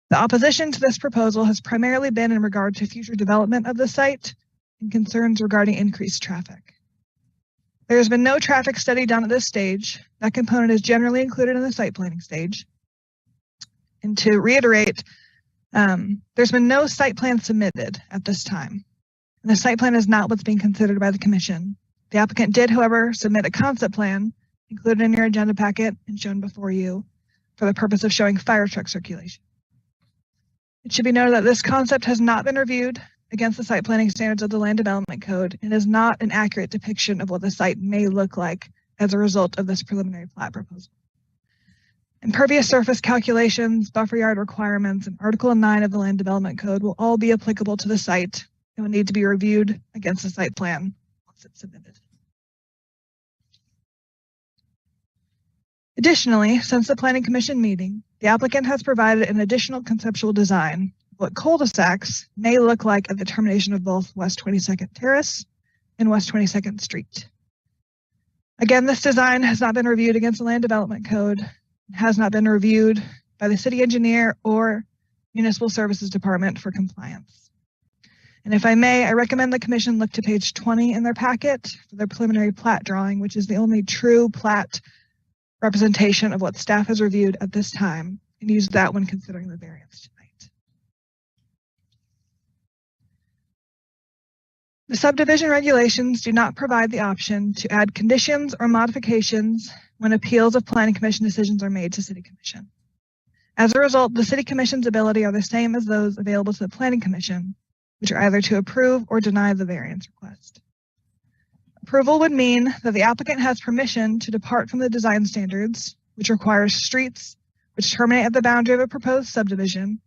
The opposition to this proposal has primarily been in regard to future development of the site and concerns regarding increased traffic. There has been no traffic study done at this stage. That component is generally included in the site planning stage. And to reiterate, there's been no site plan submitted at this time. And the site plan is not what's being considered by the commission. The applicant did, however, submit a concept plan included in your agenda packet and shown before you for the purpose of showing fire truck circulation. It should be noted that this concept has not been reviewed against the site planning standards of the Land Development Code and is not an accurate depiction of what the site may look like as a result of this preliminary plat proposal. Impervious surface calculations, buffer yard requirements, and Article 9 of the Land Development Code will all be applicable to the site and will need to be reviewed against the site plan once it's submitted. Additionally, since the Planning Commission meeting, the applicant has provided an additional conceptual design of what cul-de-sacs may look like at the termination of both West 22nd Terrace and West 22nd Street. Again, this design has not been reviewed against the Land Development Code, has not been reviewed by the city engineer or Municipal Services Department for compliance. And if I may, I recommend the commission look to page 20 in their packet for their preliminary plat drawing, which is the only true plat representation of what staff has reviewed at this time, and use that when considering the variance tonight. The subdivision regulations do not provide the option to add conditions or modifications when appeals of Planning Commission decisions are made to City Commission. As a result, the City Commission's ability are the same as those available to the Planning Commission, which are either to approve or deny the variance request. Approval would mean that the applicant has permission to depart from the design standards, which requires streets which terminate at the boundary of a proposed subdivision,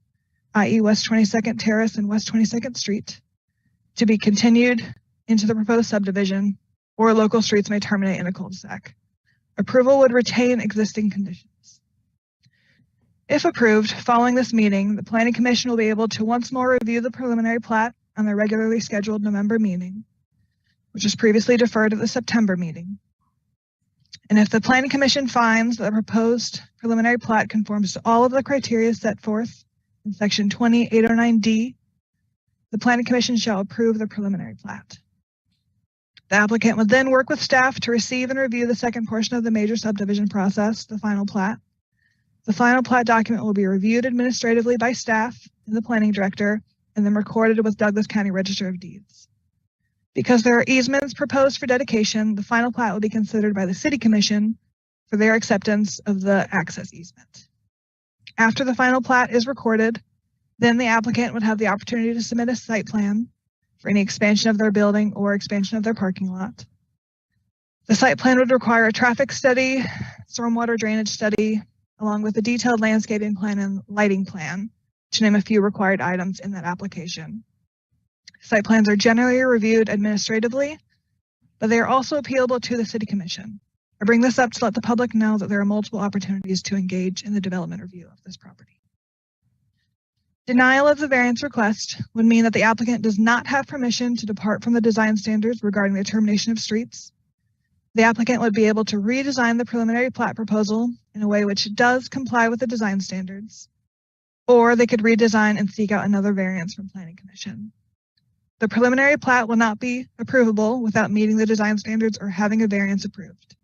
i.e. West 22nd Terrace and West 22nd Street, to be continued into the proposed subdivision, or local streets may terminate in a cul-de-sac. Approval would retain existing conditions. If approved, following this meeting, the Planning Commission will be able to once more review the preliminary plat on their regularly scheduled November meeting, which was previously deferred at the September meeting. And if the Planning Commission finds that the proposed preliminary plat conforms to all of the criteria set forth in Section 2809D, the Planning Commission shall approve the preliminary plat. The applicant would then work with staff to receive and review the second portion of the major subdivision process, the final plat. The final plat document will be reviewed administratively by staff and the planning director, and then recorded with Douglas County Register of Deeds. Because there are easements proposed for dedication, the final plat will be considered by the City Commission for their acceptance of the access easement. After the final plat is recorded, then the applicant would have the opportunity to submit a site plan for any expansion of their building or expansion of their parking lot. The site plan would require a traffic study, stormwater drainage study, along with a detailed landscaping plan and lighting plan, to name a few required items in that application. Site plans are generally reviewed administratively, but they are also appealable to the City Commission. I bring this up to let the public know that there are multiple opportunities to engage in the development review of this property. Denial of the variance request would mean that the applicant does not have permission to depart from the design standards regarding the termination of streets. The applicant would be able to redesign the preliminary plat proposal in a way which does comply with the design standards, or they could redesign and seek out another variance from Planning Commission. The preliminary plat will not be approvable without meeting the design standards or having a variance approved.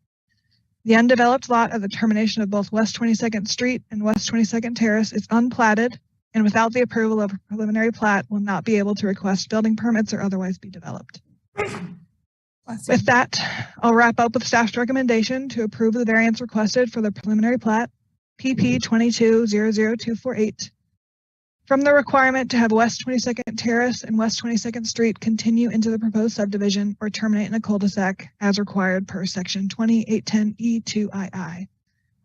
The undeveloped lot at the termination of both West 22nd Street and West 22nd Terrace is unplatted, and without the approval of a preliminary plat will not be able to request building permits or otherwise be developed. With that, I'll wrap up with staff's recommendation to approve the variance requested for the preliminary plat, PP 2200248, from the requirement to have West 22nd Terrace and West 22nd Street continue into the proposed subdivision or terminate in a cul-de-sac as required per Section 2810E2II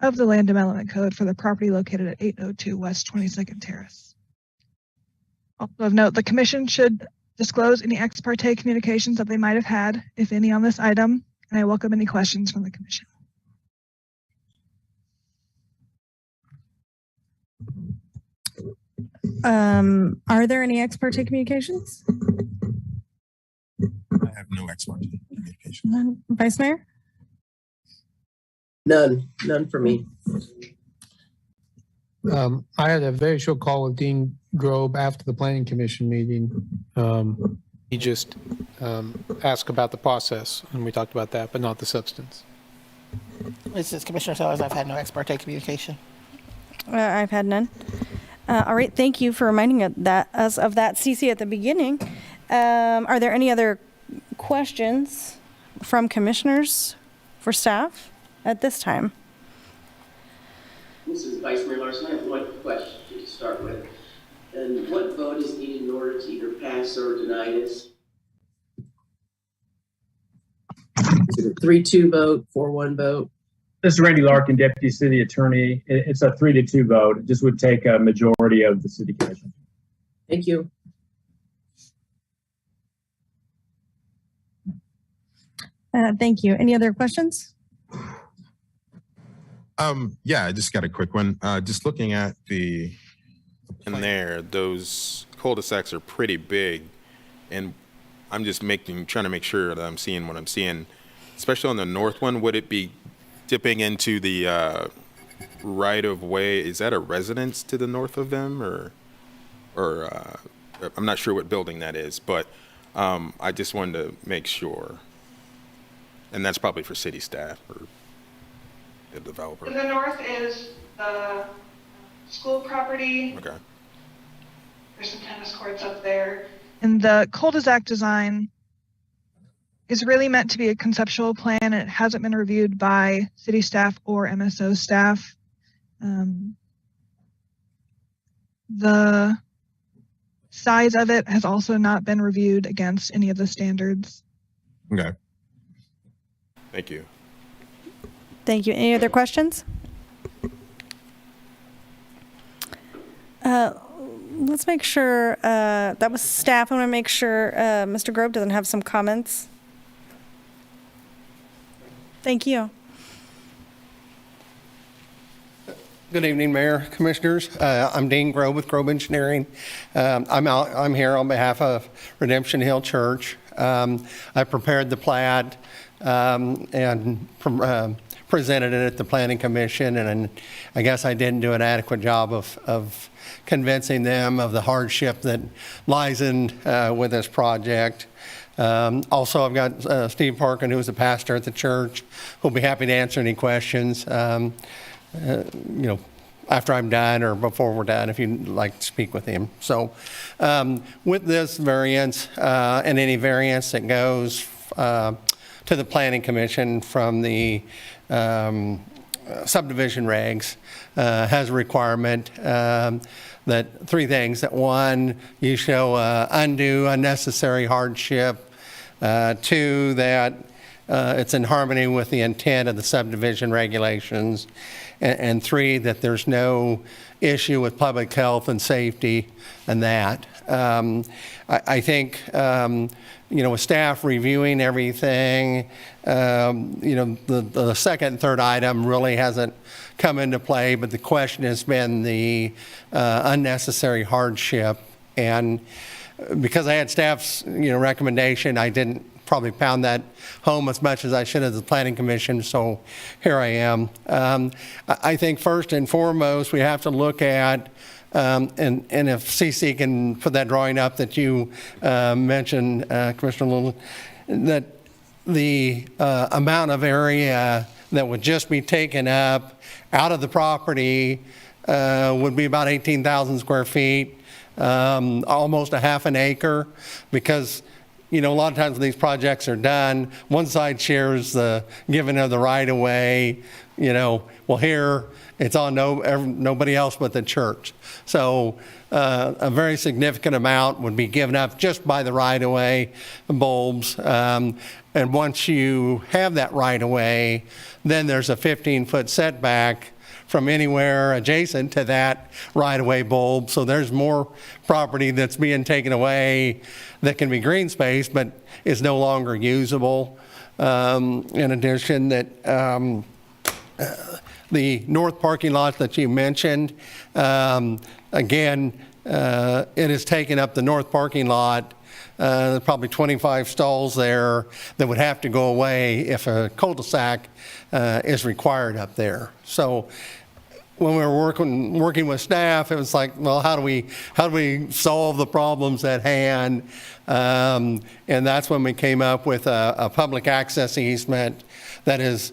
of the Land Development Code for the property located at 802 West 22nd Terrace. Also of note, the Commission should disclose any ex parte communications that they might have had, if any, on this item, and I welcome any questions from the Commission. Are there any ex parte communications? I have no ex parte communication. None. Vice Mayor? None for me. I had a very short call with Dean Grobe after the Planning Commission meeting. He just asked about the process, and we talked about that, but not the substance. This is Commissioner Sellers. I've had no ex parte communication. I've had none. All right, thank you for reminding us of that, Cece, at the beginning. Are there any other questions from commissioners for staff at this time? This is Vice Mayor Larson. I have one question to start with. And what vote is needed in order to either pass or deny this? Is it a 3-2 vote, 4-1 vote? This is Randy Larkin, Deputy City Attorney. It's a 3-2 vote. It just would take a majority of the City Commission. Thank you. Thank you. Any other questions? Yeah, I just got a quick one. Just looking at the in there, those cul-de-sacs are pretty big, and I'm just trying to make sure that I'm seeing what I'm seeing. Especially on the north one, would it be dipping into the right of way? Is that a residence to the north of them, or I'm not sure what building that is, but I just wanted to make sure. And that's probably for city staff or the developer. To the north is the school property. Okay. There's some tennis courts up there. And the cul-de-sac design is really meant to be a conceptual plan, and it hasn't been reviewed by city staff or MSO staff. The size of it has also not been reviewed against any of the standards. Okay. Thank you. Thank you. Any other questions? Let's make sure, that was staff. I want to make sure Mr. Grove doesn't have some comments. Thank you. Good evening, Mayor, Commissioners. I'm Dean Grove with Grove Engineering. I'm here on behalf of Redemption Hill Church. I prepared the plat and presented it at the Planning Commission, and I guess I didn't do an adequate job of convincing them of the hardship that lies in with this project. Also, I've got Steve Parkin, who is a pastor at the church, who'll be happy to answer any questions, after I'm done or before we're done, if you'd like to speak with him. So with this variance and any variance that goes to the Planning Commission from the subdivision regs has a requirement that three things. That one, you show undue, unnecessary hardship. Two, that it's in harmony with the intent of the subdivision regulations. And three, that there's no issue with public health and safety and that. I think, with staff reviewing everything, the second and third item really hasn't come into play, but the question has been the unnecessary hardship. And because I had staff's, recommendation, I didn't probably pound that home as much as I should at the Planning Commission, so here I am. I think first and foremost, we have to look at, and if CC can put that drawing up that you mentioned, Commissioner Little, that the amount of area that would just be taken up out of the property would be about 18,000 square feet, almost a half an acre, because a lot of times when these projects are done, one side shares the giving of the right of way. Well, here it's on nobody else but the church. So a very significant amount would be given up just by the right of way bulbs. And once you have that right of way, then there's a 15-foot setback from anywhere adjacent to that right-of-way bulb. So there's more property that's being taken away that can be green space, but is no longer usable. In addition, that the north parking lot that you mentioned, again, it has taken up the north parking lot. Probably 25 stalls there that would have to go away if a cul-de-sac is required up there. So when we were working with staff, it was like, well, how do we solve the problems at hand? And that's when we came up with a public access easement that is,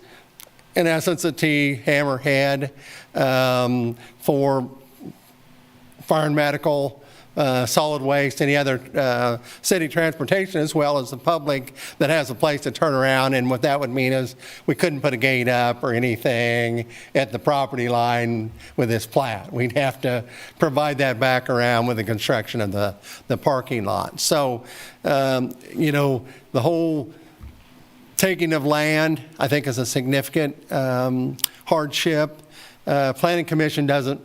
in essence, a T hammerhead for fire and medical, solid waste, any other city transportation, as well as the public that has a place to turn around. And what that would mean is we couldn't put a gate up or anything at the property line with this plat. We'd have to provide that back around with the construction of the parking lot. So, you know, the whole taking of land, I think, is a significant hardship. Planning Commission doesn't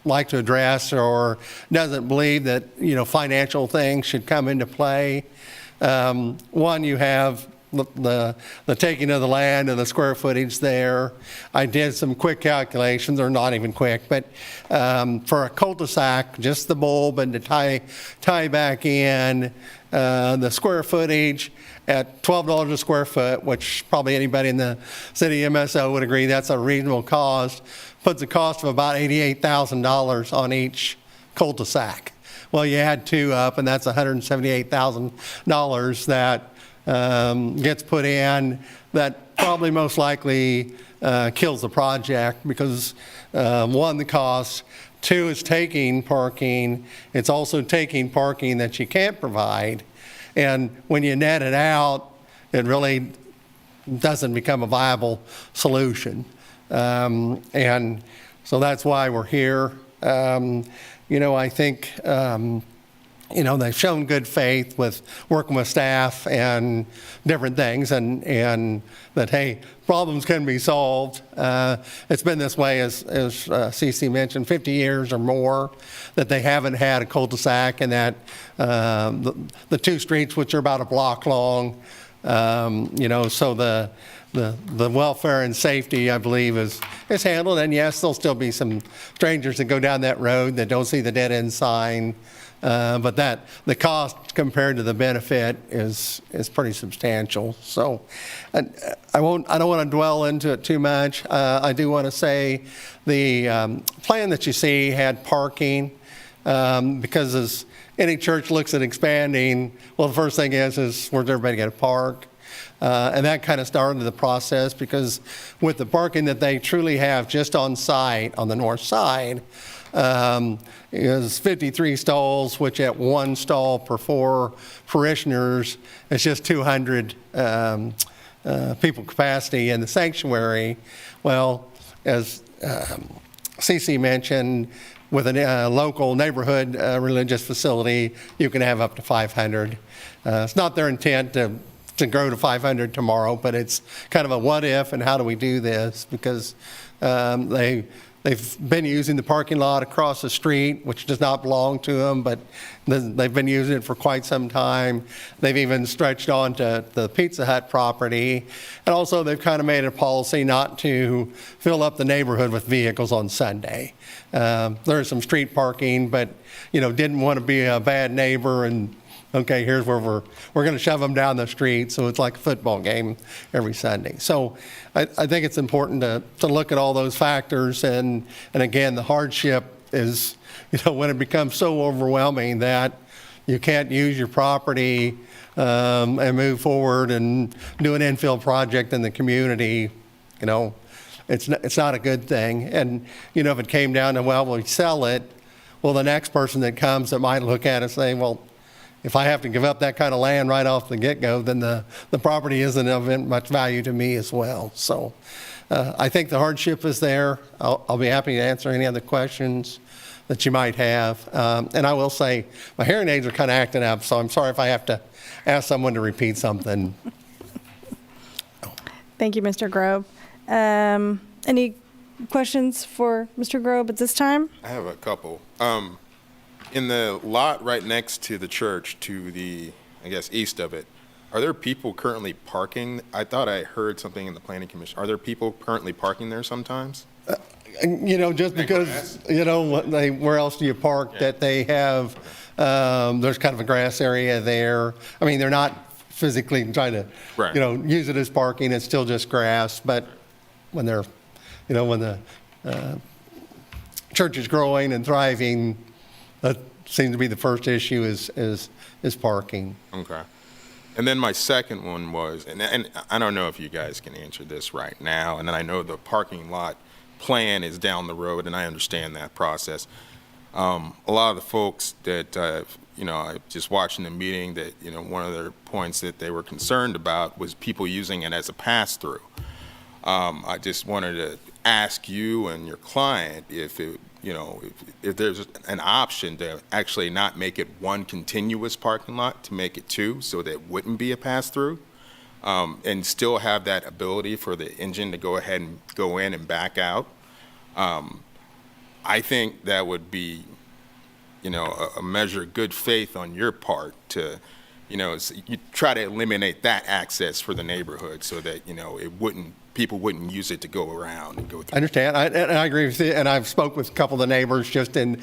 like to address or doesn't believe that, you know, financial things should come into play. One, you have the taking of the land and the square footage there. I did some quick calculations, or not even quick, but for a cul-de-sac, just the bulb and to tie back in the square footage at $12 a square foot, which probably anybody in the city MSO would agree that's a reasonable cost, puts a cost of about $88,000 on each cul-de-sac. Well, you add two up, and that's $178,000 that gets put in. That probably most likely kills the project because, one, the cost. Two, is taking parking. It's also taking parking that you can't provide. And when you net it out, it really doesn't become a viable solution. And so that's why we're here. You know, I think, you know, they've shown good faith with working with staff and different things, and that, hey, problems can be solved. It's been this way, as CC mentioned, 50 years or more that they haven't had a cul-de-sac, and that the two streets, which are about a block long, you know, so the welfare and safety, I believe, is handled. And yes, there'll still be some strangers that go down that road that don't see the dead end sign. But the cost compared to the benefit is pretty substantial. So I don't want to dwell into it too much. I do want to say the plan that you see had parking, because as any church looks at expanding, well, the first thing is where's everybody going to park? And that kind of started the process, because with the parking that they truly have just on site on the north side, is 53 stalls, which at one stall per 4 parishioners is just 200 people capacity in the sanctuary. Well, as CC mentioned, with a local neighborhood religious facility, you can have up to 500. It's not their intent to grow to 500 tomorrow, but it's kind of a what if and how do we do this, because they've been using the parking lot across the street, which does not belong to them, but they've been using it for quite some time. They've even stretched on to the Pizza Hut property. And also they've kind of made it a policy not to fill up the neighborhood with vehicles on Sunday. There's some street parking, but, you know, didn't want to be a bad neighbor and, okay, here's where we're going to shove them down the street, so it's like a football game every Sunday. So I think it's important to look at all those factors, and again, the hardship is, you know, when it becomes so overwhelming that you can't use your property and move forward and do an infill project in the community, you know, it's not a good thing. And, you know, if it came down to, well, we sell it, well, the next person that comes that might look at it and say, well, if I have to give up that kind of land right off the get-go, then the property isn't of much value to me as well. So I think the hardship is there. I'll be happy to answer any other questions that you might have. And I will say, my hearing aids are kind of acting up, so I'm sorry if I have to ask someone to repeat something. Thank you, Mr. Grove. Any questions for Mr. Grove at this time? I have a couple. In the lot right next to the church, to the, I guess, east of it, are there people currently parking? I thought I heard something in the Planning Commission. Are there people currently parking there sometimes? just because, where else do you park that they have, there's kind of a grass area there. I mean, they're not physically trying to, Right. use it as parking. It's still just grass. But when they're, when the church is growing and thriving, that seems to be the first issue is parking. Okay. And then my second one was, and I don't know if you guys can answer this right now, and then I know the parking lot plan is down the road, and I understand that process. A lot of the folks that, I just watching the meeting that, one of their points that they were concerned about was people using it as a pass-through. I just wanted to ask you and your client if it, if there's an option to actually not make it one continuous parking lot, to make it two, so that it wouldn't be a pass-through, and still have that ability for the engine to go ahead and go in and back out. I think that would be, a measure of good faith on your part to, you try to eliminate that access for the neighborhood so that, people wouldn't use it to go around and go through. I understand. I agree with you. And I've spoke with a couple of the neighbors just in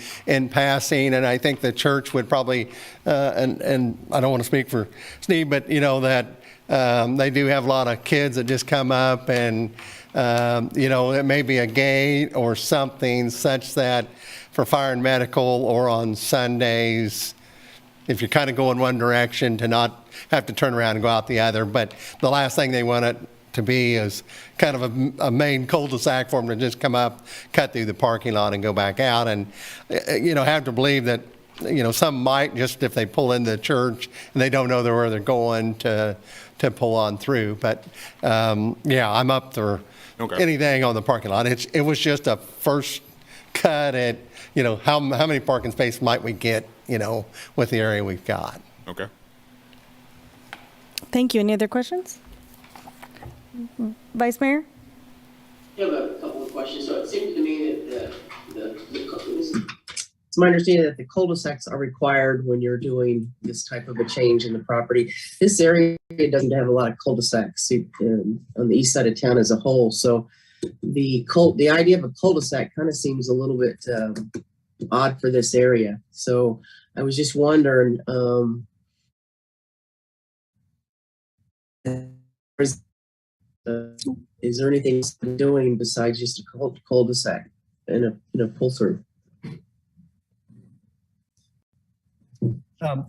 passing, and I think the church would probably, and I don't want to speak for Steve, but that they do have a lot of kids that just come up, and it may be a gate or something such that for fire and medical or on Sundays, if you're kind of going one direction, to not have to turn around and go out the other. But the last thing they want it to be is kind of a main cul-de-sac for them to just come up, cut through the parking lot and go back out. And, have to believe that, some might, just if they pull into the church and they don't know where they're going, to pull on through. But, I'm up for anything on the parking lot. It was just a first cut at, how many parking spaces might we get, with the area we've got. Okay. Thank you. Any other questions? Vice Mayor? I have a couple of questions. So it seemed to me that it's my understanding that the cul-de-sacs are required when you're doing this type of a change in the property. This area doesn't have a lot of cul-de-sacs on the east side of town as a whole. So the idea of a cul-de-sac kind of seems a little bit odd for this area. So I was just wondering, is there anything else I'm doing besides just a cul-de-sac and a pull through?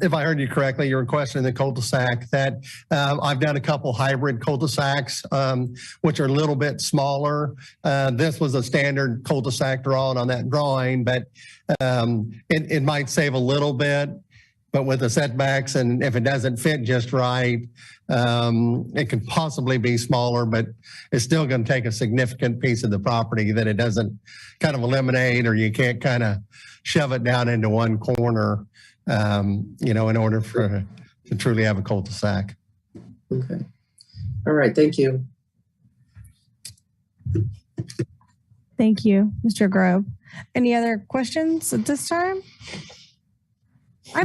If I heard you correctly, you were questioning the cul-de-sac. That I've done a couple hybrid cul-de-sacs, which are a little bit smaller. This was a standard cul-de-sac drawn on that drawing, but it might save a little bit. But with the setbacks, and if it doesn't fit just right, it could possibly be smaller, but it's still going to take a significant piece of the property that it doesn't kind of eliminate, or you can't kind of shove it down into one corner, in order to truly have a cul-de-sac. Okay. All right. Thank you. Thank you, Mr. Grove. Any other questions at this time? Go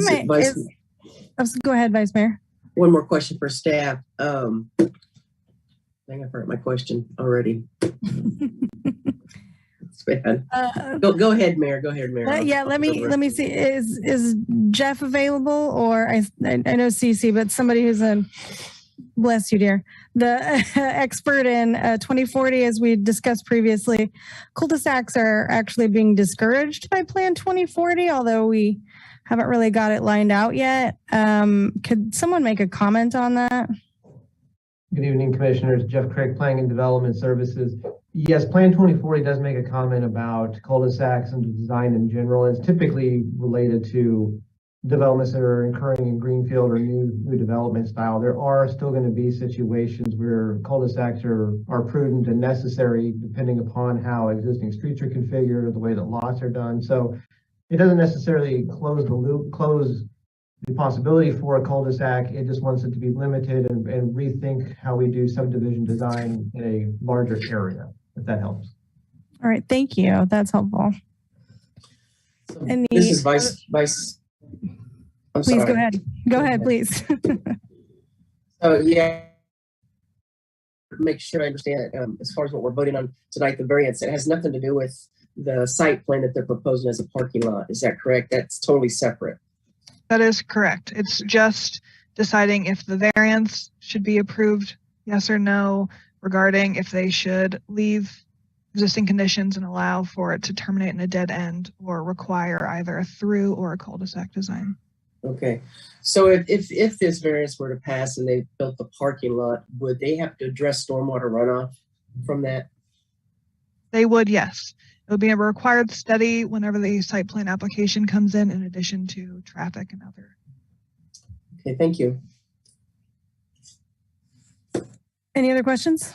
ahead, Vice Mayor. One more question for staff. I think I've heard my question already. It's bad. Go ahead, Mayor. Go ahead, Mayor. Let me see. Is Jeff available, or I know Cece, but somebody who's bless you, dear, the expert in 2040, as we discussed previously. Cul-de-sacs are actually being discouraged by Plan 2040, although we haven't really got it lined out yet. Could someone make a comment on that? Good evening, Commissioners. Jeff Craig, Planning and Development Services. Yes, Plan 2040 does make a comment about cul-de-sacs and design in general. It's typically related to developments that are occurring in greenfield or new development style. There are still going to be situations where cul-de-sacs are prudent and necessary depending upon how existing streets are configured or the way that lots are done. So it doesn't necessarily close the loop, close the possibility for a cul-de-sac. It just wants it to be limited and rethink how we do subdivision design in a larger area, if that helps. All right, thank you. That's helpful. This is Vice. I'm please sorry. Go ahead. Go ahead, please. Yeah. make sure I understand as far as what we're voting on tonight, the variance, it has nothing to do with the site plan that they're proposing as a parking lot. Is that correct? That's totally separate. That is correct. It's just deciding if the variance should be approved, yes or no, regarding if they should leave existing conditions and allow for it to terminate in a dead end or require either a through or a cul-de-sac design. Okay. So if this variance were to pass and they built the parking lot, would they have to address stormwater runoff from that? They would, yes. It would be a required study whenever the site plan application comes in addition to traffic and other. Okay, thank you. Any other questions?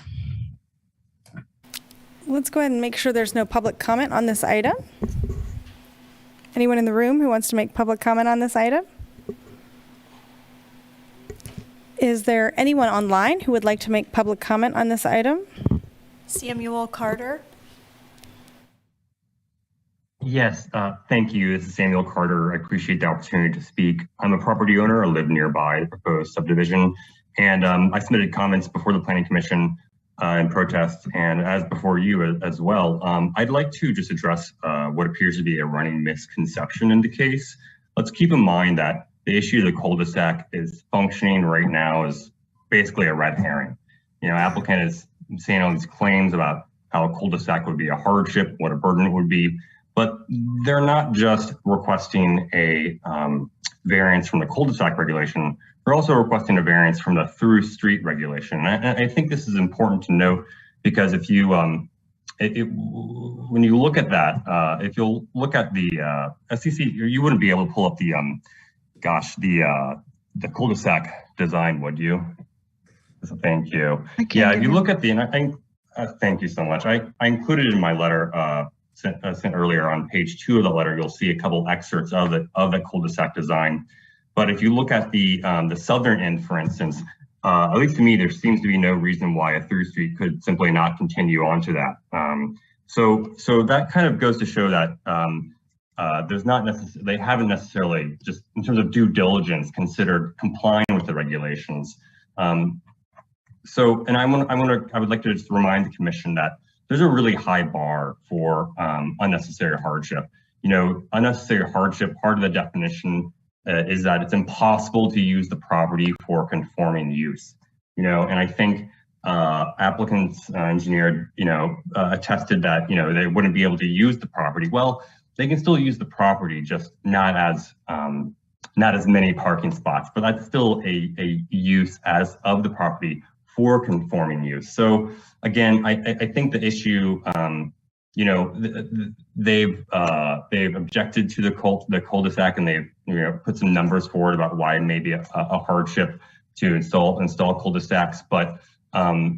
Let's go ahead and make sure there's no public comment on this item. Anyone in the room who wants to make public comment on this item? Is there anyone online who would like to make public comment on this item? Samuel Carter. Yes, thank you. This is Samuel Carter. I appreciate the opportunity to speak. I'm a property owner. I live nearby the proposed subdivision, and I submitted comments before the Planning Commission in protest, and as before you as well. I'd like to just address what appears to be a running misconception in the case. Let's keep in mind that the issue of the cul-de-sac is functioning right now as basically a red herring. You know, applicant is saying all these claims about how a cul-de-sac would be a hardship, what a burden it would be. But they're not just requesting a variance from the cul-de-sac regulation, they're also requesting a variance from the through street regulation. And I think this is important to note because if you, when you look at that, if you'll look at the SEC, you wouldn't be able to pull up the, the cul-de-sac design, would you? So thank you. Yeah, if you look at the, and I think, thank you so much. I included in my letter, sent earlier on page 2 of the letter, you'll see a couple excerpts of the cul-de-sac design. But if you look at the southern end, for instance, at least to me, there seems to be no reason why a through street could simply not continue onto that. So that kind of goes to show that there's not necessarily, they haven't necessarily just in terms of due diligence considered complying with the regulations. So, and I would like to just remind the commission that there's a really high bar for unnecessary hardship. You know, unnecessary hardship, part of the definition is that it's impossible to use the property for conforming use. You know, and I think applicants, engineer, attested that, they wouldn't be able to use the property. Well, they can still use the property, just not as many parking spots, but that's still a use as of the property for conforming use. So again, I think the issue, they've objected to the cul-de-sac, and they've put some numbers forward about why it may be a hardship to install cul-de-sacs, but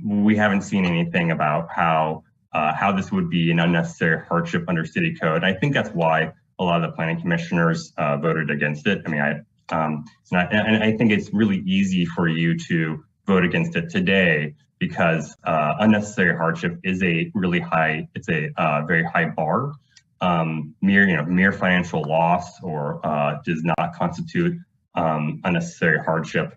we haven't seen anything about how this would be an unnecessary hardship under city code. I think that's why a lot of the planning commissioners voted against it. I mean, I think it's really easy for you to vote against it today because unnecessary hardship is a really high, it's a very high bar. Mere financial loss or does not constitute unnecessary hardship.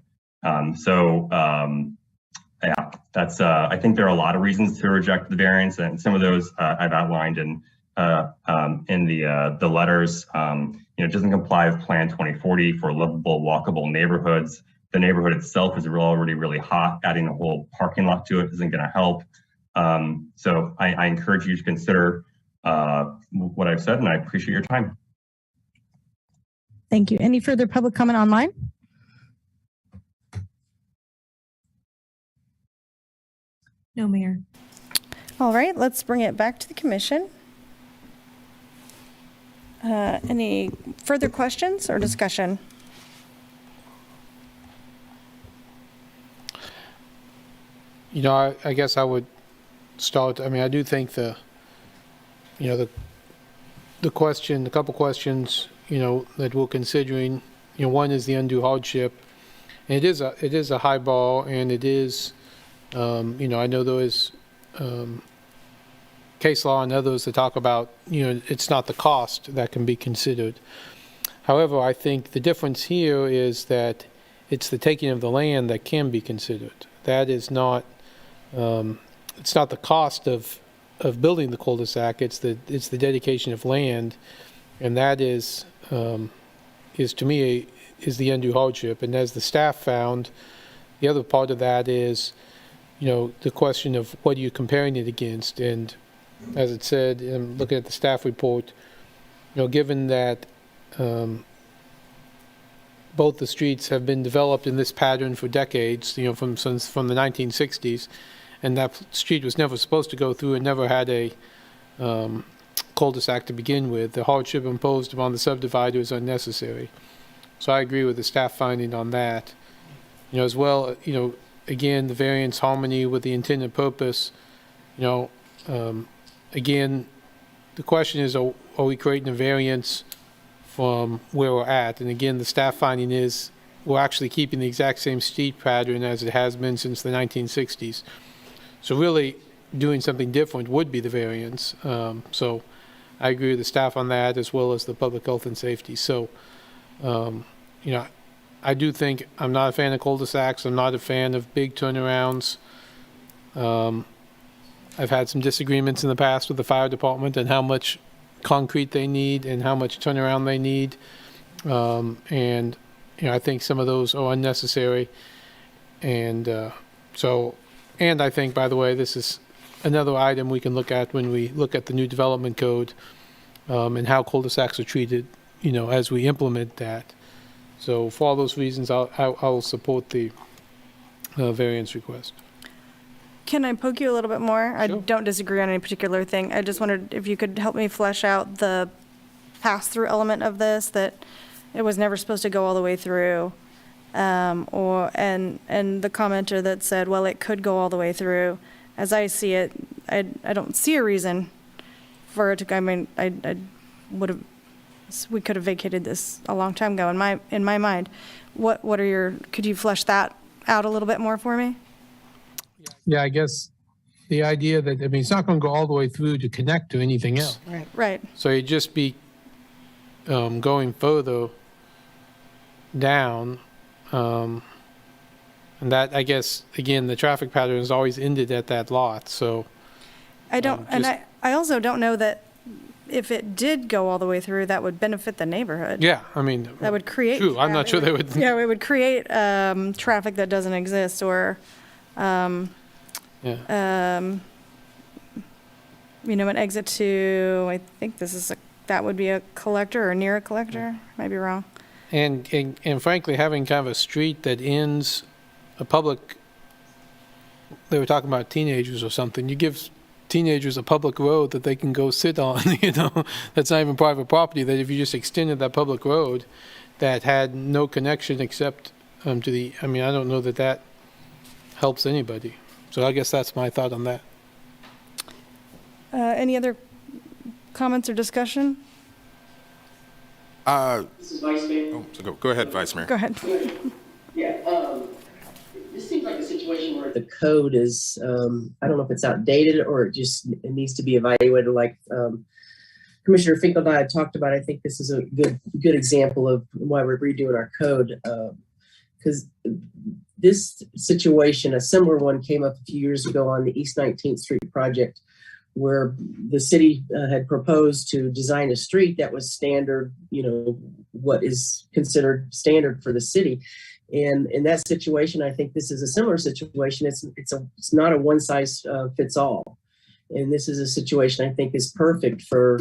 Yeah, that's, I think there are a lot of reasons to reject the variance, and some of those I've outlined in the letters. It doesn't comply with Plan 2040 for livable, walkable neighborhoods. The neighborhood itself is already really hot. Adding a whole parking lot to it isn't going to help. So I encourage you to consider what I've said, and I appreciate your time. Thank you. Any further public comment online? No, Mayor. All right, let's bring it back to the commission. Any further questions or discussion? I guess I would start. I mean, I do think the couple questions, that we're considering, one is the undue hardship, and it is a high bar, and it is, I know there is case law and others that talk about, it's not the cost that can be considered. However, I think the difference here is that it's the taking of the land that can be considered. That is not it's not the cost of building the cul-de-sac, it's the dedication of land, and that is to me is the undue hardship. And as the staff found, the other part of that is, the question of what are you comparing it against. And as it said, looking at the staff report, given that both the streets have been developed in this pattern for decades, from the 1960s, and that street was never supposed to go through and never had a cul-de-sac to begin with, the hardship imposed upon the subdivider is unnecessary. So I agree with the staff finding on that. As well, again, the variance harmony with the intended purpose, again, the question is, are we creating a variance from where we're at? And again, the staff finding is we're actually keeping the exact same street pattern as it has been since the 1960s. So really doing something different would be the variance. So I agree with the staff on that, as well as the public health and safety. So, I do think I'm not a fan of cul-de-sacs. I'm not a fan of big turnarounds. I've had some disagreements in the past with the fire department and how much concrete they need and how much turnaround they need. And I think some of those are unnecessary. And and I think, by the way, this is another item we can look at when we look at the new development code, and how cul-de-sacs are treated, as we implement that. So for all those reasons, I'll support the variance request. Can I poke you a little bit more? I Sure. don't disagree on any particular thing. I just wondered if you could help me flesh out the pass-through element of this, that it was never supposed to go all the way through, and the commenter that said, well, it could go all the way through. As I see it, I don't see a reason for it to. I mean, I would have. We could have vacated this a long time ago. In my mind, what are your? Could you flesh that out a little bit more for me? Yeah, I guess the idea that, it's not going to go all the way through to connect to anything else. Right. So you'd just be going further down. And that, I guess, again, the traffic pattern has always ended at that lot. So I don't, and I also don't know that if it did go all the way through, that would benefit the neighborhood. yeah, That would create. true. I'm not sure they would. Yeah, it would create traffic that doesn't exist, or, an exit to. I think that would be a collector or near a collector. Might be wrong. And frankly, having kind of a street that ends a public. They were talking about teenagers or something. You give teenagers a public road that they can go sit on, that's not even private property, that if you just extended that public road that had no connection except to the, I don't know that helps anybody. So I guess that's my thought on that. Any other comments or discussion? This is Vice Mayor. Oh, so go ahead, Vice Mayor. Go ahead. Yeah, this seems like a situation where the code is, I don't know if it's outdated or it needs to be evaluated. Like Commissioner Finkel and I had talked about, I think this is a good example of why we're redoing our code. Because this situation, a similar one, came up a few years ago on the East 19th Street project, where the city had proposed to design a street that was standard, what is considered standard for the city. And in that situation, I think this is a similar situation. It's not a one size fits all. And this is a situation I think is perfect for,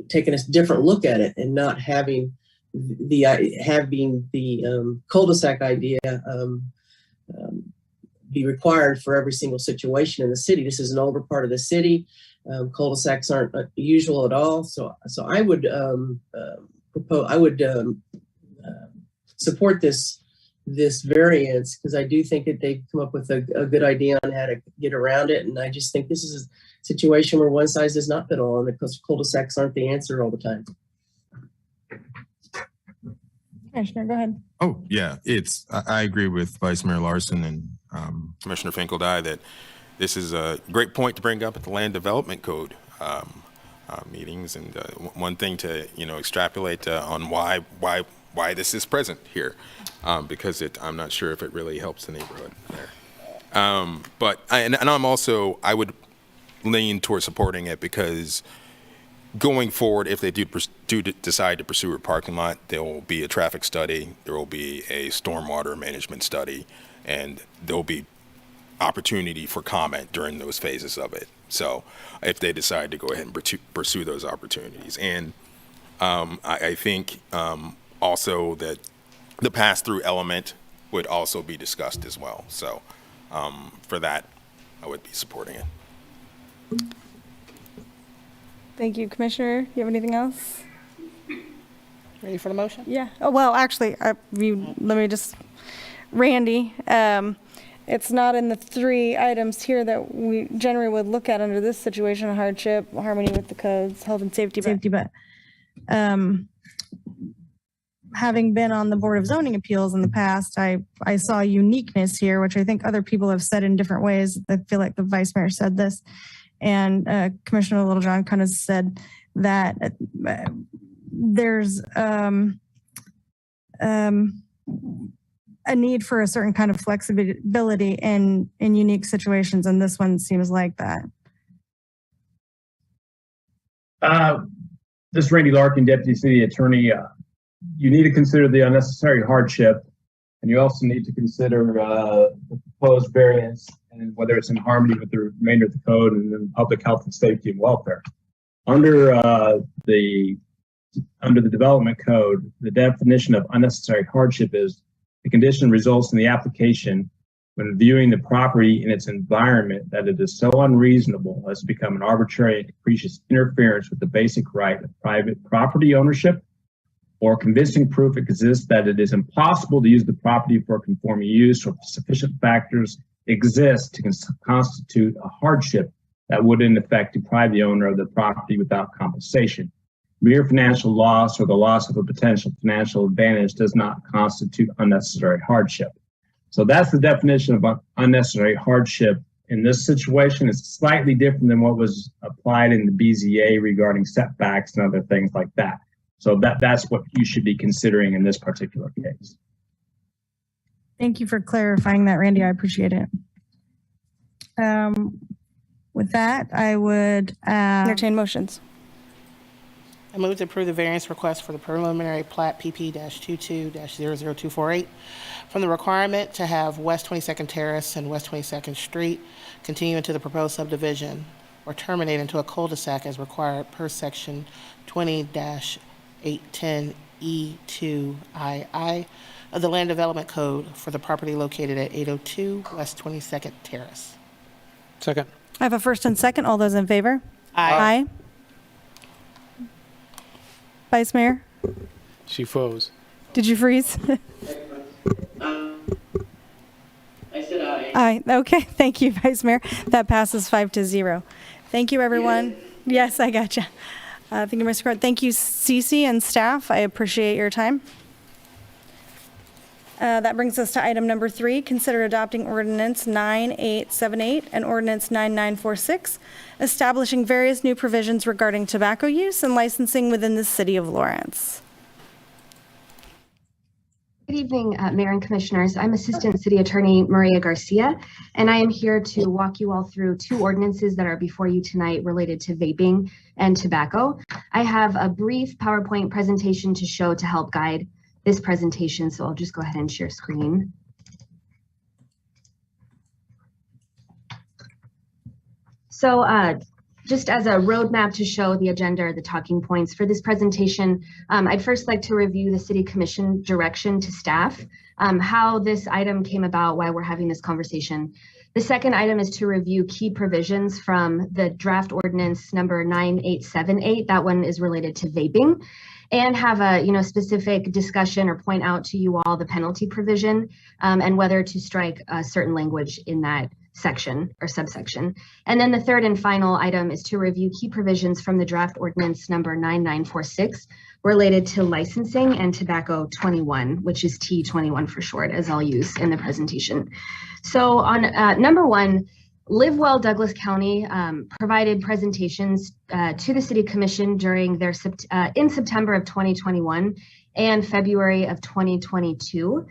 taking a different look at it and not having the cul-de-sac idea be required for every single situation in the city. This is an older part of the city. Cul-de-sacs aren't usual at all. So I would support this variance, because I do think that they've come up with a good idea on how to get around it. And I just think this is a situation where one size does not fit all, and the cul-de-sacs aren't the answer all the time. Commissioner, go ahead. Oh, yeah, I agree with Vice Mayor Larson and Commissioner Finkel that this is a great point to bring up at the Land Development Code meetings, and one thing to extrapolate on why this is present here, because I'm not sure if it really helps the neighborhood there. But I would lean towards supporting it because going forward, if they do decide to pursue a parking lot, there will be a traffic study, there will be a stormwater management study, and there will be opportunity for comment during those phases of it. So if they decide to go ahead and pursue those opportunities. And I think also that the pass-through element would also be discussed as well. So for that, I would be supporting it. Thank you, Commissioner. You have anything else? Ready for the motion? Yeah. Oh, well, actually, Randy, it's not in the 3 items here that we generally would look at under this situation: hardship, harmony with the codes, health and safety. But having been on the Board of Zoning Appeals in the past, I saw uniqueness here, which I think other people have said in different ways. I feel like the Vice Mayor said this, and Commissioner Littlejohn kind of said that there's a need for a certain kind of flexibility in unique situations, and this one seems like that. This is Randy Larkin, Deputy City Attorney. You need to consider the unnecessary hardship, and you also need to consider the proposed variance and whether it's in harmony with the remainder of the code and then public health and safety and welfare. Under the development code, the definition of unnecessary hardship is the condition results in the application when viewing the property in its environment that it is so unreasonable as to become an arbitrary and capricious interference with the basic right of private property ownership, or convincing proof exists that it is impossible to use the property for conforming use, or sufficient factors exist to constitute a hardship that would in effect deprive the owner of the property without compensation. Mere financial loss or the loss of a potential financial advantage does not constitute unnecessary hardship. So that's the definition of unnecessary hardship. In this situation, it's slightly different than what was applied in the BZA regarding setbacks and other things like that. So that's what you should be considering in this particular case. Thank you for clarifying that, Randy. I appreciate it. With that, I would entertain motions. I move to approve the variance request for the preliminary plat PP-22-00248 from the requirement to have West 22nd Terrace and West 22nd Street continue into the proposed subdivision or terminate into a cul-de-sac as required per section 20-810E2II of the Land Development Code for the property located at 802 West 22nd Terrace. Second. I have a first and second. All those in favor? Aye. Aye. Vice Mayor? She froze. Did you freeze? I said aye. Aye. Okay. Thank you, Vice Mayor. That passes 5-0. Thank you, everyone. Yes, I gotcha. Thank you, Mr. Court. Thank you, Cece and staff. I appreciate your time. That brings us to item number 3. Consider adopting ordinance 9878 and ordinance 9946, establishing various new provisions regarding tobacco use and licensing within the city of Lawrence. Good evening, Mayor and Commissioners. I'm Assistant City Attorney Maria Garcia, and I am here to walk you all through 2 ordinances that are before you tonight related to vaping and tobacco. I have a brief PowerPoint presentation to show to help guide this presentation, so I'll just go ahead and share screen. So just as a roadmap to show the agenda or the talking points for this presentation, I'd first like to review the City Commission direction to staff, how this item came about, why we're having this conversation. The second item is to review key provisions from the draft ordinance number 9878. That one is related to vaping, and have a specific discussion or point out to you all the penalty provision and whether to strike a certain language in that section or subsection. And then the third and final item is to review key provisions from the draft ordinance number 9946 related to licensing and tobacco 21, which is T21 for short, as I'll use in the presentation. So on number 1, Live Well Douglas County provided presentations to the City Commission during their in September of 2021 and February of 2022.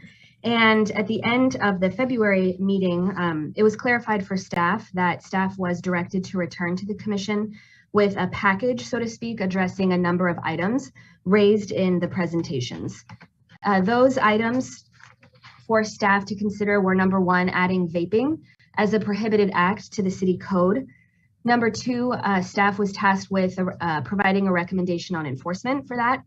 And at the end of the February meeting, it was clarified for staff that staff was directed to return to the commission with a package, so to speak, addressing a number of items raised in the presentations. Those items for staff to consider were: number one, adding vaping as a prohibited act to the city code. Number two, staff was tasked with providing a recommendation on enforcement for that.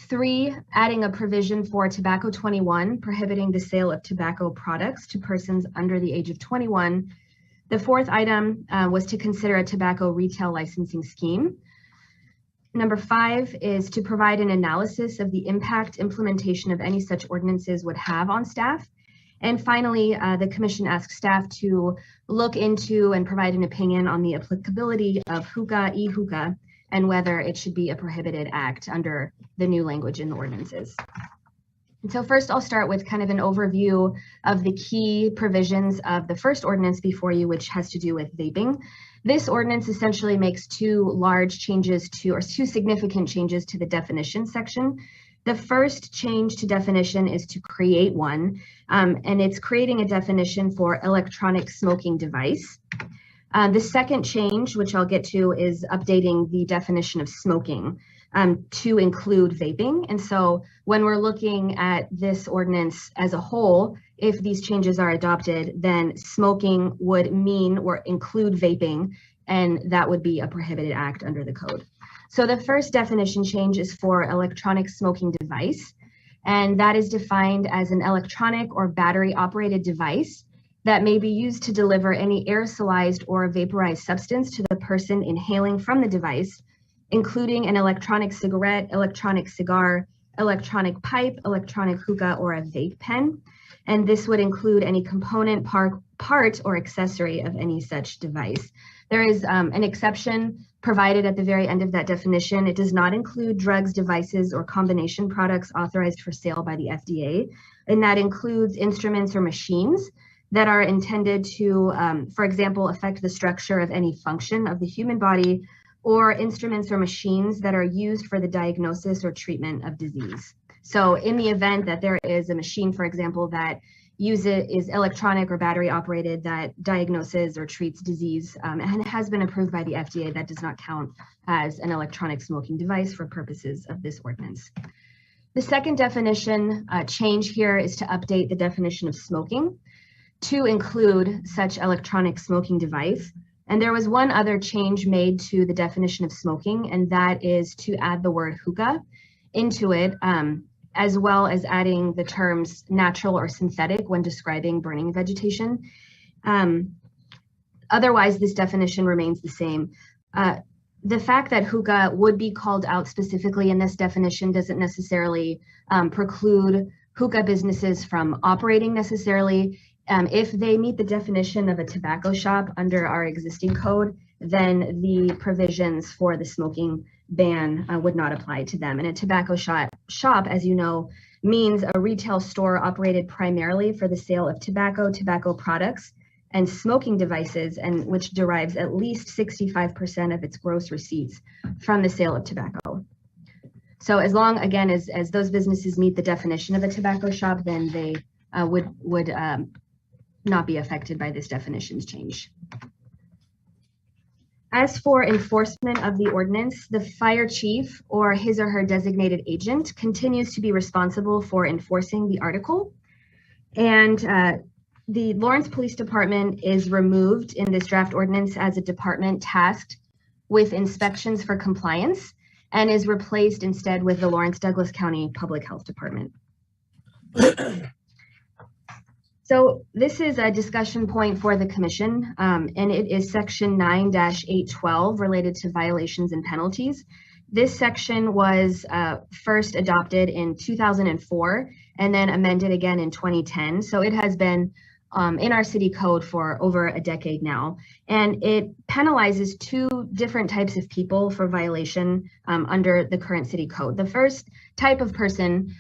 3, adding a provision for Tobacco 21, prohibiting the sale of tobacco products to persons under the age of 21. The 4th item was to consider a tobacco retail licensing scheme. Number 5 is to provide an analysis of the impact implementation of any such ordinances would have on staff. And finally, the commission asked staff to look into and provide an opinion on the applicability of hookah, e-hookah, and whether it should be a prohibited act under the new language in the ordinances. And so first I'll start with kind of an overview of the key provisions of the first ordinance before you, which has to do with vaping. This ordinance essentially makes two significant changes to the definition section. The first change to definition is to create one, and it's creating a definition for electronic smoking device. The second change, which I'll get to, is updating the definition of smoking to include vaping. And so when we're looking at this ordinance as a whole, if these changes are adopted, then smoking would mean or include vaping, and that would be a prohibited act under the code. So the first definition change is for electronic smoking device, and that is defined as an electronic or battery operated device that may be used to deliver any aerosolized or vaporized substance to the person inhaling from the device, including an electronic cigarette, electronic cigar, electronic pipe, electronic hookah, or a vape pen. And this would include any component, part, or accessory of any such device. There is an exception provided at the very end of that definition. It does not include drugs, devices, or combination products authorized for sale by the FDA, and that includes instruments or machines that are intended to, for example, affect the structure of any function of the human body, or instruments or machines that are used for the diagnosis or treatment of disease. So in the event that there is a machine, for example, that is electronic or battery operated that diagnoses or treats disease and has been approved by the FDA, that does not count as an electronic smoking device for purposes of this ordinance. The second definition change here is to update the definition of smoking to include such electronic smoking device. And there was one other change made to the definition of smoking, and that is to add the word hookah into it, as well as adding the terms natural or synthetic when describing burning vegetation. Otherwise, this definition remains the same. The fact that hookah would be called out specifically in this definition doesn't necessarily preclude hookah businesses from operating necessarily. If they meet the definition of a tobacco shop under our existing code, then the provisions for the smoking ban would not apply to them. And a tobacco shop, as you know, means a retail store operated primarily for the sale of tobacco, tobacco products, and smoking devices, and which derives at least 65% of its gross receipts from the sale of tobacco. So as long, again, as those businesses meet the definition of a tobacco shop, then they would not be affected by this definitions change. As for enforcement of the ordinance, the fire chief or his or her designated agent continues to be responsible for enforcing the article. And the Lawrence Police Department is removed in this draft ordinance as a department tasked with inspections for compliance and is replaced instead with the Lawrence Douglas County Public Health Department. So this is a discussion point for the commission, and it is section 9-812 related to violations and penalties. This section was first adopted in 2004 and then amended again in 2010. So it has been in our city code for over a decade now, and it penalizes two different types of people for violation under the current city code. The first type of person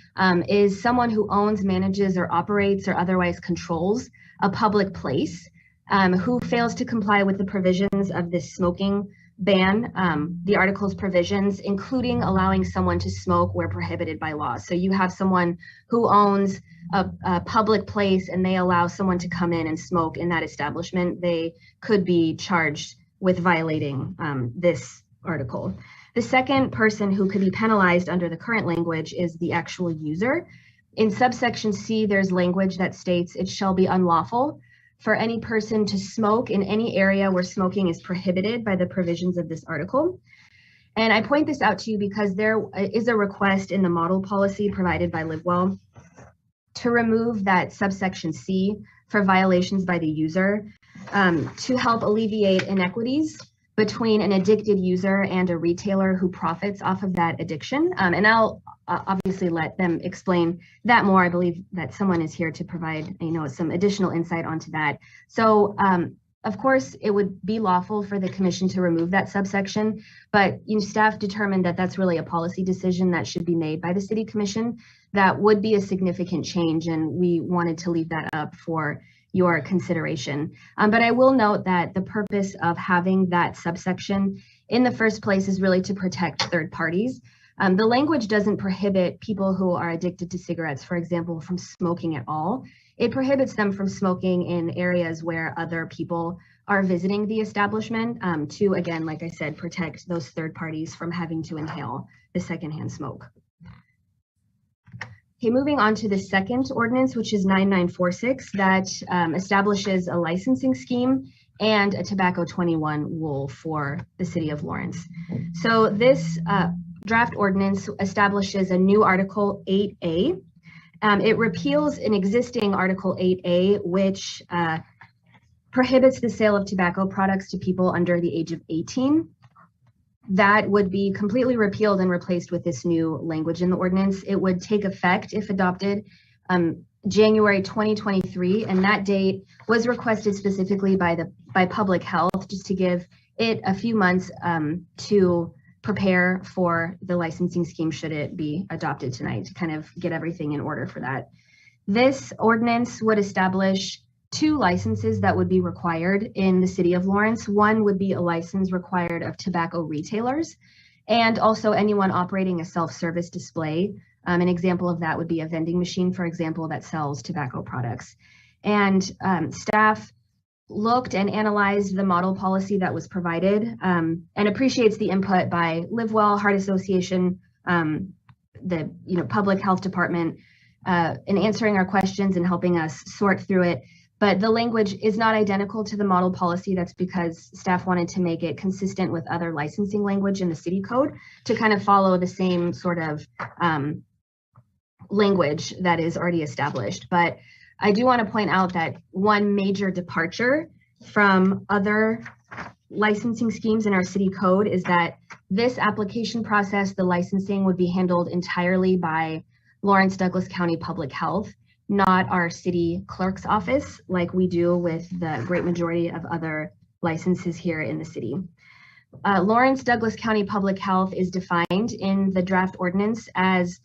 is someone who owns, manages, or operates or otherwise controls a public place who fails to comply with the provisions of this smoking ban the article's provisions, including allowing someone to smoke where prohibited by law. So you have someone who owns a public place and they allow someone to come in and smoke in that establishment, they could be charged with violating this article. The second person who could be penalized under the current language is the actual user. In subsection C, there's language that states it shall be unlawful for any person to smoke in any area where smoking is prohibited by the provisions of this article. And I point this out to you because there is a request in the model policy provided by LiveWell to remove that subsection C for violations by the user to help alleviate inequities between an addicted user and a retailer who profits off of that addiction. And I'll obviously let them explain that more. I believe that someone is here to provide, some additional insight onto that. So of course, it would be lawful for the commission to remove that subsection, but staff determined that that's really a policy decision that should be made by the city commission. That would be a significant change, and we wanted to leave that up for your consideration. But I will note that the purpose of having that subsection in the first place is really to protect third parties. The language doesn't prohibit people who are addicted to cigarettes, for example, from smoking at all. It prohibits them from smoking in areas where other people are visiting the establishment to, again, like I said, protect those third parties from having to inhale the secondhand smoke. Okay, moving on to the second ordinance, which is 9946, that establishes a licensing scheme and a tobacco 21 rule for the city of Lawrence. So this draft ordinance establishes a new Article 8A. It repeals an existing Article 8A, which prohibits the sale of tobacco products to people under the age of 18. That would be completely repealed and replaced with this new language in the ordinance. It would take effect, if adopted, January 2023, and that date was requested specifically by Public Health, just to give it a few months to prepare for the licensing scheme should it be adopted tonight, to kind of get everything in order for that. This ordinance would establish 2 licenses that would be required in the city of Lawrence. One would be a license required of tobacco retailers and also anyone operating a self-service display. An example of that would be a vending machine, for example, that sells tobacco products. And staff looked and analyzed the model policy that was provided and appreciates the input by LiveWell, Heart Association, the Public Health Department in answering our questions and helping us sort through it. But the language is not identical to the model policy. That's because staff wanted to make it consistent with other licensing language in the city code to kind of follow the same sort of language that is already established. But I do want to point out that one major departure from other licensing schemes in our city code is that this application process, the licensing, would be handled entirely by Lawrence Douglas County Public Health, not our city clerk's office like we do with the great majority of other licenses here in the city. Lawrence Douglas County Public Health is defined in the draft ordinance as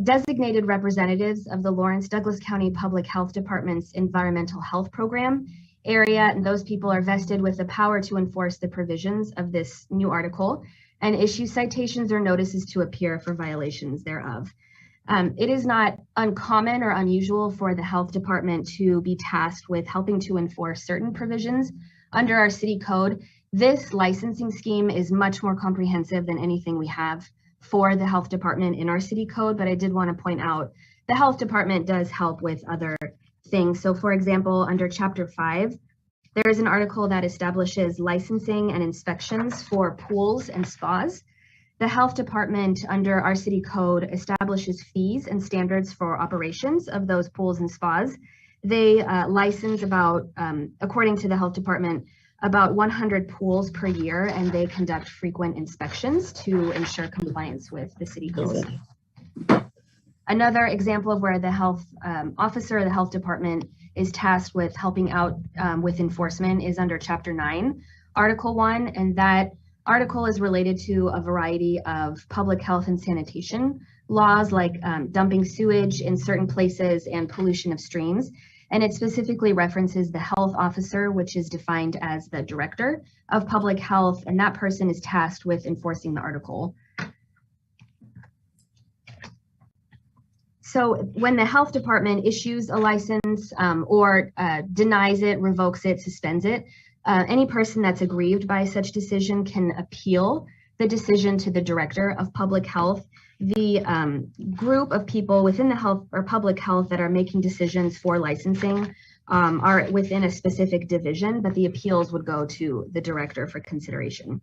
designated representatives of the Lawrence Douglas County Public Health Department's environmental health program area, and those people are vested with the power to enforce the provisions of this new article and issue citations or notices to appear for violations thereof. It is not uncommon or unusual for the health department to be tasked with helping to enforce certain provisions under our city code. This licensing scheme is much more comprehensive than anything we have for the health department in our city code, but I did want to point out the health department does help with other things. So for example, under Chapter 5, there is an article that establishes licensing and inspections for pools and spas. The health department under our city code establishes fees and standards for operations of those pools and spas. They license about, according to the health department, about 100 pools per year, and they conduct frequent inspections to ensure compliance with the city code. Another example of where the health officer of the health department is tasked with helping out with enforcement is under Chapter 9, Article 1, and that article is related to a variety of public health and sanitation laws like dumping sewage in certain places and pollution of streams. and it specifically references the health officer, which is defined as the director of public health, and that person is tasked with enforcing the article. So when the health department issues a license or denies it, revokes it, suspends it, any person that's aggrieved by such decision can appeal the decision to the director of public health. The group of people within the health or public health that are making decisions for licensing are within a specific division, but the appeals would go to the director for consideration.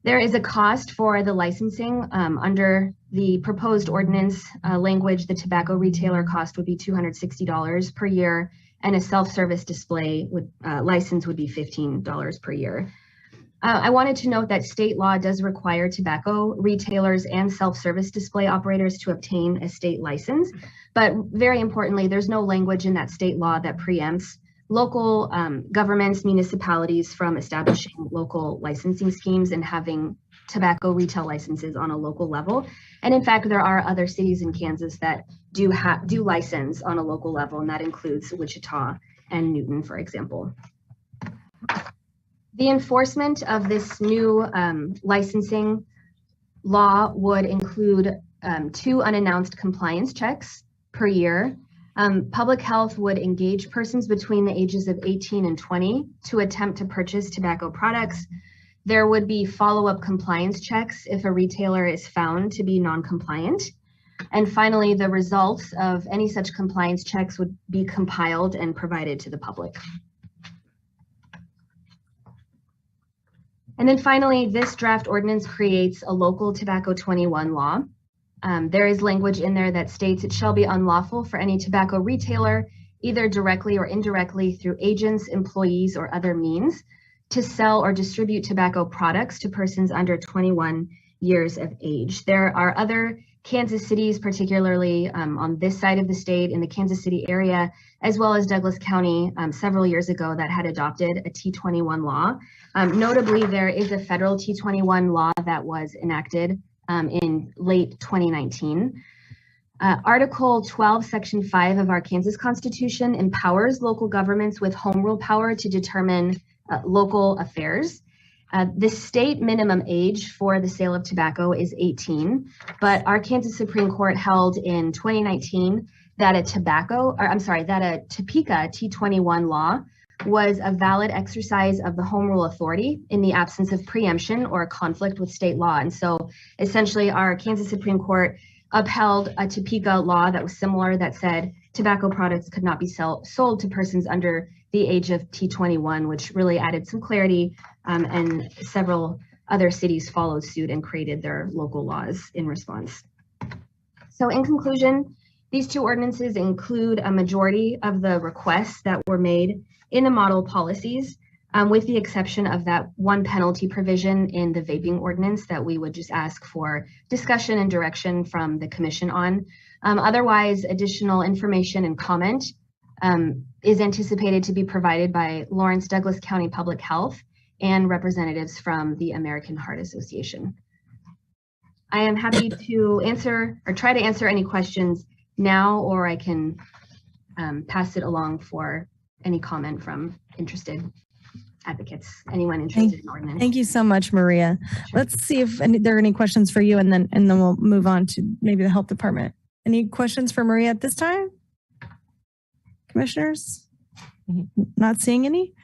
There is a cost for the licensing. Under the proposed ordinance language, the tobacco retailer cost would be $260 per year, and a self-service display license would be $15 per year. I wanted to note that state law does require tobacco retailers and self-service display operators to obtain a state license, but very importantly, there's no language in that state law that preempts local governments, municipalities from establishing local licensing schemes and having tobacco retail licenses on a local level. And in fact, there are other cities in Kansas that do license on a local level, and that includes Wichita and Newton, for example. The enforcement of this new licensing law would include 2 unannounced compliance checks per year. Public health would engage persons between the ages of 18 and 20 to attempt to purchase tobacco products. There would be follow-up compliance checks if a retailer is found to be non-compliant. And finally, the results of any such compliance checks would be compiled and provided to the public. And then finally, this draft ordinance creates a local tobacco 21 law. There is language in there that states it shall be unlawful for any tobacco retailer, either directly or indirectly through agents, employees, or other means, to sell or distribute tobacco products to persons under 21 years of age. There are other Kansas cities, particularly on this side of the state in the Kansas City area, as well as Douglas County several years ago that had adopted a T21 law. Notably, there is a federal T21 law that was enacted in late 2019. Article 12, Section 5 of our Kansas Constitution empowers local governments with home rule power to determine local affairs. The state minimum age for the sale of tobacco is 18, but our Kansas Supreme Court held in 2019 that a Topeka T21 law was a valid exercise of the home rule authority in the absence of preemption or conflict with state law. And so essentially our Kansas Supreme Court upheld a Topeka law that was similar that said tobacco products could not be sold to persons under the age of T21, which really added some clarity, and several other cities followed suit and created their local laws in response. So in conclusion, these 2 ordinances include a majority of the requests that were made in the model policies, with the exception of that 1 penalty provision in the vaping ordinance that we would just ask for discussion and direction from the commission on. Otherwise, additional information and comment is anticipated to be provided by Lawrence Douglas County Public Health and representatives from the American Heart Association. I am happy to answer or try to answer any questions now, or I can pass it along for any comment from interested advocates, anyone interested in ordinance. Thank you so much, Maria. Sure. Let's see if there are any questions for you, and then we'll move on to maybe the health department. Any questions for Maria at this time? Commissioners? Not seeing any.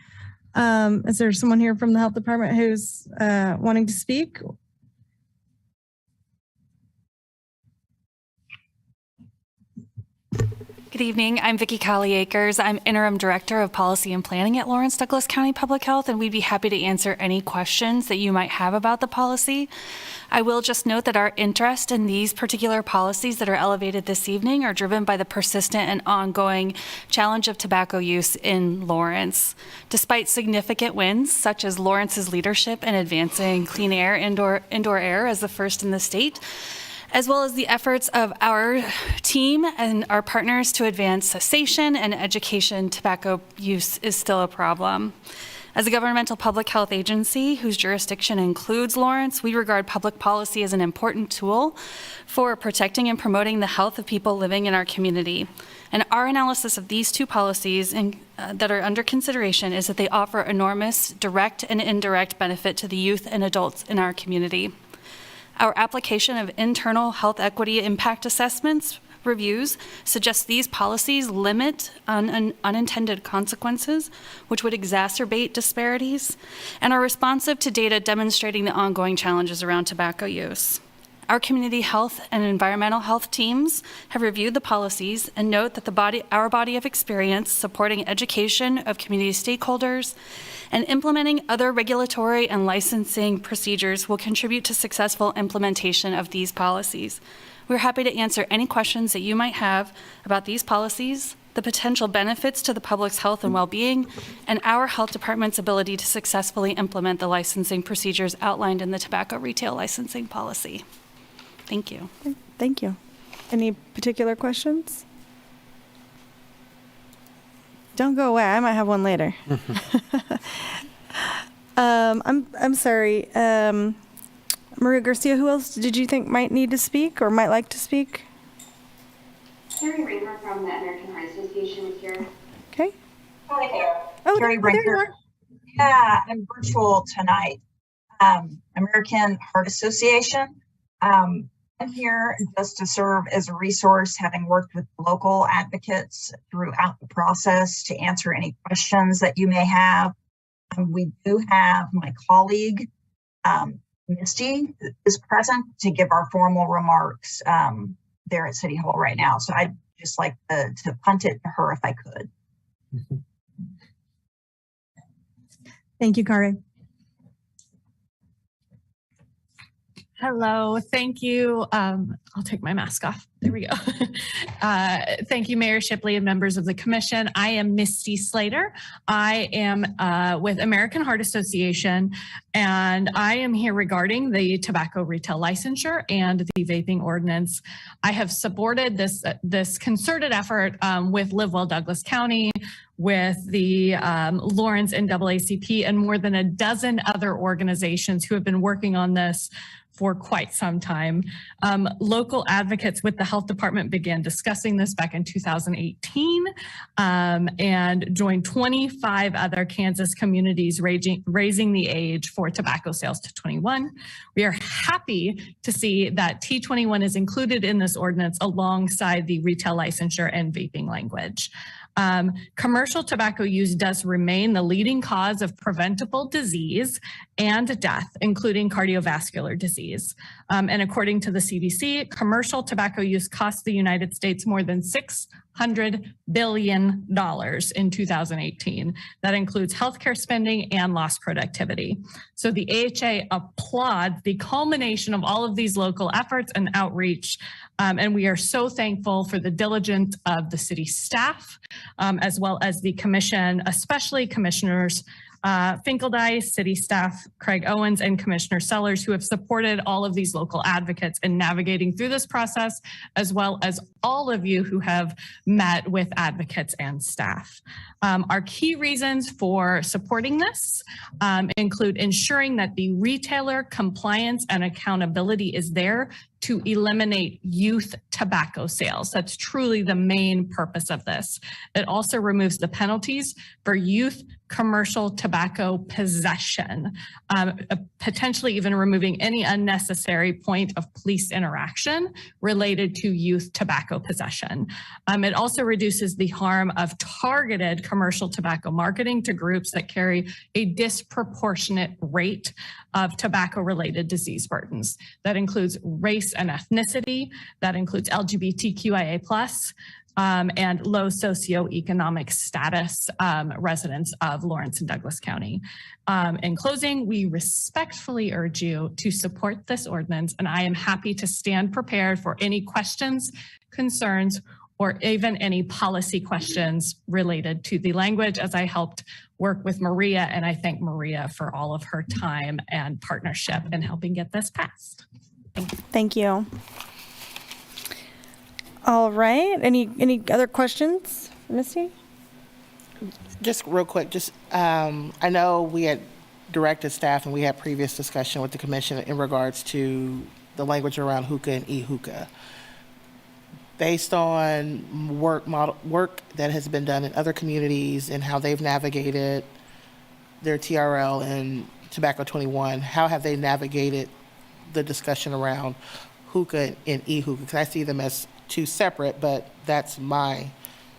Is there someone here from the health department who's wanting to speak? Good evening. I'm Vicki Colley-Akers. I'm Interim Director of Policy and Planning at Lawrence Douglas County Public Health, and we'd be happy to answer any questions that you might have about the policy. I will just note that our interest in these particular policies that are elevated this evening are driven by the persistent and ongoing challenge of tobacco use in Lawrence. Despite significant wins, such as Lawrence's leadership in advancing clean air, indoor air as the first in the state, as well as the efforts of our team and our partners to advance cessation and education, tobacco use is still a problem. As a governmental public health agency whose jurisdiction includes Lawrence, we regard public policy as an important tool for protecting and promoting the health of people living in our community. And our analysis of these two policies that are under consideration is that they offer enormous direct and indirect benefit to the youth and adults in our community. Our application of internal health equity impact assessments reviews suggests these policies limit unintended consequences, which would exacerbate disparities, and are responsive to data demonstrating the ongoing challenges around tobacco use. Our community health and environmental health teams have reviewed the policies and note that our body of experience supporting education of community stakeholders and implementing other regulatory and licensing procedures will contribute to successful implementation of these policies. We're happy to answer any questions that you might have about these policies, the potential benefits to the public's health and well-being, and our health department's ability to successfully implement the licensing procedures outlined in the tobacco retail licensing policy. Thank you. Thank you. Any particular questions? Don't go away. I might have one later. I'm sorry. Maria Garcia, who else did you think might need to speak or might like to speak? Carrie Ranger from the American Heart Association is here. Okay. Hi there. Oh, Carrie there you Ranger. are. Yeah, I'm virtual tonight. American Heart Association. I'm here just to serve as a resource, having worked with local advocates throughout the process to answer any questions that you may have. We do have my colleague, Misty, is present to give our formal remarks there at City Hall right now. So I'd just like to punt it to her if I could. Thank you, Kari. Hello, thank you. I'll take my mask off. There we go. Thank you, Mayor Shipley and members of the commission. I am Misty Slater. I am with American Heart Association, and I am here regarding the tobacco retail licensure and the vaping ordinance. I have supported this concerted effort with Live Well Douglas County, with the Lawrence NAACP, and more than a dozen other organizations who have been working on this for quite some time. Local advocates with the health department began discussing this back in 2018 and joined 25 other Kansas communities raising the age for tobacco sales to 21. We are happy to see that T21 is included in this ordinance alongside the retail licensure and vaping language. Commercial tobacco use does remain the leading cause of preventable disease and death, including cardiovascular disease. And according to the CDC, commercial tobacco use cost the United States more than $600 billion in 2018. That includes healthcare spending and lost productivity. So the AHA applauds the culmination of all of these local efforts and outreach. And we are so thankful for the diligence of the city staff, as well as the commission, especially Commissioners Finkeldice, city staff Craig Owens, and Commissioner Sellers, who have supported all of these local advocates in navigating through this process, as well as all of you who have met with advocates and staff. Our key reasons for supporting this include ensuring that the retailer compliance and accountability is there to eliminate youth tobacco sales. That's truly the main purpose of this. It also removes the penalties for youth commercial tobacco possession, potentially even removing any unnecessary point of police interaction related to youth tobacco possession. It also reduces the harm of targeted commercial tobacco marketing to groups that carry a disproportionate rate of tobacco-related disease burdens. That includes race and ethnicity, that includes LGBTQIA+, and low socioeconomic status residents of Lawrence and Douglas County. In closing, we respectfully urge you to support this ordinance, and I am happy to stand prepared for any questions, concerns, or even any policy questions related to the language, as I helped work with Maria, and I thank Maria for all of her time and partnership in helping get this passed. Thank you. All right. Any other questions, Misty? Just real quick, I know we had directed staff and we had previous discussion with the commission in regards to the language around hookah and e-hookah. based on work that has been done in other communities and how they've navigated their TRL and Tobacco 21, how have they navigated the discussion around hookah and e-hookah? Because I see them as two separate, but that's my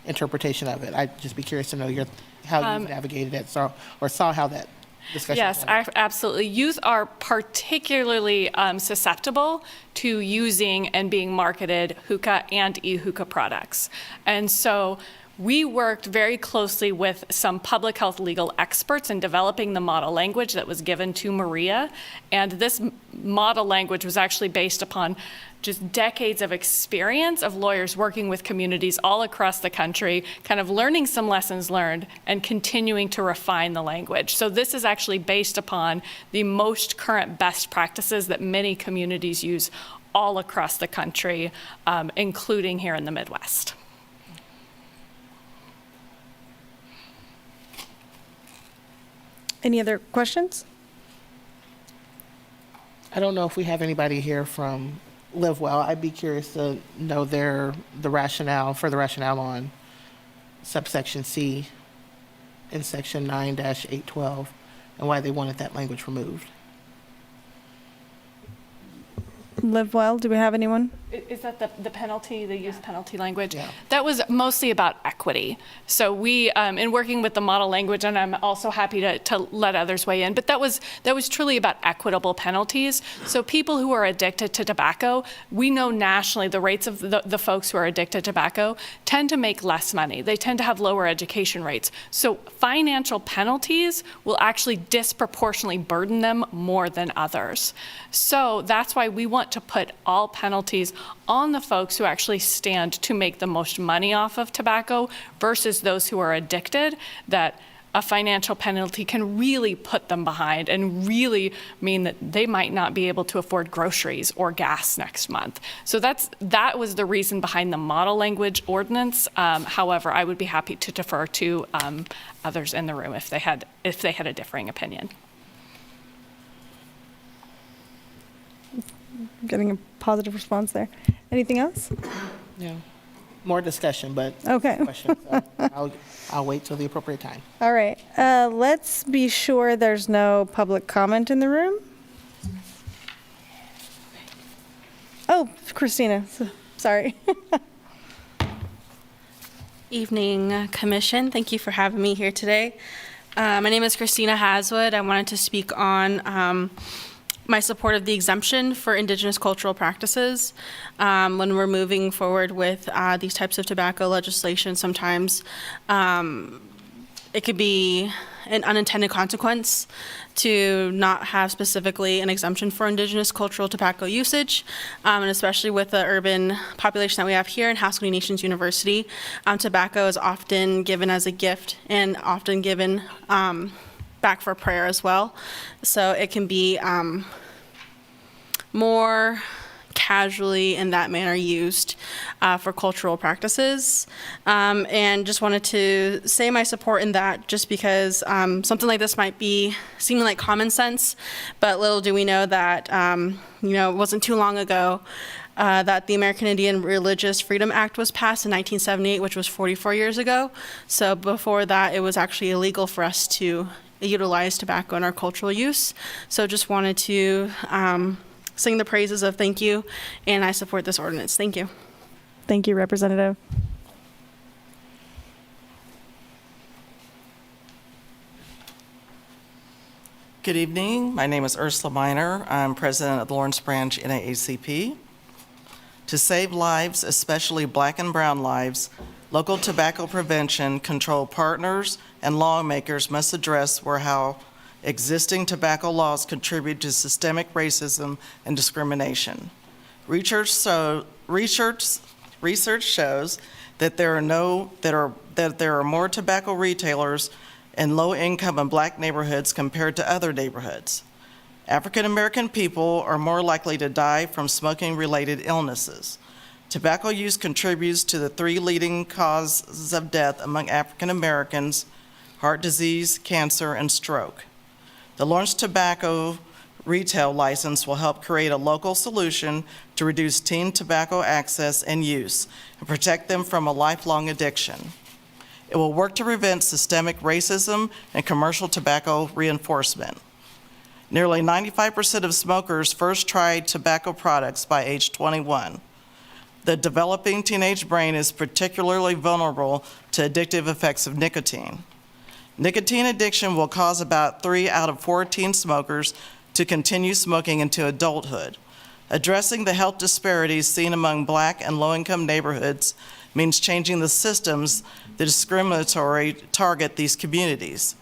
interpretation of it. I'd just be curious to know how you've navigated it, or saw how that discussion. Yes, absolutely. Youth are particularly susceptible to using and being marketed hookah and e-hookah products. And so we worked very closely with some public health legal experts in developing the model language that was given to Maria. And this model language was actually based upon just decades of experience of lawyers working with communities all across the country, kind of learning some lessons learned and continuing to refine the language. So this is actually based upon the most current best practices that many communities use all across the country, including here in the Midwest. Any other questions? I don't know if we have anybody here from Live Well. I'd be curious to know the rationale on subsection C in section 9-812 and why they wanted that language removed. Live Well, do we have anyone? Is that the penalty, the youth penalty language? Yeah. That was mostly about equity. So we, in working with the model language, and I'm also happy to let others weigh in, but that was truly about equitable penalties. So people who are addicted to tobacco, we know nationally the rates of the folks who are addicted to tobacco tend to make less money. They tend to have lower education rates. So financial penalties will actually disproportionately burden them more than others. So that's why we want to put all penalties on the folks who actually stand to make the most money off of tobacco versus those who are addicted, that a financial penalty can really put them behind and really mean that they might not be able to afford groceries or gas next month. So that was the reason behind the model language ordinance. However, I would be happy to defer to others in the room if they had a differing opinion. Getting a positive response there. Anything else? Yeah. More discussion, but Okay. questions. I'll wait till the appropriate time. All right. Let's be sure there's no public comment in the room. Oh, Christina. Sorry. Evening, Commission. Thank you for having me here today. My name is Christina Haswood. I wanted to speak on my support of the exemption for Indigenous cultural practices. When we're moving forward with these types of tobacco legislation, sometimes it could be an unintended consequence to not have specifically an exemption for Indigenous cultural tobacco usage, and especially with the urban population that we have here in Haskell Nations University, tobacco is often given as a gift and often given back for prayer as well. So it can be more casually in that manner used for cultural practices. And just wanted to say my support in that just because something like this might be seeming like common sense, but little do we know that, it wasn't too long ago that the American Indian Religious Freedom Act was passed in 1978, which was 44 years ago. So before that, it was actually illegal for us to utilize tobacco in our cultural use. So just wanted to sing the praises of thank you, and I support this ordinance. Thank you. Thank you, Representative. Good evening. My name is Ursula Miner. I'm president of the Lawrence Branch NAACP. To save lives, especially Black and brown lives, local tobacco prevention control partners and lawmakers must address how existing tobacco laws contribute to systemic racism and discrimination. Research shows that there are more tobacco retailers in low-income and Black neighborhoods compared to other neighborhoods. African American people are more likely to die from smoking-related illnesses. Tobacco use contributes to the 3 leading causes of death among African Americans: heart disease, cancer, and stroke. The Lawrence Tobacco retail license will help create a local solution to reduce teen tobacco access and use and protect them from a lifelong addiction. It will work to prevent systemic racism and commercial tobacco reinforcement. Nearly 95% of smokers first tried tobacco products by age 21. The developing teenage brain is particularly vulnerable to addictive effects of nicotine. Nicotine addiction will cause about 3 out of 4 teen smokers to continue smoking into adulthood. Addressing the health disparities seen among Black and low-income neighborhoods means changing the systems that discriminatory target these communities.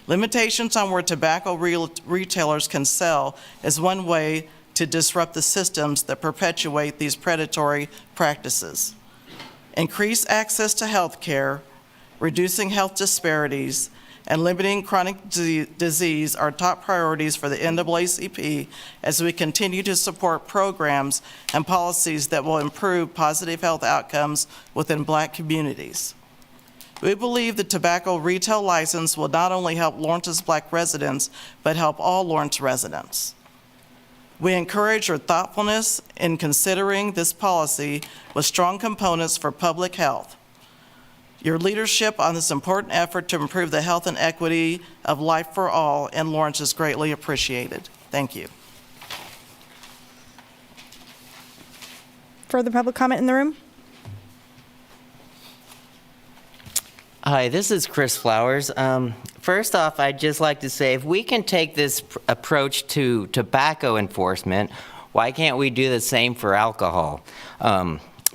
Limitations on where tobacco retailers can sell is one way to disrupt the systems that perpetuate these predatory practices. Increased access to health care, reducing health disparities, and limiting chronic disease are top priorities for the NAACP as we continue to support programs and policies that will improve positive health outcomes within Black communities. We believe the tobacco retail license will not only help Lawrence's Black residents, but help all Lawrence residents. We encourage your thoughtfulness in considering this policy with strong components for public health. Your leadership on this important effort to improve the health and equity of life for all in Lawrence is greatly appreciated. Thank you. Further public comment in the room? Hi, this is Chris Flowers. First off, I'd just like to say if we can take this approach to tobacco enforcement, why can't we do the same for alcohol?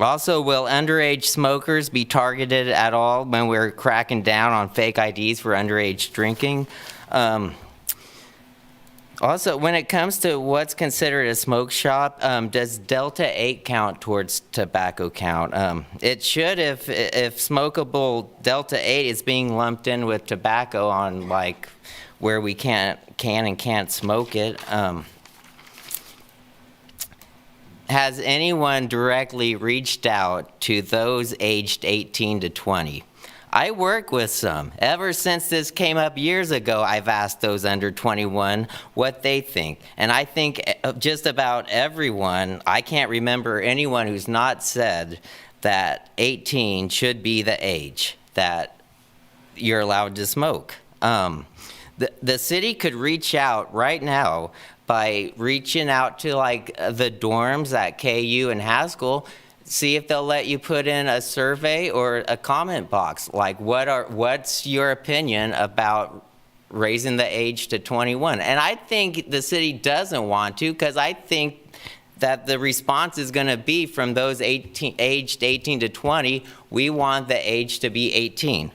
Also, will underage smokers be targeted at all when we're cracking down on fake IDs for underage drinking? Also, when it comes to what's considered a smoke shop, does Delta 8 count towards tobacco count? It should if smokable Delta 8 is being lumped in with tobacco on like where we can and can't smoke it. Has anyone directly reached out to those aged 18 to 20? I work with some. Ever since this came up years ago, I've asked those under 21 what they think. And I think just about everyone, I can't remember anyone who's not said that 18 should be the age that you're allowed to smoke. The city could reach out right now by reaching out to like the dorms at KU and Haskell, see if they'll let you put in a survey or a comment box. Like what's your opinion about raising the age to 21? And I think the city doesn't want to, because I think that the response is gonna be from those aged 18 to 20, we want the age to be 18.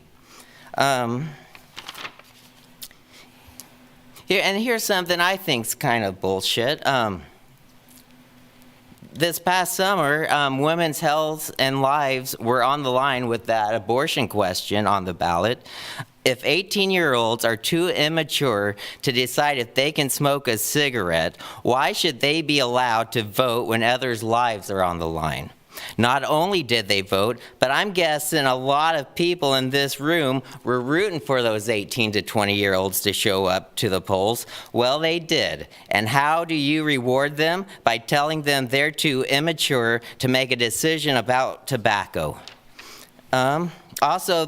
Here's something I think's kind of bullshit. This past summer, women's health and lives were on the line with that abortion question on the ballot. If 18-year-olds are too immature to decide if they can smoke a cigarette, why should they be allowed to vote when others' lives are on the line? Not only did they vote, but I'm guessing a lot of people in this room were rooting for those 18 to 20-year-olds to show up to the polls. Well, they did. And how do you reward them? By telling them they're too immature to make a decision about tobacco. Also,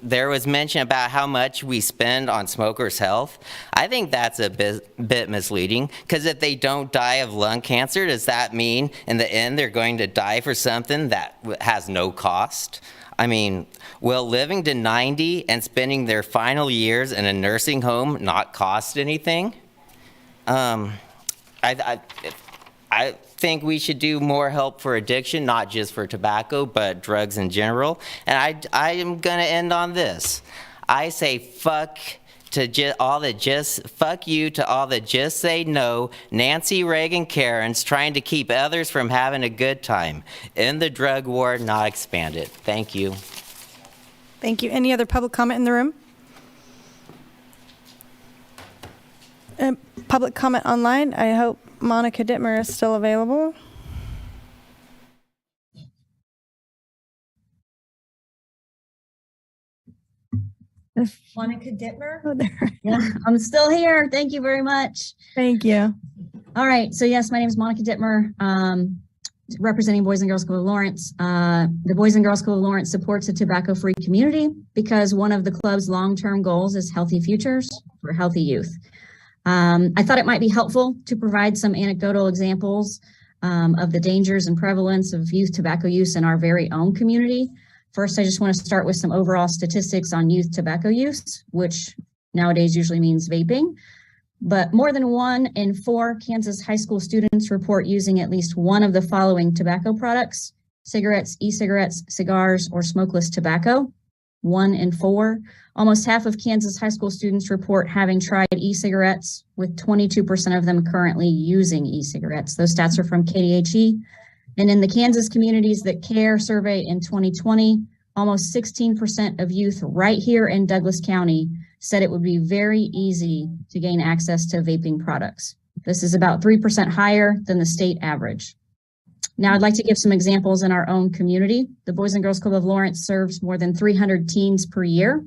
there was mention about how much we spend on smokers' health. I think that's a bit misleading, because if they don't die of lung cancer, does that mean in the end they're going to die for something that has no cost? I mean, will living to 90 and spending their final years in a nursing home not cost anything? I think we should do more help for addiction, not just for tobacco, but drugs in general. And I am gonna end on this. I say fuck you to all that just say no, Nancy Reagan Karens trying to keep others from having a good time. End the drug war, not expand it. Thank you. Thank you. Any other public comment in the room? Public comment online. I hope Monica Dittmer is still available. Monica Dittmer. Oh, there. Yeah, I'm still here. Thank you very much. Thank you. All right. So yes, my name is Monica Dittmer, representing Boys and Girls Club of Lawrence. The Boys and Girls Club of Lawrence supports a tobacco-free community because one of the club's long-term goals is healthy futures for healthy youth. I thought it might be helpful to provide some anecdotal examples of the dangers and prevalence of youth tobacco use in our very own community. First, I just want to start with some overall statistics on youth tobacco use, which nowadays usually means vaping. But more than 1 in 4 Kansas high school students report using at least one of the following tobacco products: cigarettes, e-cigarettes, cigars, or smokeless tobacco. 1 in 4. Almost half of Kansas high school students report having tried e-cigarettes, with 22% of them currently using e-cigarettes. Those stats are from KDHE. And in the Kansas Communities That Care survey in 2020, almost 16% of youth right here in Douglas County said it would be very easy to gain access to vaping products. This is about 3% higher than the state average. Now, I'd like to give some examples in our own community. The Boys and Girls Club of Lawrence serves more than 300 teens per year.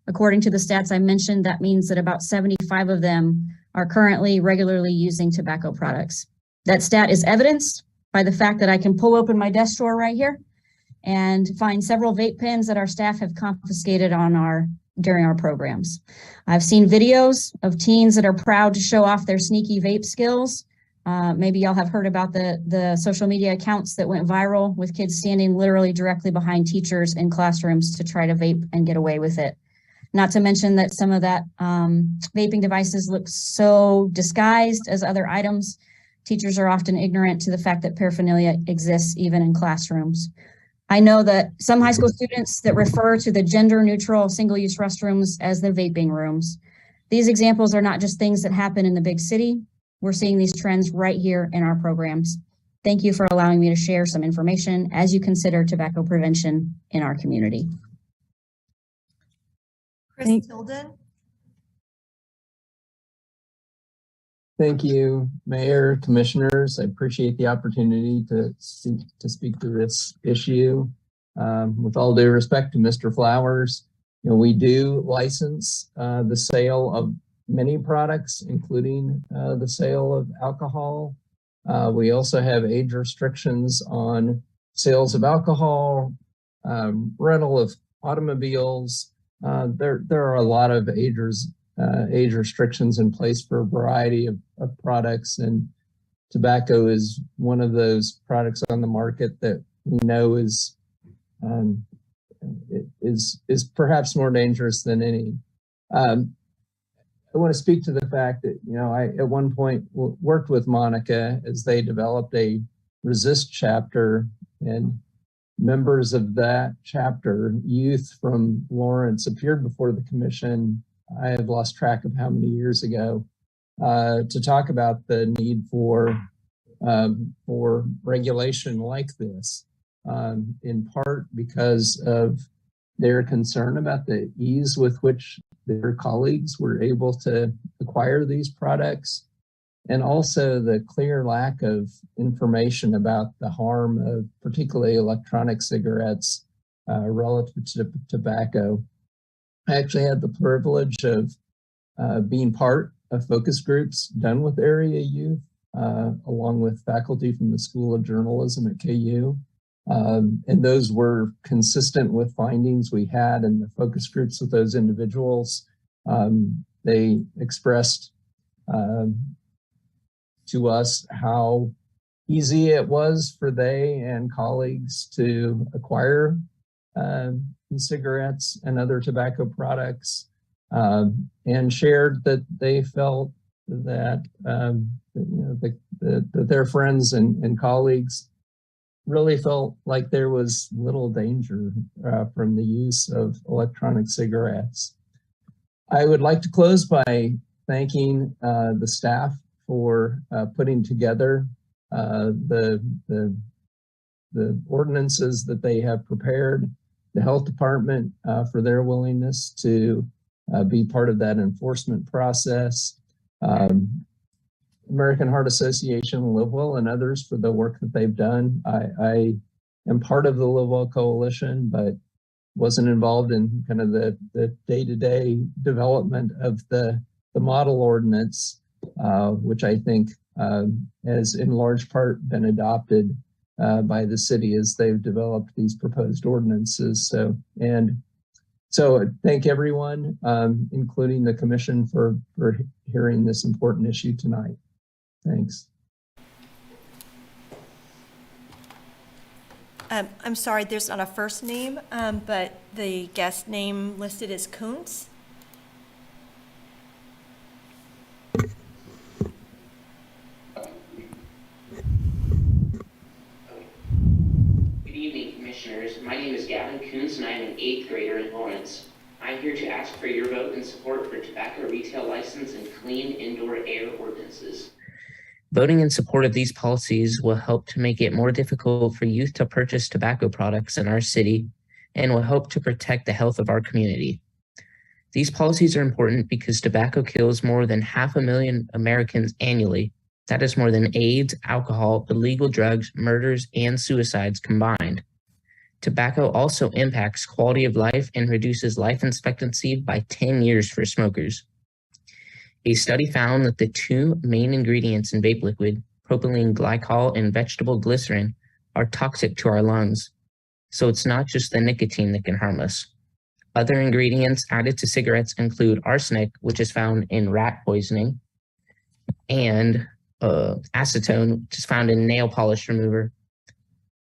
According to the stats I mentioned, that means that about 75 of them are currently regularly using tobacco products. That stat is evidenced by the fact that I can pull open my desk drawer right here and find several vape pens that our staff have confiscated during our programs. I've seen videos of teens that are proud to show off their sneaky vape skills. Maybe y'all have heard about the social media accounts that went viral with kids standing literally directly behind teachers in classrooms to try to vape and get away with it. Not to mention that some of that vaping devices look so disguised as other items. Teachers are often ignorant to the fact that paraphernalia exists even in classrooms. I know that some high school students that refer to the gender-neutral single-use restrooms as the vaping rooms. These examples are not just things that happen in the big city. We're seeing these trends right here in our programs. Thank you for allowing me to share some information as you consider tobacco prevention in our community. Chris Tilden. Thank you, Mayor, Commissioners. I appreciate the opportunity to speak to this issue. With all due respect to Mr. Flowers, we do license the sale of many products, including the sale of alcohol. We also have age restrictions on sales of alcohol, rental of automobiles. There are a lot of age restrictions in place for a variety of products, and tobacco is one of those products on the market that we know is perhaps more dangerous than any. I want to speak to the fact that, I at one point worked with Monica as they developed a resist chapter, and members of that chapter, youth from Lawrence, appeared before the commission. I have lost track of how many years ago, to talk about the need for regulation like this, in part because of their concern about the ease with which their colleagues were able to acquire these products, and also the clear lack of information about the harm of particularly electronic cigarettes relative to tobacco. I actually had the privilege of being part of focus groups done with area youth, along with faculty from the School of Journalism at KU. And those were consistent with findings we had in the focus groups with those individuals. They expressed to us how easy it was for they and colleagues to acquire e-cigarettes and other tobacco products, and shared that they felt that that their friends and colleagues really felt like there was little danger from the use of electronic cigarettes. I would like to close by thanking the staff for putting together the ordinances that they have prepared, the health department for their willingness to be part of that enforcement process, American Heart Association, Livewell, and others for the work that they've done. I am part of the Livewell Coalition, but wasn't involved in kind of the day-to-day development of the model ordinance, which I think has in large part been adopted by the city as they've developed these proposed ordinances. So thank everyone, including the commission for hearing this important issue tonight. Thanks. I'm sorry, there's not a first name, but the guest name listed is Kuntz. Good evening, Commissioners. My name is Gavin Kuntz, and I am an 8th grader in Lawrence. I'm here to ask for your vote in support for tobacco retail license and clean indoor air ordinances. Voting in support of these policies will help to make it more difficult for youth to purchase tobacco products in our city and will help to protect the health of our community. These policies are important because tobacco kills more than 500,000 Americans annually. That is more than AIDS, alcohol, illegal drugs, murders, and suicides combined. Tobacco also impacts quality of life and reduces life expectancy by 10 years for smokers. A study found that the two main ingredients in vape liquid, propylene glycol and vegetable glycerin, are toxic to our lungs. So it's not just the nicotine that can harm us. Other ingredients added to cigarettes include arsenic, which is found in rat poisoning, and acetone, which is found in nail polish remover,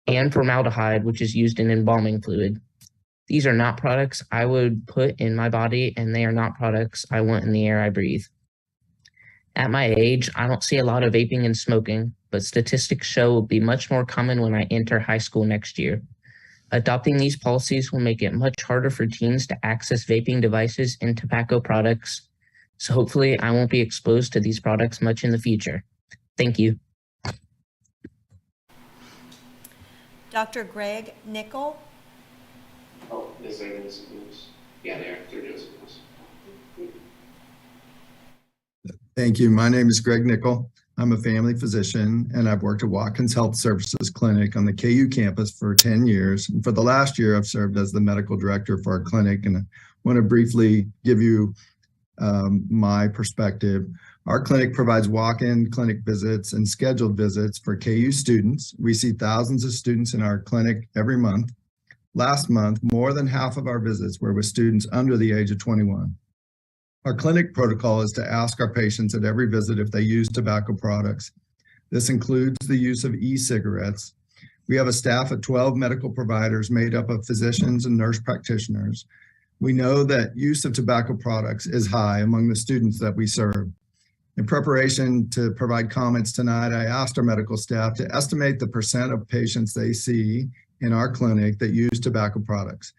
and formaldehyde, which is used in embalming fluid. These are not products I would put in my body, and they are not products I want in the air I breathe. At my age, I don't see a lot of vaping and smoking, but statistics show it will be much more common when I enter high school next year. Adopting these policies will make it much harder for teens to access vaping devices and tobacco products, so hopefully I won't be exposed to these products much in the future. Thank you. Dr. Greg Nickel. Oh, they're doing some moves. Yeah, they're doing some moves. Thank you. My name is Greg Nickel. I'm a family physician, and I've worked at Watkins Health Services Clinic on the KU campus for 10 years. And for the last year, I've served as the medical director for our clinic. And I want to briefly give you my perspective. Our clinic provides walk-in clinic visits and scheduled visits for KU students. We see thousands of students in our clinic every month. Last month, more than half of our visits were with students under the age of 21. Our clinic protocol is to ask our patients at every visit if they use tobacco products. This includes the use of e-cigarettes. We have a staff of 12 medical providers made up of physicians and nurse practitioners. We know that use of tobacco products is high among the students that we serve. In preparation to provide comments tonight, I asked our medical staff to estimate the percent of patients they see in our clinic that use tobacco products.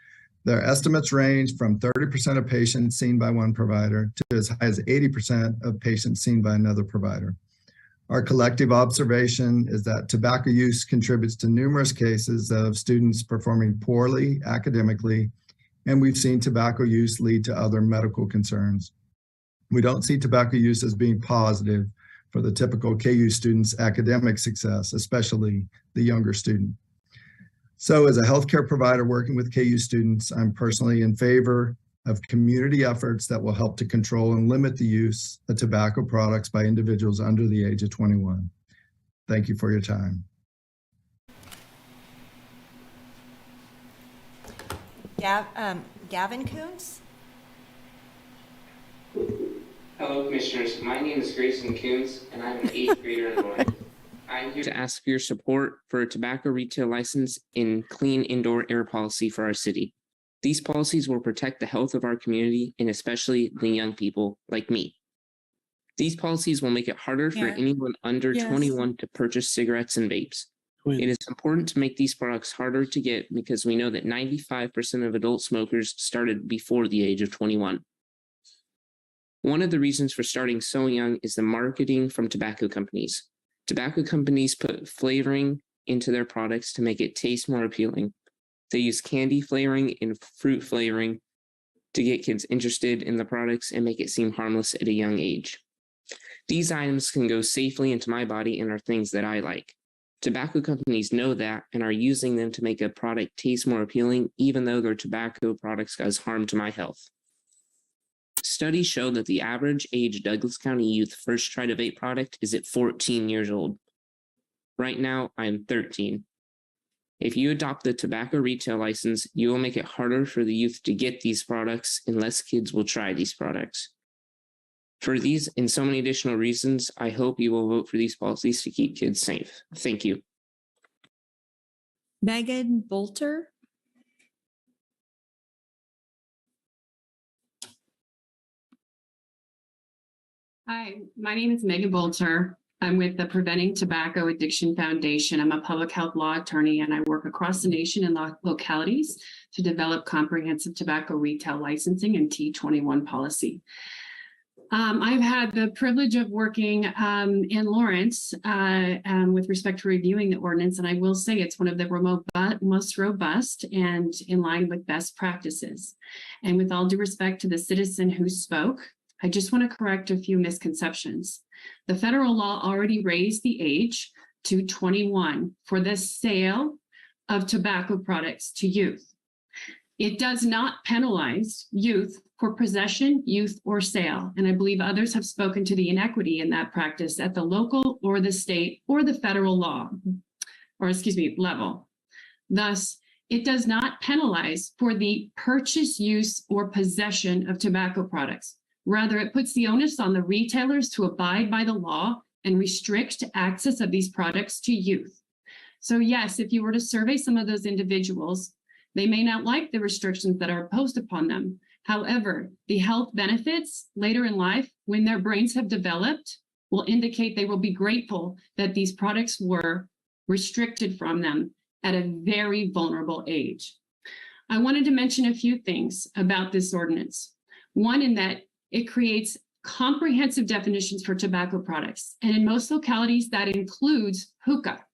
Their estimates range from 30% of patients seen by one provider to as high as 80% of patients seen by another provider. Our collective observation is that tobacco use contributes to numerous cases of students performing poorly academically, and we've seen tobacco use lead to other medical concerns. We don't see tobacco use as being positive for the typical KU student's academic success, especially the younger student. So as a healthcare provider working with KU students, I'm personally in favor of community efforts that will help to control and limit the use of tobacco products by individuals under the age of 21. Thank you for your time. Gavin Kuntz. Hello, Commissioners. My name is Grayson Kuntz, and I'm an 8th grader in Lawrence. I'm here to ask for your support for a tobacco retail license and clean indoor air policy for our city. These policies will protect the health of our community and especially the young people like me. These policies will make it harder for anyone under 21 to purchase cigarettes and vapes. It is important to make these products harder to get because we know that 95% of adult smokers started before the age of 21. One of the reasons for starting so young is the marketing from tobacco companies. Tobacco companies put flavoring into their products to make it taste more appealing. They use candy flavoring and fruit flavoring to get kids interested in the products and make it seem harmless at a young age. These items can go safely into my body and are things that I like. Tobacco companies know that and are using them to make a product taste more appealing, even though their tobacco products cause harm to my health. Studies show that the average age Douglas County youth first tried a vape product is at 14 years old. Right now, I'm 13. If you adopt the tobacco retail license, you will make it harder for the youth to get these products and less kids will try these products. For these and so many additional reasons, I hope you will vote for these policies to keep kids safe. Thank you. Megan Bolter. Hi, my name is Megan Bolter. I'm with the Preventing Tobacco Addiction Foundation. I'm a public health law attorney and I work across the nation in localities to develop comprehensive tobacco retail licensing and T21 policy. I've had the privilege of working in Lawrence with respect to reviewing the ordinance, and I will say it's one of the most robust and in line with best practices. And with all due respect to the citizen who spoke, I just want to correct a few misconceptions. The federal law already raised the age to 21 for the sale of tobacco products to youth. It does not penalize youth for possession, use, or sale. And I believe others have spoken to the inequity in that practice at the local or the state or the federal law, level. Thus, it does not penalize for the purchase, use, or possession of tobacco products. Rather, it puts the onus on the retailers to abide by the law and restrict access of these products to youth. So yes, if you were to survey some of those individuals, they may not like the restrictions that are imposed upon them. However, the health benefits later in life, when their brains have developed, will indicate they will be grateful that these products were restricted from them at a very vulnerable age. I wanted to mention a few things about this ordinance. One, in that it creates comprehensive definitions for tobacco products. And in most localities, that includes hookah,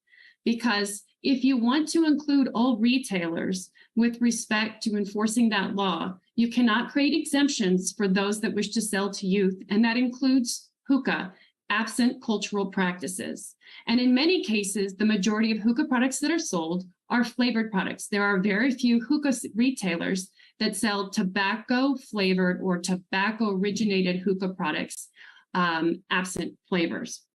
because if you want to include all retailers with respect to enforcing that law, you cannot create exemptions for those that wish to sell to youth, and that includes hookah, absent cultural practices. And in many cases, the majority of hookah products that are sold are flavored products. There are very few hookah retailers that sell tobacco-flavored or tobacco-originated hookah products, absent flavors,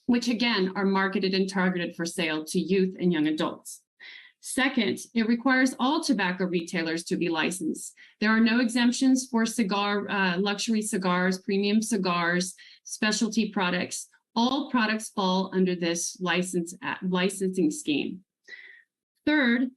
which again are marketed and targeted for sale to youth and young adults. Second, it requires all tobacco retailers to be licensed. There are no exemptions for luxury cigars, premium cigars, specialty products. All products fall under this licensing scheme. Third,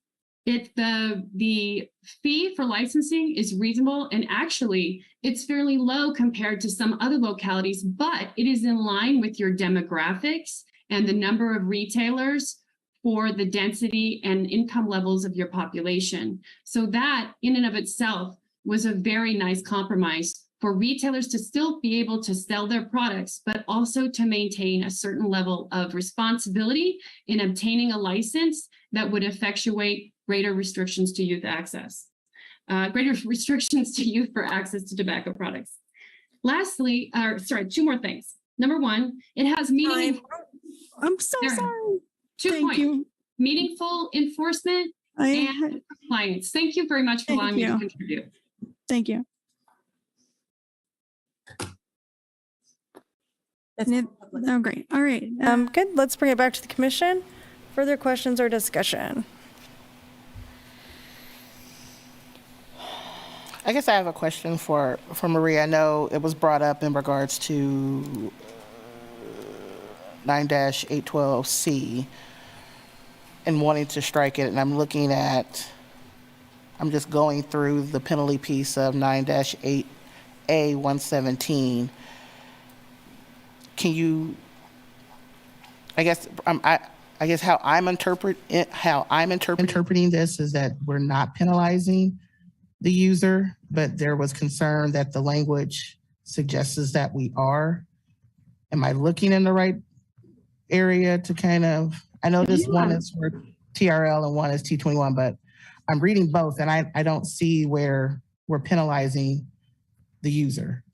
the fee for licensing is reasonable, and actually it's fairly low compared to some other localities, but it is in line with your demographics and the number of retailers for the density and income levels of your population. So that in and of itself was a very nice compromise for retailers to still be able to sell their products, but also to maintain a certain level of responsibility in obtaining a license that would effectuate greater restrictions to youth access, greater restrictions to youth for access to tobacco products. Lastly, two more things. Number one, it has meaningful. I'm so sorry. 2 points. Meaningful enforcement and compliance. Thank you very much for allowing me to contribute. Thank you. Oh, great. All right. Good. Let's bring it back to the commission. Further questions or discussion? I guess I have a question for Maria. I know it was brought up in regards to 9-812C and wanting to strike it, and I'm just going through the penalty piece of 9-8A117. Can you, I guess how I'm interpreting this is that we're not penalizing the user, but there was concern that the language suggests that we are. Am I looking in the right area to kind of, I know this one is for TRL and one is T21, but I'm reading both and I don't see where we're penalizing the user.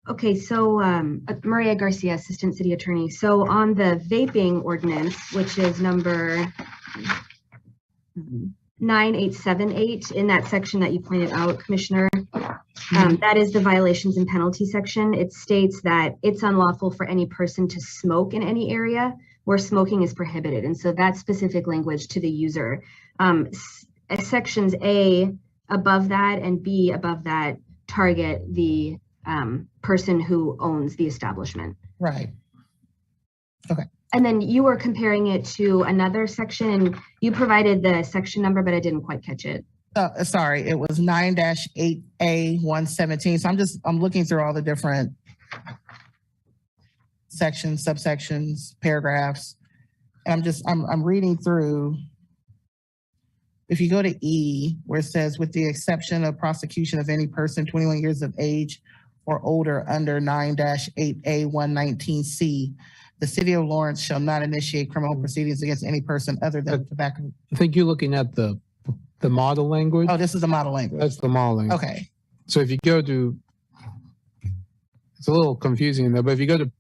Okay, so Maria Garcia, Assistant City Attorney. So on the vaping ordinance, which is number 9878, in that section that you pointed out, Commissioner, that is the violations and penalty section. It states that it's unlawful for any person to smoke in any area where smoking is prohibited. And so that specific language to the user. Sections A above that and B above that target the person who owns the establishment. Right. Okay. And then you were comparing it to another section, and you provided the section number, but I didn't quite catch it. Sorry, it was 9-8A117. So I'm looking through all the different sections, subsections, paragraphs. And I'm reading through. If you go to E, where it says, with the exception of prosecution of any person 21 years of age or older under 9-8A119C, the city of Lawrence shall not initiate criminal proceedings against any person other than tobacco. I think you're looking at the model language. Oh, this is the model language. That's the model language. Okay. So if you go to, it's a little confusing in there, but if you go to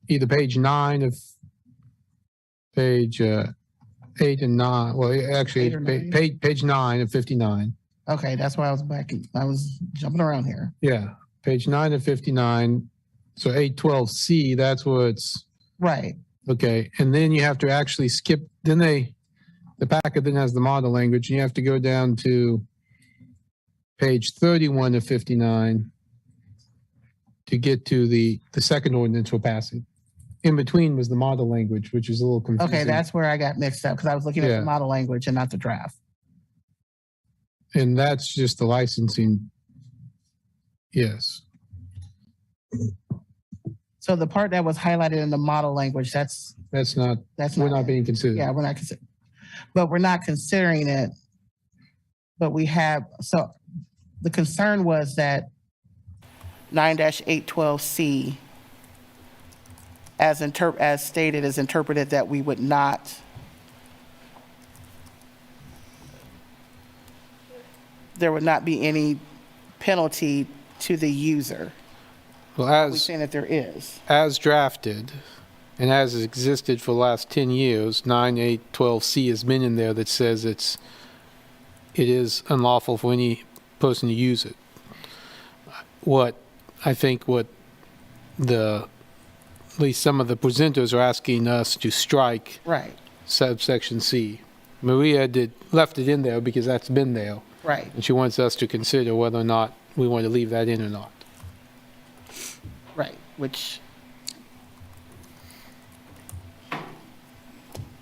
either page 9 of page 8 and 9, well, actually page 9 of 59. Okay, that's why I was jumping around here. Yeah, page 9 of 59. So 812C, that's where it's. Right. Okay, and then you have to actually skip, the packet then has the model language, and you have to go down to page 31 of 59 to get to the second ordinance we're passing. In between was the model language, which is a little confusing. Okay, that's where I got mixed up because I was looking at the model language and not the draft. And that's just the licensing. Yes. So the part that was highlighted in the model language, we're not being considered. Yeah, we're not considering, but we're not considering it. But we have, so the concern was that 9-812C, as stated, is interpreted that we would not there would not be any penalty to the user. Well, we're saying that there is. As drafted and as existed for the last 10 years, 9.8.12C has been in there that says it is unlawful for any person to use it. What at least some of the presenters are asking us to strike right. Subsection C. Maria left it in there because that's been there. Right. And she wants us to consider whether or not we want to leave that in or not. Right, which.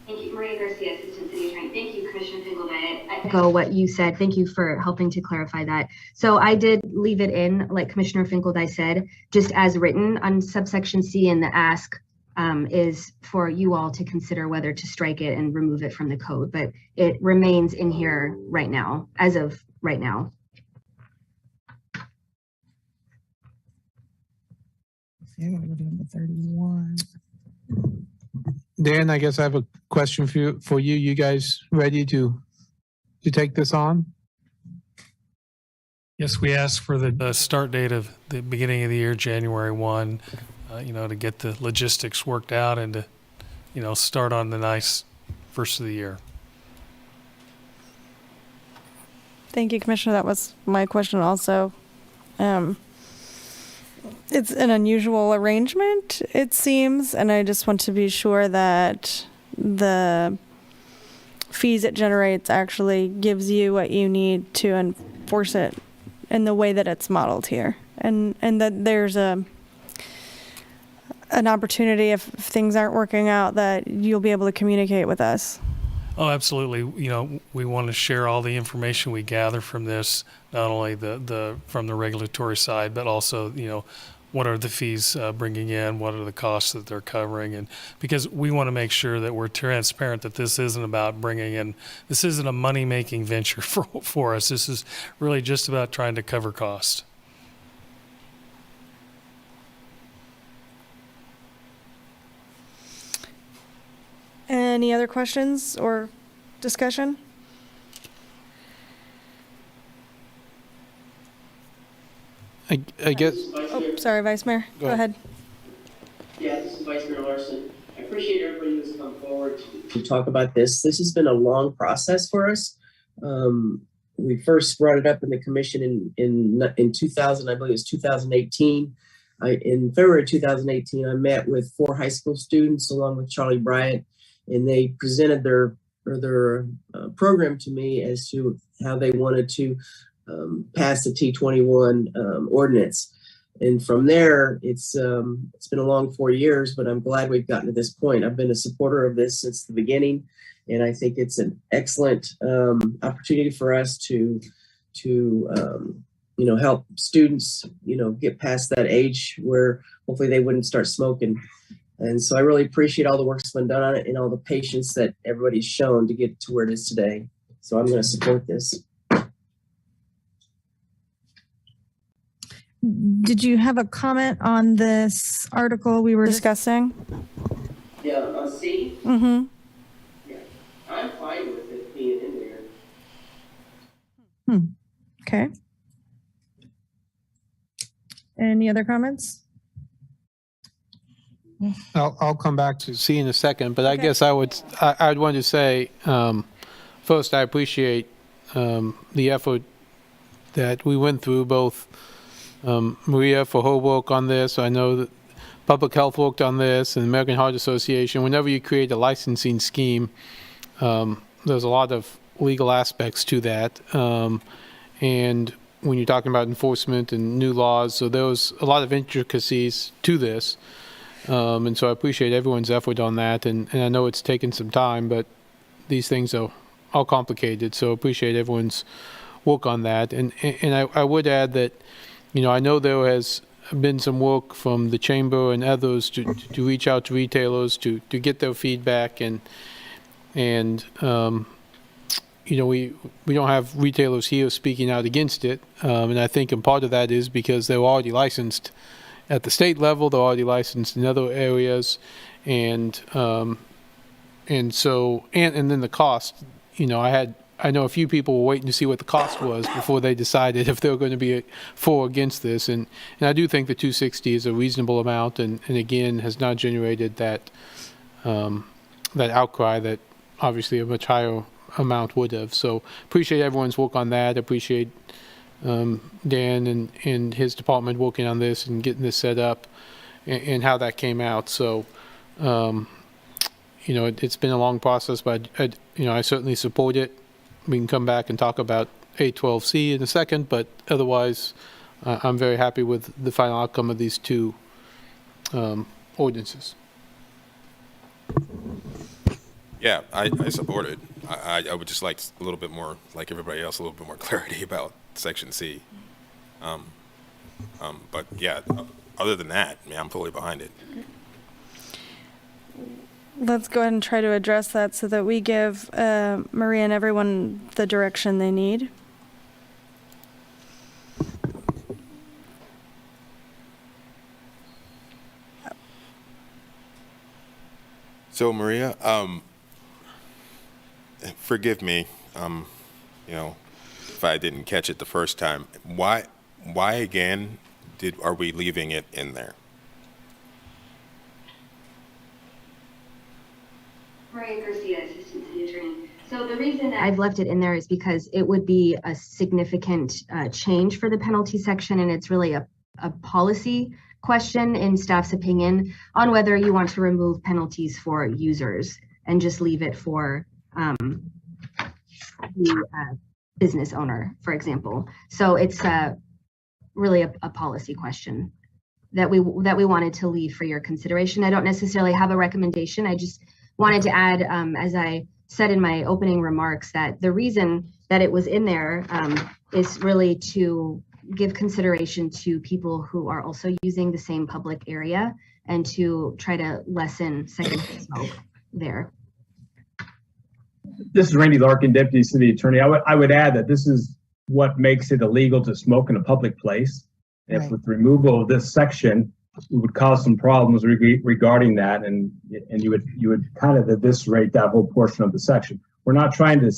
Thank you, Maria Garcia, Assistant City Attorney. Thank you, Commissioner Finkelday. I echo what you said. Thank you for helping to clarify that. So I did leave it in, like Commissioner Finkelday said, just as written on subsection C, and the ask is for you all to consider whether to strike it and remove it from the code, but it remains in here right now, as of right now. Dan, I guess I have a question for you. You guys ready to take this on? Yes, we asked for the start date of the beginning of the year, January 1, to get the logistics worked out and to, start on the nice first of the year. Thank you, Commissioner. That was my question also. It's an unusual arrangement, it seems, and I just want to be sure that the fees it generates actually gives you what you need to enforce it in the way that it's modeled here, and that there's an opportunity if things aren't working out that you'll be able to communicate with us. Oh, absolutely. We want to share all the information we gather from this, not only from the regulatory side, but also, what are the fees bringing in, what are the costs that they're covering, and because we want to make sure that we're transparent, that this isn't about this isn't a money-making venture for us. This is really just about trying to cover costs. Any other questions or discussion? I guess. Oh, sorry, Vice Mayor. Go ahead. Yeah, this is Vice Mayor Larson. I appreciate everybody who's come forward to talk about this. This has been a long process for us. We first brought it up in the commission in 2000, I believe it was 2018. In February 2018, I met with 4 high school students along with Charlie Bryant, and they presented their program to me as to how they wanted to pass the T21 ordinance. And from there, it's been a long 4 years, but I'm glad we've gotten to this point. I've been a supporter of this since the beginning, and I think it's an excellent opportunity for us to help students, get past that age where hopefully they wouldn't start smoking. And so I really appreciate all the work that's been done on it and all the patience that everybody's shown to get to where it is today. So I'm going to support this. Did you have a comment on this article we were discussing? Yeah, on C? Mm-hmm. Yeah, I'm fine with it being in there. Okay. Any other comments? I'll come back to C in a second, but I Okay. guess I'd want to say, first, I appreciate the effort that we went through, both Maria for her work on this. I know that Public Health worked on this, and American Heart Association. Whenever you create a licensing scheme, there's a lot of legal aspects to that. And when you're talking about enforcement and new laws, so there was a lot of intricacies to this. And so I appreciate everyone's effort on that. And I know it's taken some time, but these things are all complicated. So I appreciate everyone's work on that. And I would add that, I know there has been some work from the chamber and others to reach out to retailers to get their feedback. And we don't have retailers here speaking out against it. And I think a part of that is because they're already licensed at the state level, they're already licensed in other areas. And so then the cost, I know a few people were waiting to see what the cost was before they decided if they were going to be for or against this. And I do think the 260 is a reasonable amount and again, has not generated that outcry that obviously a much higher amount would have. So appreciate everyone's work on that. Appreciate Dan and his department working on this and getting this set up and how that came out. So, it's been a long process, but I certainly support it. We can come back and talk about 812C in a second, but otherwise, I'm very happy with the final outcome of these 2 ordinances. Yeah, I support it. I would just like a little bit more, like everybody else, a little bit more clarity about Section C. But yeah, other than that, I'm fully behind it. Let's go ahead and try to address that so that we give Maria and everyone the direction they need. So Maria, forgive me, if I didn't catch it the first time. Why again are we leaving it in there? Maria Garcia, Assistant City Attorney. So the reason I've left it in there is because it would be a significant change for the penalty section, and it's really a policy question in staff's opinion on whether you want to remove penalties for users and just leave it for the business owner, for example. So it's really a policy question that we wanted to leave for your consideration. I don't necessarily have a recommendation. I just wanted to add, as I said in my opening remarks, that the reason that it was in there is really to give consideration to people who are also using the same public area and to try to lessen secondhand smoke there. This is Randy Larkin, Deputy City Attorney. I would add that this is what makes it illegal to smoke in a public place. If with removal of this section, it would cause some problems regarding that, and you would kind of eviscerate that whole portion of the section. We're not trying to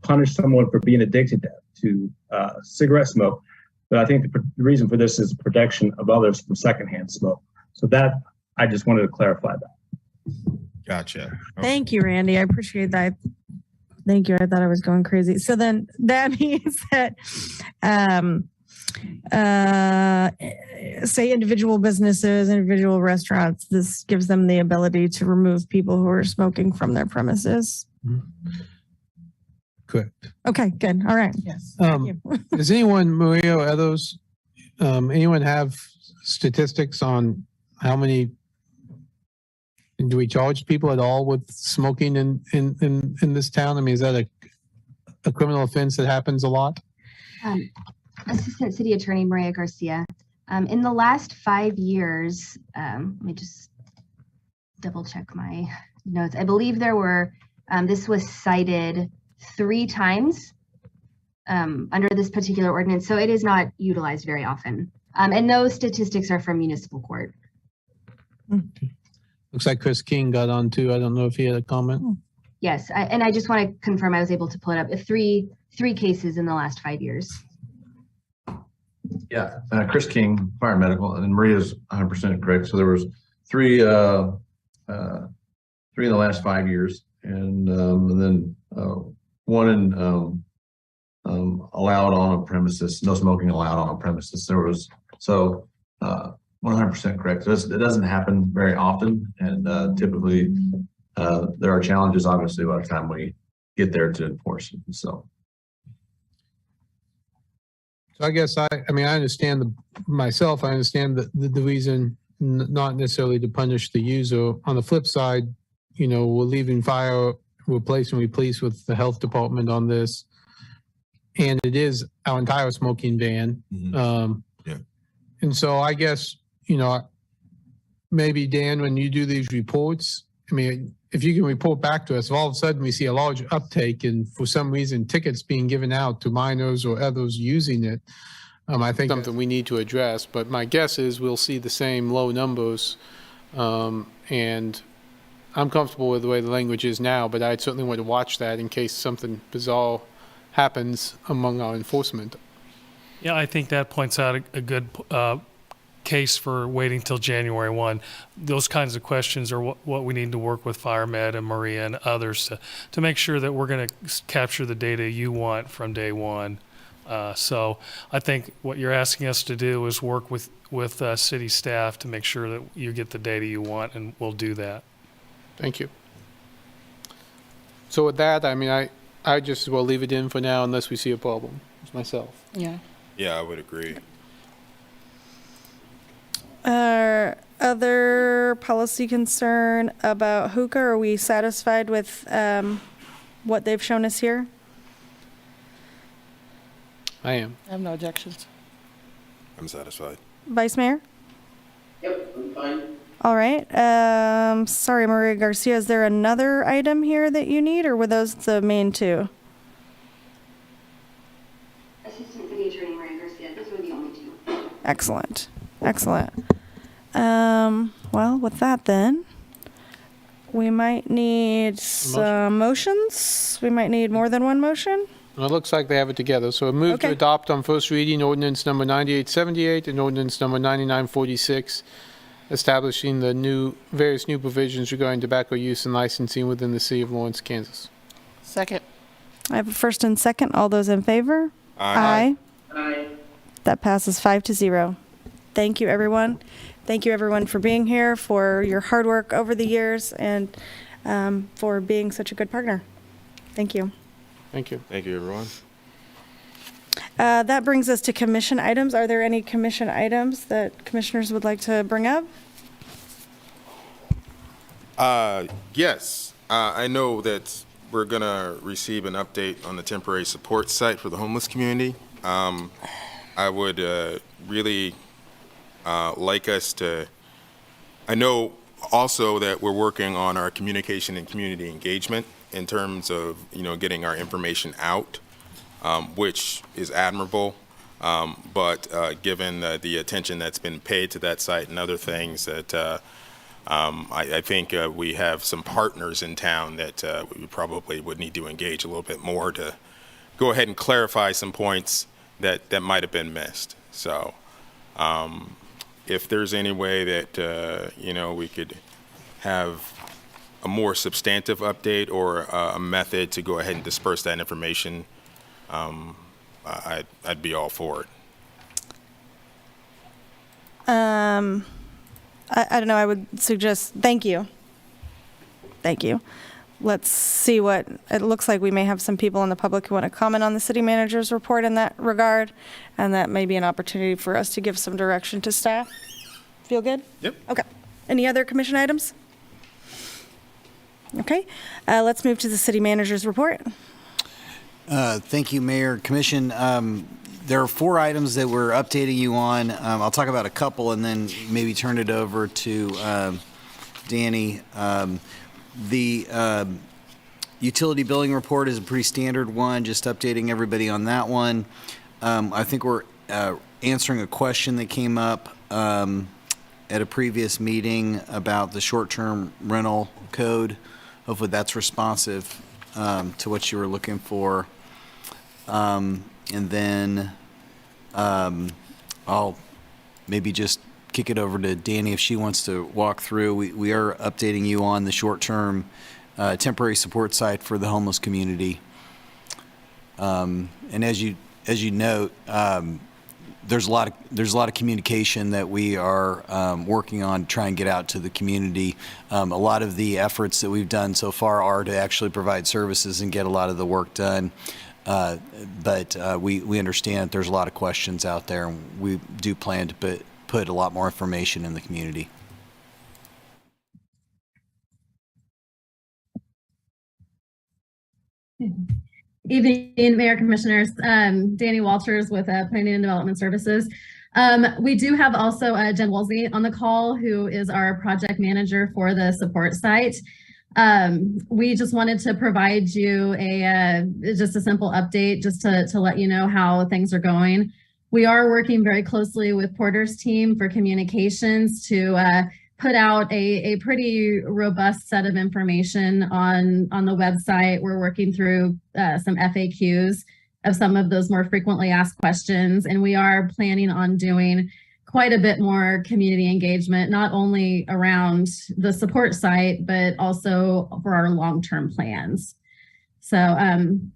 punish someone for being addicted to cigarette smoke. But I think the reason for this is protection of others from secondhand smoke. So that, I just wanted to clarify that. Gotcha. Thank you, Randy. I appreciate that. Thank you. I thought I was going crazy. So then that means that, say individual businesses, individual restaurants, this gives them the ability to remove people who are smoking from their premises. Correct. Okay, good. All right. Yes. Thank you. Does anyone, Maria or others, anyone have statistics on how many, do we charge people at all with smoking in this town? I mean, is that a criminal offense that happens a lot? Assistant City Attorney Maria Garcia. In the last 5 years, let me just double check my notes. I believe there were, this was cited 3 times under this particular ordinance, so it is not utilized very often. And those statistics are from municipal court. Looks like Chris King got on too. I don't know if he had a comment. Yes, and I just want to confirm I was able to pull it up. Three cases in the last 5 years. Yeah, Chris King, Fire and Medical, and Maria's 100% correct. So there was three in the last 5 years, and then one in allowed on a premises, no smoking allowed on a premises. There was 100% correct. So it doesn't happen very often, and typically there are challenges, obviously, by the time we get there to enforce it. So I guess I understand I understand the reason, not necessarily to punish the user. On the flip side, we're leaving fire, replacing police with the health department on this. And it is our entire smoking ban. Yeah. And so I guess, maybe Dan, when you do these reports, if you can report back to us, if all of a sudden we see a large uptake and for some reason tickets being given out to minors or others using it, I think something we need to address. But my guess is we'll see the same low numbers. And I'm comfortable with the way the language is now, but I'd certainly want to watch that in case something bizarre happens among our enforcement. Yeah, I think that points out a good case for waiting till January 1. Those kinds of questions are what we need to work with Fire Med and Maria and others to make sure that we're going to capture the data you want from day one. So I think what you're asking us to do is work with city staff to make sure that you get the data you want, and we'll do that. Thank you. So with that, I just will leave it in for now unless we see a problem. It's myself. Yeah. Yeah, I would agree. Other policy concern about hookah? Are we satisfied with what they've shown us here? I am. I have no objections. I'm satisfied. Vice Mayor? Yep, I'm fine. All right. Sorry, Maria Garcia, is there another item here that you need, or were those the main 2? Assistant City Attorney Maria Garcia, those were the only 2. Excellent. Excellent. Well, with that then, we might need some motions. We might need more than one motion. Well, it looks like they have it together. So a move to adopt on first reading ordinance number 9878 and ordinance number 9946, establishing the various new provisions regarding tobacco use and licensing within the city of Lawrence, Kansas. Second. I have a first and second. All those in favor? Aye. Aye. That passes 5-0. Thank you, everyone. Thank you, everyone, for being here, for your hard work over the years, and for being such a good partner. Thank you. Thank you. Thank you, everyone. That brings us to commission items. Are there any commission items that commissioners would like to bring up? Yes. I know that we're going to receive an update on the temporary support site for the homeless community. I would really like us to, I know also that we're working on our communication and community engagement in terms of, getting our information out, which is admirable. But given the attention that's been paid to that site and other things that I think we have some partners in town that we probably would need to engage a little bit more to go ahead and clarify some points that might have been missed. So if there's any way that, we could have a more substantive update or a method to go ahead and disperse that information, I'd be all for it. I don't know, I would suggest, thank you. Thank you. Let's see what, it looks like we may have some people in the public who want to comment on the city manager's report in that regard, and that may be an opportunity for us to give some direction to staff. Feel good? Yep. Okay. Any other commission items? Okay. Let's move to the city manager's report. Thank you, Mayor. Commission, there are 4 items that we're updating you on. I'll talk about a couple and then maybe turn it over to Danny. The utility billing report is a pretty standard one, just updating everybody on that one. I think we're answering a question that came up at a previous meeting about the short-term rental code. Hopefully that's responsive to what you were looking for. And then I'll maybe just kick it over to Danny if she wants to walk through. We are updating you on the short-term temporary support site for the homeless community. And as you note, there's a lot of communication that we are working on to try and get out to the community. A lot of the efforts that we've done so far are to actually provide services and get a lot of the work done. But we understand that there's a lot of questions out there, and we do plan to put a lot more information in the community. Evening, Mayor, Commissioners. Danny Walters with Planning and Development Services. We do have also Jen Woolsey on the call, who is our project manager for the support site. We just wanted to provide you just a simple update just to let you know how things are going. We are working very closely with Porter's team for communications to put out a pretty robust set of information on the website. We're working through some FAQs of some of those more frequently asked questions, and we are planning on doing quite a bit more community engagement, not only around the support site, but also for our long-term plans. So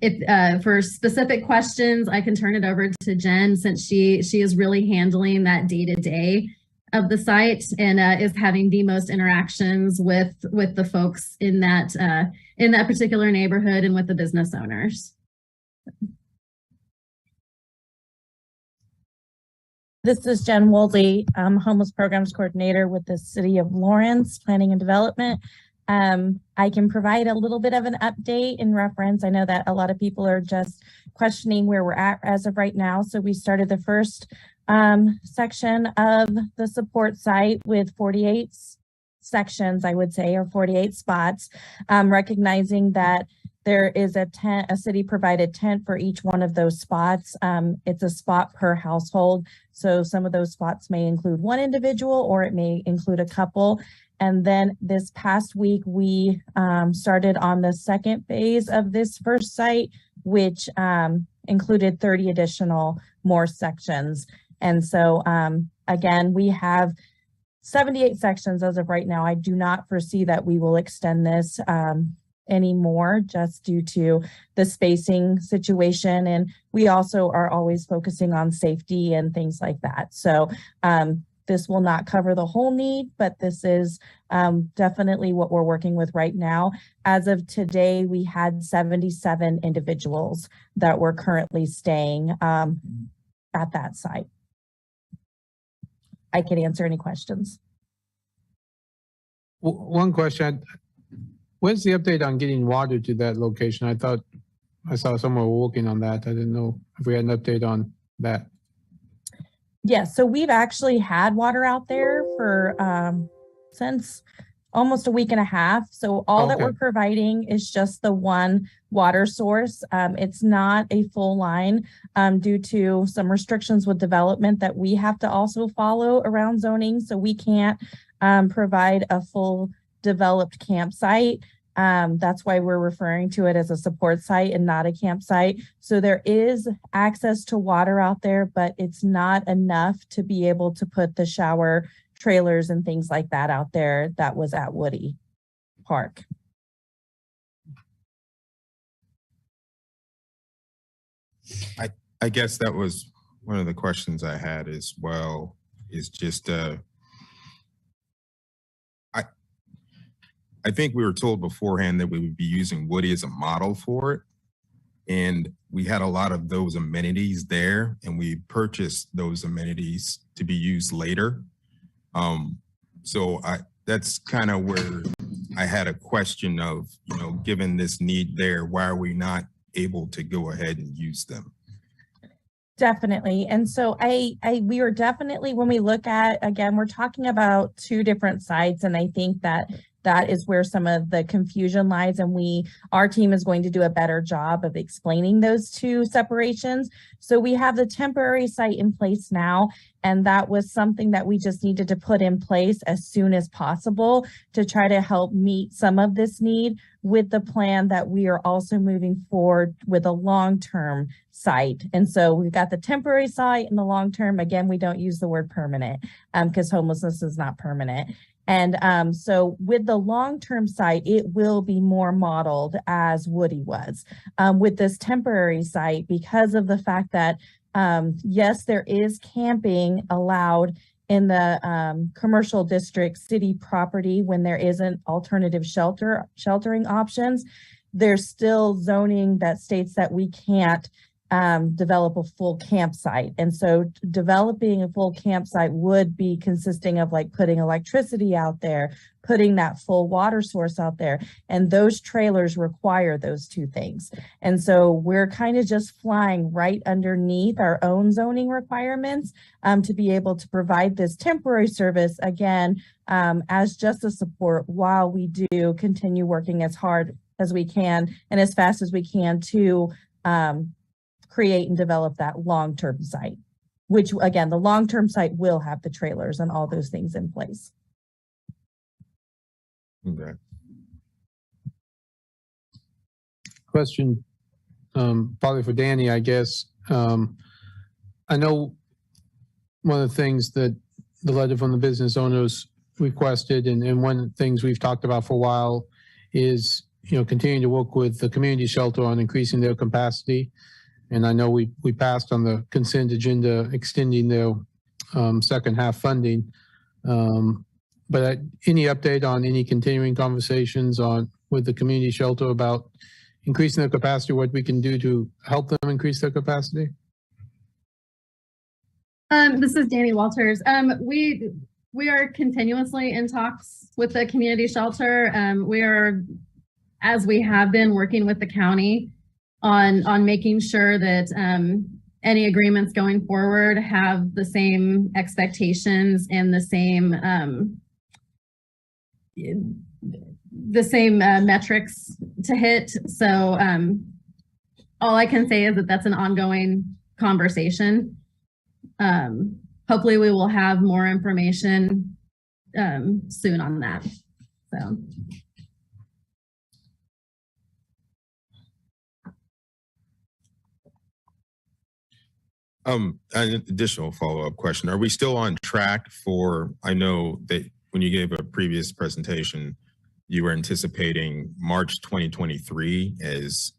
if for specific questions, I can turn it over to Jen, since she is really handling that day-to-day of the site and is having the most interactions with the folks in that particular neighborhood and with the business owners. This is Jen Woolsey, Homeless Programs Coordinator with the City of Lawrence, Planning and Development. I can provide a little bit of an update in reference. I know that a lot of people are just questioning where we're at as of right now. So we started the first section of the support site with 48 sections, I would say, or 48 spots, recognizing that there is a tent, a city provided tent for each one of those spots. It's a spot per household. So some of those spots may include one individual or it may include a couple. And then this past week, we started on the second phase of this first site, which included 30 additional more sections. And so again, we have 78 sections as of right now. I do not foresee that we will extend this anymore, just due to the spacing situation. And we also are always focusing on safety and things like that. So this will not cover the whole need, but this is definitely what we're working with right now. As of today, we had 77 individuals that were currently staying at that site. I can answer any questions. One question. When's the update on getting water to that location? I thought I saw someone working on that. I didn't know if we had an update on that. Yes, so we've actually had water out there for since almost a week and a half. So all that we're providing is just the one water source. It's not a full line due to some restrictions with development that we have to also follow around zoning. So we can't provide a full developed campsite That's why we're referring to it as a support site and not a campsite. So there is access to water out there, but it's not enough to be able to put the shower trailers and things like that out there that was at Woody Park. I guess that was one of the questions I had as well, is just I think we were told beforehand that we would be using Woody as a model for it. And we had a lot of those amenities there, and we purchased those amenities to be used later. So that's kind of where I had a question of, you know, given this need there, why are we not able to go ahead and use them? Definitely. And so we are definitely, when we look at, again, we're talking about two different sites. And I think that is where some of the confusion lies. And our team is going to do a better job of explaining those two separations. So we have the temporary site in place now. And that was something that we just needed to put in place as soon as possible to try to help meet some of this need, with the plan that we are also moving forward with a long-term site. And so we've got the temporary site and the long-term. Again, we don't use the word permanent because homelessness is not permanent. And so with the long-term site, it will be more modeled as Woody was. With this temporary site, because of the fact that, yes, there is camping allowed in the commercial district city property when there isn't alternative sheltering options, there's still zoning that states that we can't develop a full campsite. And so developing a full campsite would be consisting of like putting electricity out there, putting that full water source out there. And those trailers require those two things. And so we're kind of just flying right underneath our own zoning requirements to be able to provide this temporary service, again, as just a support while we do continue working as hard as we can and as fast as we can to create and develop that long-term site, which again, the long-term site will have the trailers and all those things in place. Okay. Question, probably for Danny, I guess. I know one of the things that the letter from the business owners requested, and one of the things we've talked about for a while is, you know, continuing to work with the community shelter on increasing their capacity. And I know we passed on the consent agenda extending their second half funding. But any update on any continuing conversations with the community shelter about increasing their capacity, what we can do to help them increase their capacity? This is Danny Walters. We are continuously in talks with the community shelter. We are, as we have been, working with the county on making sure that any agreements going forward have the same expectations and the same metrics to hit. So all I can say is that that's an ongoing conversation. Hopefully we will have more information soon on that. So. An additional follow-up question. Are we still on track for, I know that when you gave a previous presentation, you were anticipating March 2023 as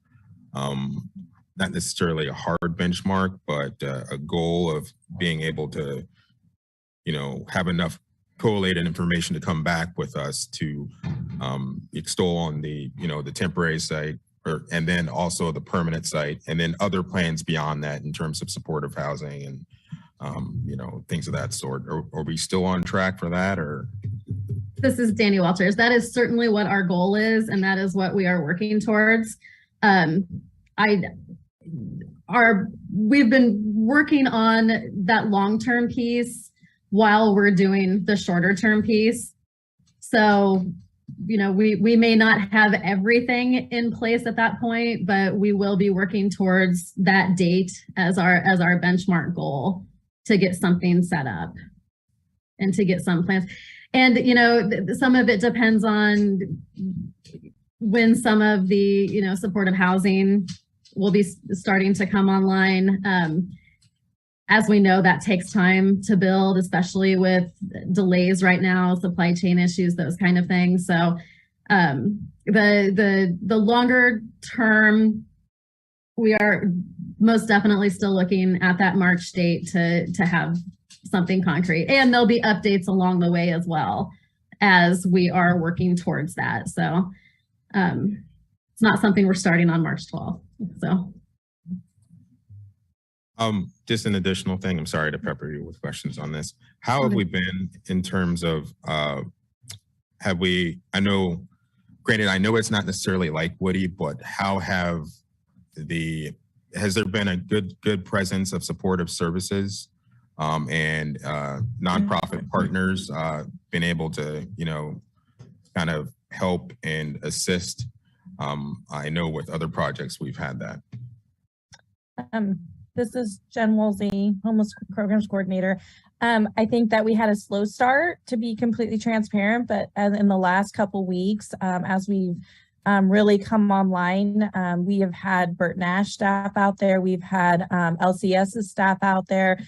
not necessarily a hard benchmark, but a goal of being able to, you know, have enough collated information to come back with us to extol on the, you know, the temporary site, and then also the permanent site, and then other plans beyond that in terms of supportive housing and, you know, things of that sort. Are we still on track for that, or? This is Danny Walters. That is certainly what our goal is, and that is what we are working towards. We've been working on that long-term piece while we're doing the shorter-term piece. So, you know, we may not have everything in place at that point, but we will be working towards that date as our benchmark goal to get something set up and to get some plans. And, you know, some of it depends on when some of the, supportive housing will be starting to come online. As we know, that takes time to build, especially with delays right now, supply chain issues, those kind of things. So the longer term, we are most definitely still looking at that March date to have something concrete. And there'll be updates along the way as well as we are working towards that. So it's not something we're starting on March 12th. So. Just an additional thing. I'm sorry to pepper you with questions on this. How have we been in terms of, I know, granted, I know it's not necessarily like Woody, but how has there been a good presence of supportive services and nonprofit partners been able to, kind of help and assist? I know with other projects we've had that. This is Jen Woolsey, Homeless Programs Coordinator. I think that we had a slow start, to be completely transparent, but in the last couple weeks, as we've really come online, we have had Burt Nash staff out there. We've had LCS's staff out there.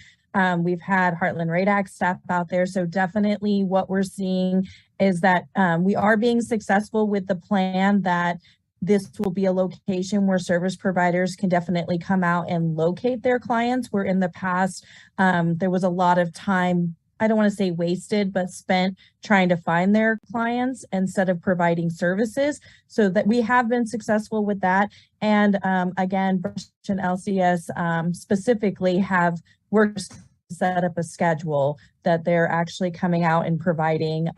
We've had Heartland Radix staff out there. So definitely what we're seeing is that we are being successful with the plan that this will be a location where service providers can definitely come out and locate their clients. Where in the past, there was a lot of time, I don't want to say wasted, but spent trying to find their clients instead of providing services. So that we have been successful with that. And again, Brush and LCS specifically have worked to set up a schedule that they're actually coming out and providing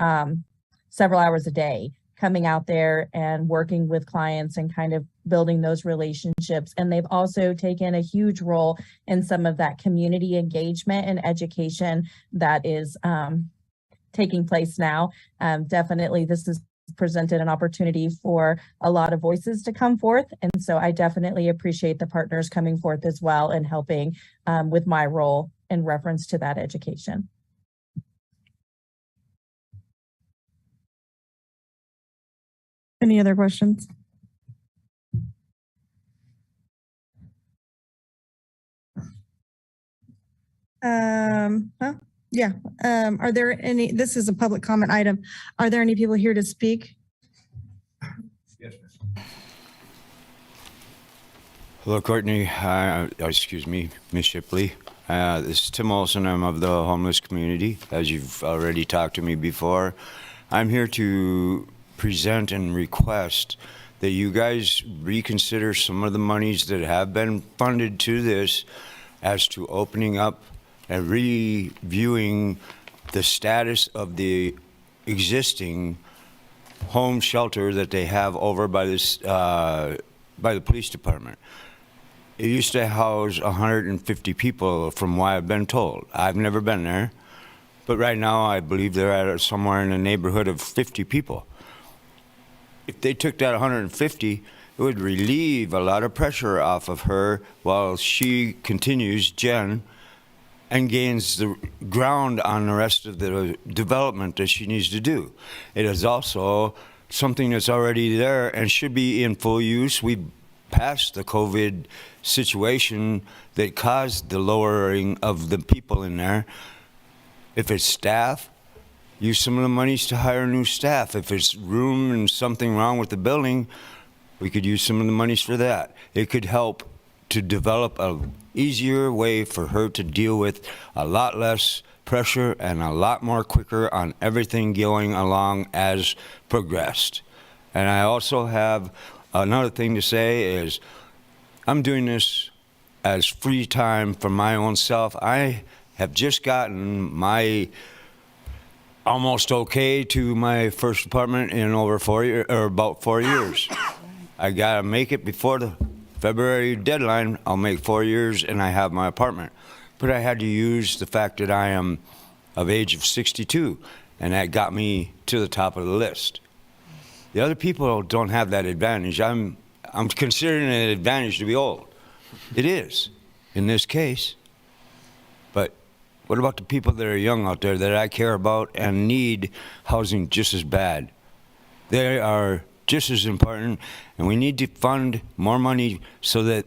several hours a day, coming out there and working with clients and kind of building those relationships. And they've also taken a huge role in some of that community engagement and education that is taking place now. Definitely, this has presented an opportunity for a lot of voices to come forth. And so I definitely appreciate the partners coming forth as well and helping with my role in reference to that education. Any other questions? Yeah. Are there any, this is a public comment item. Are there any people here to speak? Yes, hello, Courtney. Excuse me, Ms. Shipley. This is Tim Olson. I'm of the homeless community, as you've already talked to me before. I'm here to present and request that you guys reconsider some of the monies that have been funded to this as to opening up and reviewing the status of the existing home shelter that they have over by this by the police department. It used to house 150 people from what I've been told. I've never been there, but right now I believe they're at somewhere in the neighborhood of 50 people. If they took that 150, it would relieve a lot of pressure off of her while she continues, Jen, and gains the ground on the rest of the development that she needs to do. It is also something that's already there and should be in full use. We passed the COVID situation that caused the lowering of the people in there. If it's staff, use some of the monies to hire new staff. If it's room and something wrong with the building, we could use some of the monies for that. It could help to develop an easier way for her to deal with a lot less pressure and a lot more quicker on everything going along as progressed. And I also have another thing to say is I'm doing this as free time for my own self. I have just gotten my almost okay to my first apartment in over 4 years, or about 4 years. I gotta make it before the February deadline. I'll make 4 years and I have my apartment. But I had to use the fact that I am of age of 62, and that got me to the top of the list. The other people don't have that advantage. I'm considering it an advantage to be old. It is, in this case. But what about the people that are young out there that I care about and need housing just as bad? They are just as important, and we need to fund more money so that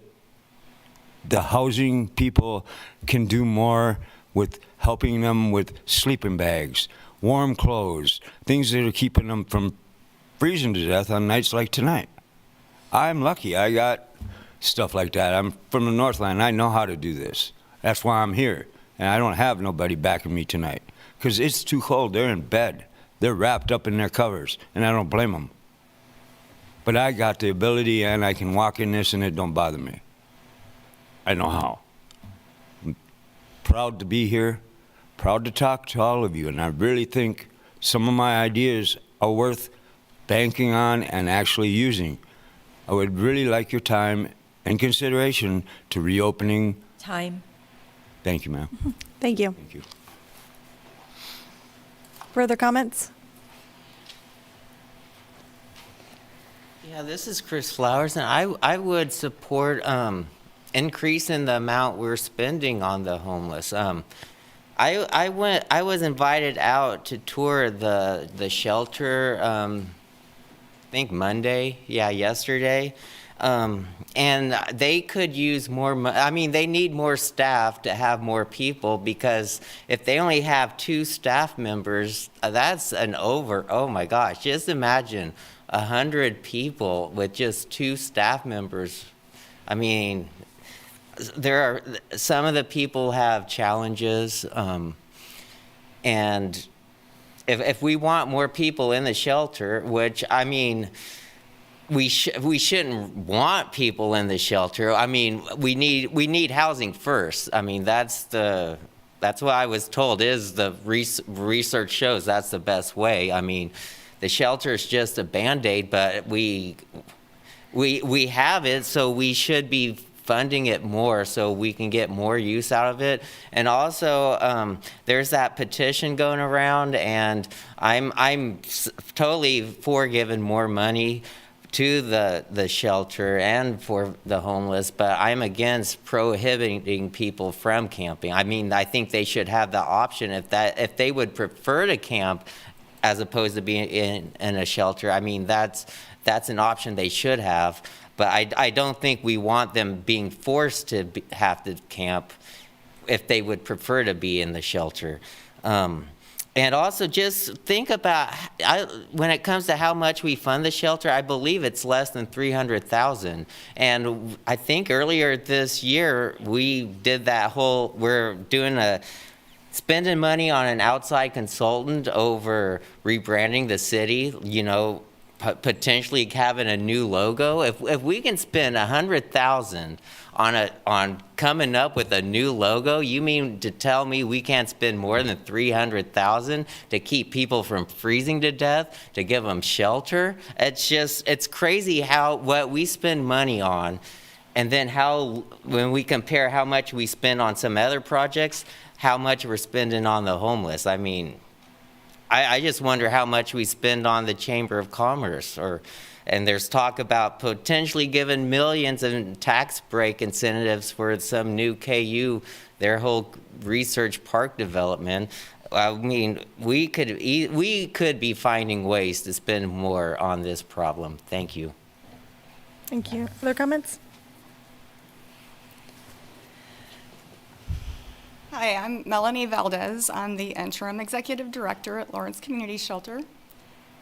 the housing people can do more with helping them with sleeping bags, warm clothes, things that are keeping them from freezing to death on nights like tonight. I'm lucky I got stuff like that. I'm from the Northland. I know how to do this. That's why I'm here. And I don't have nobody backing me tonight because it's too cold. They're in bed. They're wrapped up in their covers, and I don't blame them. But I got the ability, and I can walk in this, and it don't bother me. I know how. I'm proud to be here, proud to talk to all of you, and I really think some of my ideas are worth banking on and actually using. I would really like your time and consideration to reopening. Time. Thank you, ma'am. Thank you. Thank you. Further comments? Yeah, this is Chris Flowers, and I would support increasing the amount we're spending on the homeless. I was invited out to tour the shelter, I think Monday, yesterday. And they could use more I mean, they need more staff to have more people, because if they only have 2 staff members, that's oh my gosh, just imagine 100 people with just 2 staff members. I mean, some of the people have challenges, and if we want more people in the shelter, which, I mean, we shouldn't want people in the shelter. I mean, we need housing first. I mean, that's what I was told is the research shows that's the best way. I mean, the shelter is just a Band-Aid, but we have it, so we should be funding it more so we can get more use out of it. And also, there's that petition going around, and I'm totally for giving more money to the shelter and for the homeless, but I'm against prohibiting people from camping. I mean, I think they should have the option if they would prefer to camp as opposed to being in a shelter. I mean, that's an option they should have, but I don't think we want them being forced to have to camp if they would prefer to be in the shelter. And also just think about, when it comes to how much we fund the shelter, I believe it's less than $300,000. And I think earlier this year, we did we're doing spending money on an outside consultant over rebranding the city, potentially having a new logo. If we can spend $100,000 on coming up with a new logo, you mean to tell me we can't spend more than $300,000 to keep people from freezing to death, to give them shelter? It's crazy what we spend money on, and then when we compare how much we spend on some other projects, how much we're spending on the homeless. I mean, I just wonder how much we spend on the Chamber of Commerce, and there's talk about potentially giving millions in tax break incentives for some new KU, their whole research park development. I mean, we could be finding ways to spend more on this problem. Thank you. Thank you. Other comments? Hi, I'm Melanie Valdez. I'm the interim executive director at Lawrence Community Shelter,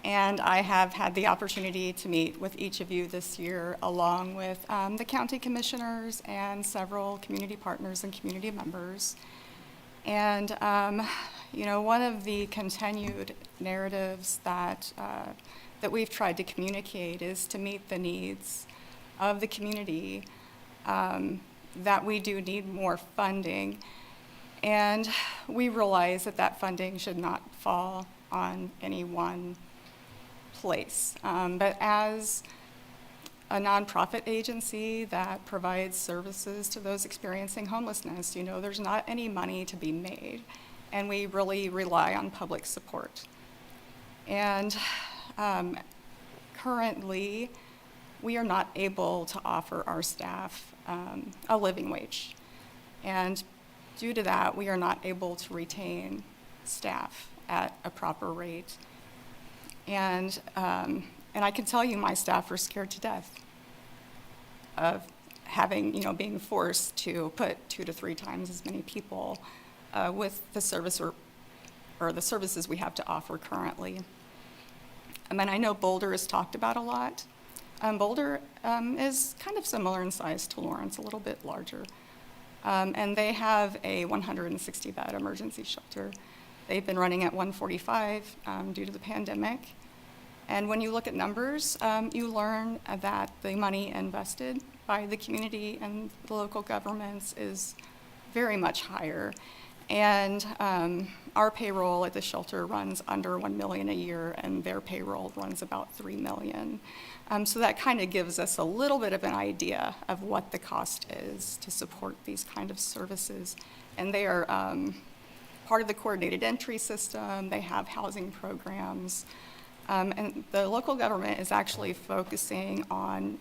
and I have had the opportunity to meet with each of you this year, along with the county commissioners and several community partners and community members. And one of the continued narratives that we've tried to communicate is to meet the needs of the community, that we do need more funding. And we realize that funding should not fall on any one place. But as a nonprofit agency that provides services to those experiencing homelessness, there's not any money to be made, and we really rely on public support. And currently, we are not able to offer our staff a living wage. And due to that, we are not able to retain staff at a proper rate. And And I can tell you my staff are scared to death of having, being forced to put 2 to 3 times as many people with the service or the services we have to offer currently. I mean, I know Boulder is talked about a lot. Boulder is kind of similar in size to Lawrence, a little bit larger. And they have a 160-bed emergency shelter. They've been running at 145 due to the pandemic. And when you look at numbers, you learn that the money invested by the community and the local governments is very much higher. And our payroll at the shelter runs under $1 million a year, and their payroll runs about $3 million. So that kind of gives us a little bit of an idea of what the cost is to support these kind of services. And they are part of the coordinated entry system. They have housing programs. And the local government is actually focusing on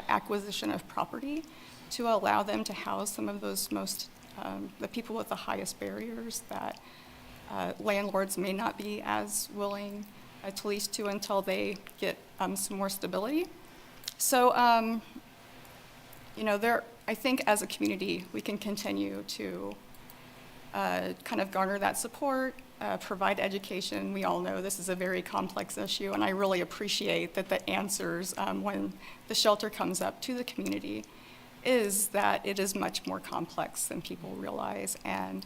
acquisition of property to allow them to house some of those the people with the highest barriers that landlords may not be as willing to lease to until they get some more stability. So, I think as a community, we can continue to kind of garner that support, provide education. We all know this is a very complex issue, and I really appreciate that the answers when the shelter comes up to the community is that it is much more complex than people realize, and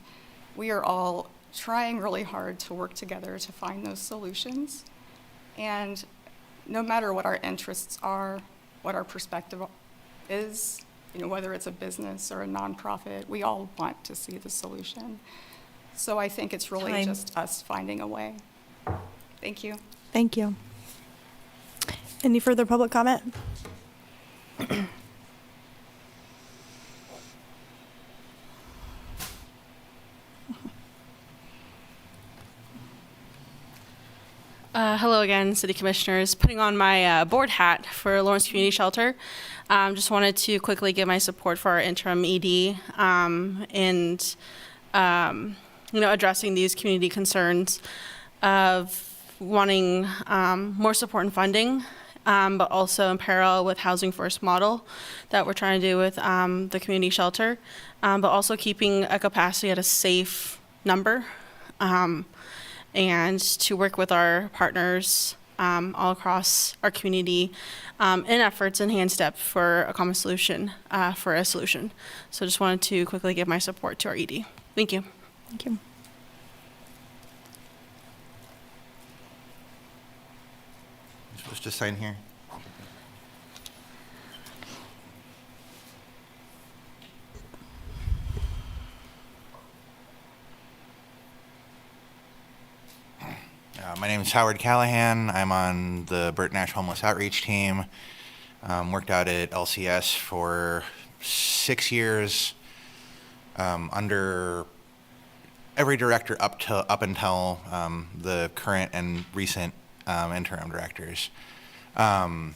we are all trying really hard to work together to find those solutions. And no matter what our interests are, what our perspective is, whether it's a business or a nonprofit, we all want to see the solution. So I think it's really just us finding a way. Thank you. Thank you. Any further public comment? Hello again, City Commissioners. Putting on my board hat for Lawrence Community Shelter. Just wanted to quickly give my support for our interim ED and addressing these community concerns of wanting more support and funding, but also in parallel with Housing First model that we're trying to do with the community shelter, but also keeping a capacity at a safe number. And to work with our partners all across our community in efforts and hand step for a common solution, for a solution. So just wanted to quickly give my support to our ED. Thank you. Thank you. You're supposed to sign here. My name is Howard Callahan. I'm on the Burt Nash Homeless Outreach Team. Worked out at LCS for 6 years under every director up until the current and recent interim directors. I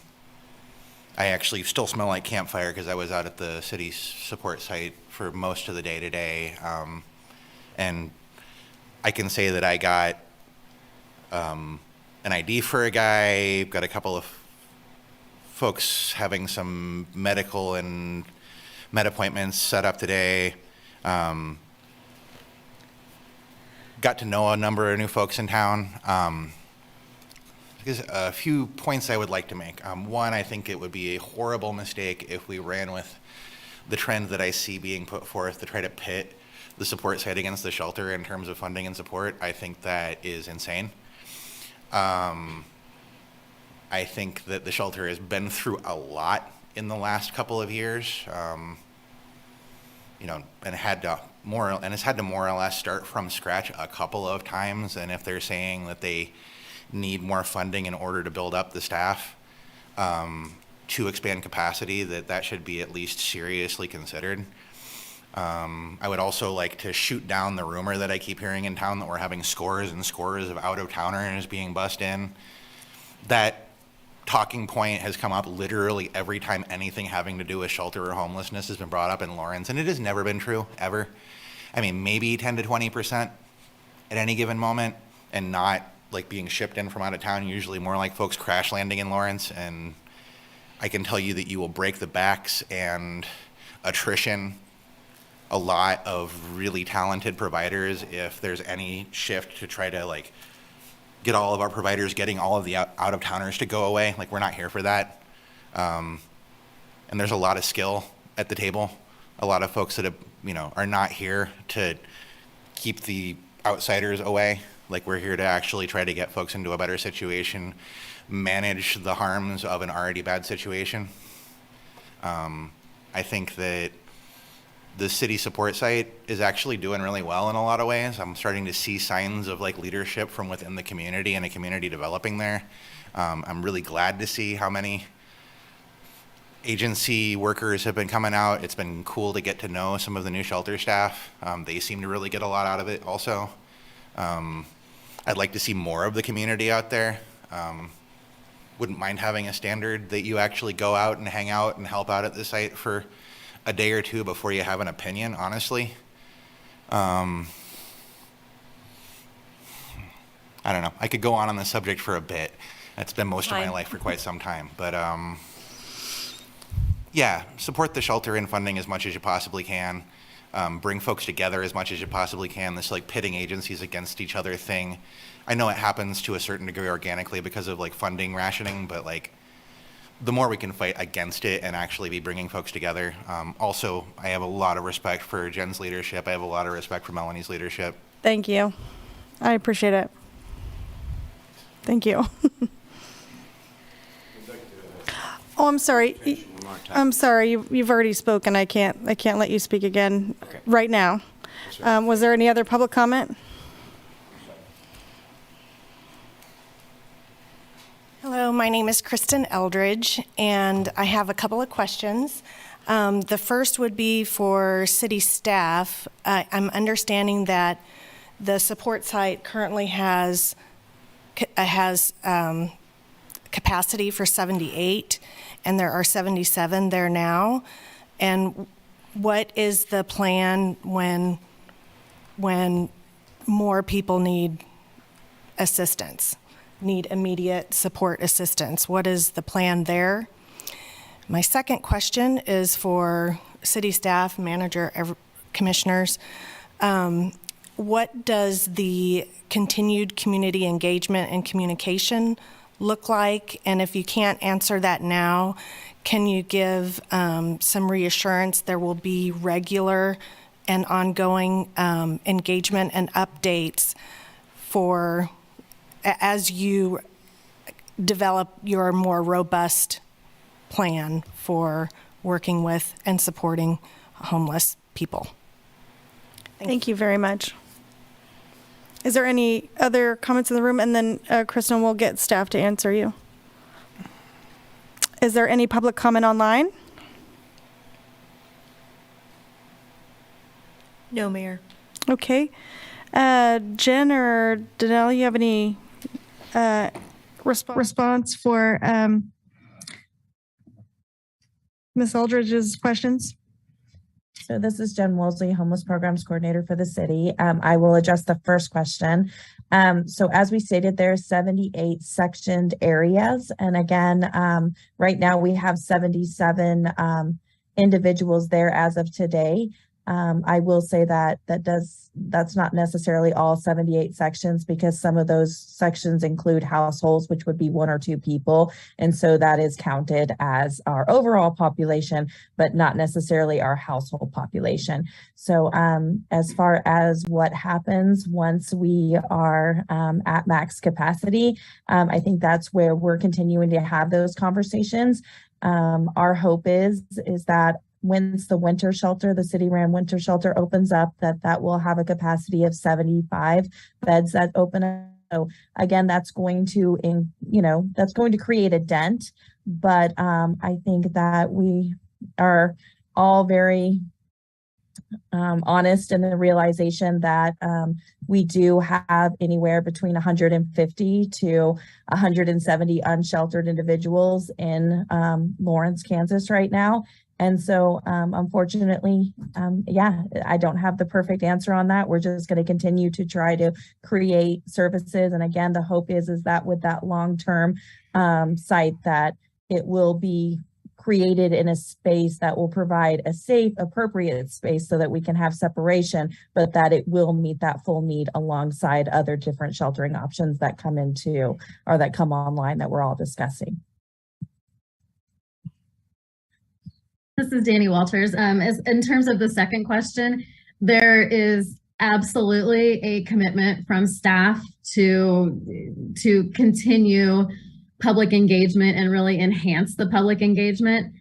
actually still smell like campfire because I was out at the city support site for most of the day today. And I can say that I got an ID for a guy, got a couple of folks having some medical and med appointments set up today. Got to know a number of new folks in town. There's a few points I would like to make. One, I think it would be a horrible mistake if we ran with the trend that I see being put forth to try to pit the support site against the shelter in terms of funding and support. I think that is insane. I think that the shelter has been through a lot in the last couple of years, and has had to more or less start from scratch a couple of times. And if they're saying that they need more funding in order to build up the staff to expand capacity, that should be at least seriously considered. I would also like to shoot down the rumor that I keep hearing in town that we're having scores and scores of out-of-towners being bussed in. That talking point has come up literally every time anything having to do with shelter or homelessness has been brought up in Lawrence, and it has never been true, ever. I mean, maybe 10 to 20% at any given moment, and not like being shipped in from out of town, usually more like folks crash landing in Lawrence. And I can tell you that you will break the backs and attrition a lot of really talented providers if there's any shift to try to like get all of our providers, getting all of the out of towners to go away. Like, we're not here for that. And there's a lot of skill at the table. A lot of folks that have, are not here to keep the outsiders away. Like, we're here to actually try to get folks into a better situation, manage the harms of an already bad situation. I think that the city support site is actually doing really well in a lot of ways. I'm starting to see signs of like leadership from within the community and a community developing there. I'm really glad to see how many agency workers have been coming out. It's been cool to get to know some of the new shelter staff. They seem to really get a lot out of it also. I'd like to see more of the community out there. Wouldn't mind having a standard that you actually go out and hang out and help out at the site for a day or two before you have an opinion, honestly. I don't know. I could go on this subject for a bit. It's been most of my life for quite some time. But yeah, support the shelter in funding as much as you possibly can. Bring folks together as much as you possibly can. This like pitting agencies against each other thing. I know it happens to a certain degree organically because of like funding rationing, but like the more we can fight against it and actually be bringing folks together. Also, I have a lot of respect for Jen's leadership. I have a lot of respect for Melanie's leadership. Thank you. I appreciate it. Thank you. Oh, I'm sorry. I'm sorry. You've already spoken. I can't let you speak again right now. Was there any other public comment? Hello, my name is Kristen Eldridge, and I have a couple of questions. The first would be for city staff. I'm understanding that the support site currently has capacity for 78, and there are 77 there now. And what is the plan when more people need assistance? Need immediate support assistance? What is the plan there? My second question is for city staff, manager, commissioners. What does the continued community engagement and communication look like? And if you can't answer that now, can you give some reassurance there will be regular and ongoing engagement and updates for as you develop your more robust plan for working with and supporting homeless people? Thank you very much. Is there any other comments in the room? And then, Kristen, we'll get staff to answer you. Is there any public comment online? No, Mayor. Okay. Jen or Danelle, you have any response for Ms. Eldridge's questions? So this is Jen Woolsey, Homeless Programs Coordinator for the city. I will address the first question. So as we stated, there are 78 sectioned areas. And again, right now we have 77 individuals there as of today. I will say that that's not necessarily all 78 sections, because some of those sections include households, which would be 1 or 2 people. And so that is counted as our overall population, but not necessarily our household population. So as far as what happens once we are at max capacity, I think that's where we're continuing to have those conversations. Our hope is that once the winter shelter, the city ran winter shelter opens up, that will have a capacity of 75 beds that open up. So again, that's going to, that's going to create a dent, but I think that we are all very honest in the realization that we do have anywhere between 150 to 170 unsheltered individuals in Lawrence, Kansas right now. And so, unfortunately, yeah, I don't have the perfect answer on that. We're just going to continue to try to create services. And again, the hope is that with that long-term site, that it will be created in a space that will provide a safe, appropriate space so that we can have separation, but that it will meet that full need alongside other different sheltering options that come into, or that come online that we're all discussing. This is Danny Walters. As in terms of the second question, there is absolutely a commitment from staff to continue public engagement and really enhance the public engagement.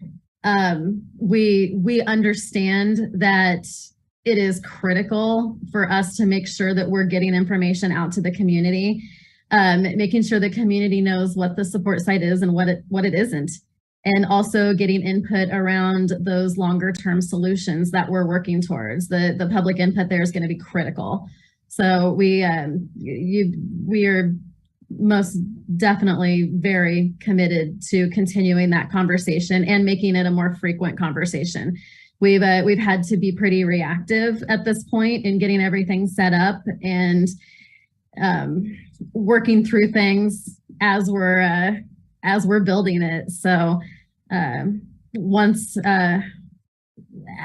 We understand that it is critical for us to make sure that we're getting information out to the community, making sure the community knows what the support site is and what it isn't, and also getting input around those longer term solutions that we're working towards. The public input there is going to be critical. So we are most definitely very committed to continuing that conversation and making it a more frequent conversation. We've had to be pretty reactive at this point in getting everything set up and working through things as we're building it. So once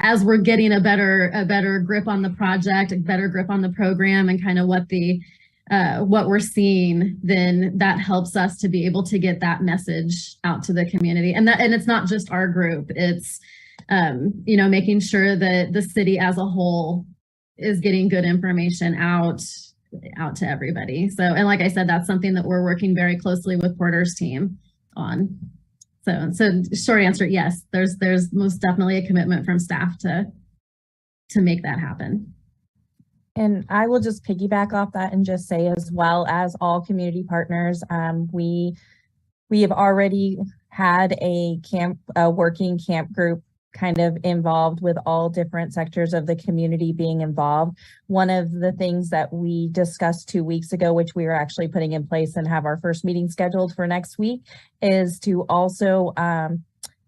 as we're getting a better grip on the project, a better grip on the program, and kind of what we're seeing, then that helps us to be able to get that message out to the community. And it's not just our group, it's making sure that the city as a whole is getting good information out to everybody. So, and like I said, that's something that we're working very closely with Porter's team on. So short answer, yes, there's most definitely a commitment from staff to make that happen. And I will just piggyback off that and just say, as well as all community partners, we have already had a working camp group kind of involved with all different sectors of the community being involved. One of the things that we discussed 2 weeks ago, which we are actually putting in place and have our first meeting scheduled for next week, is to also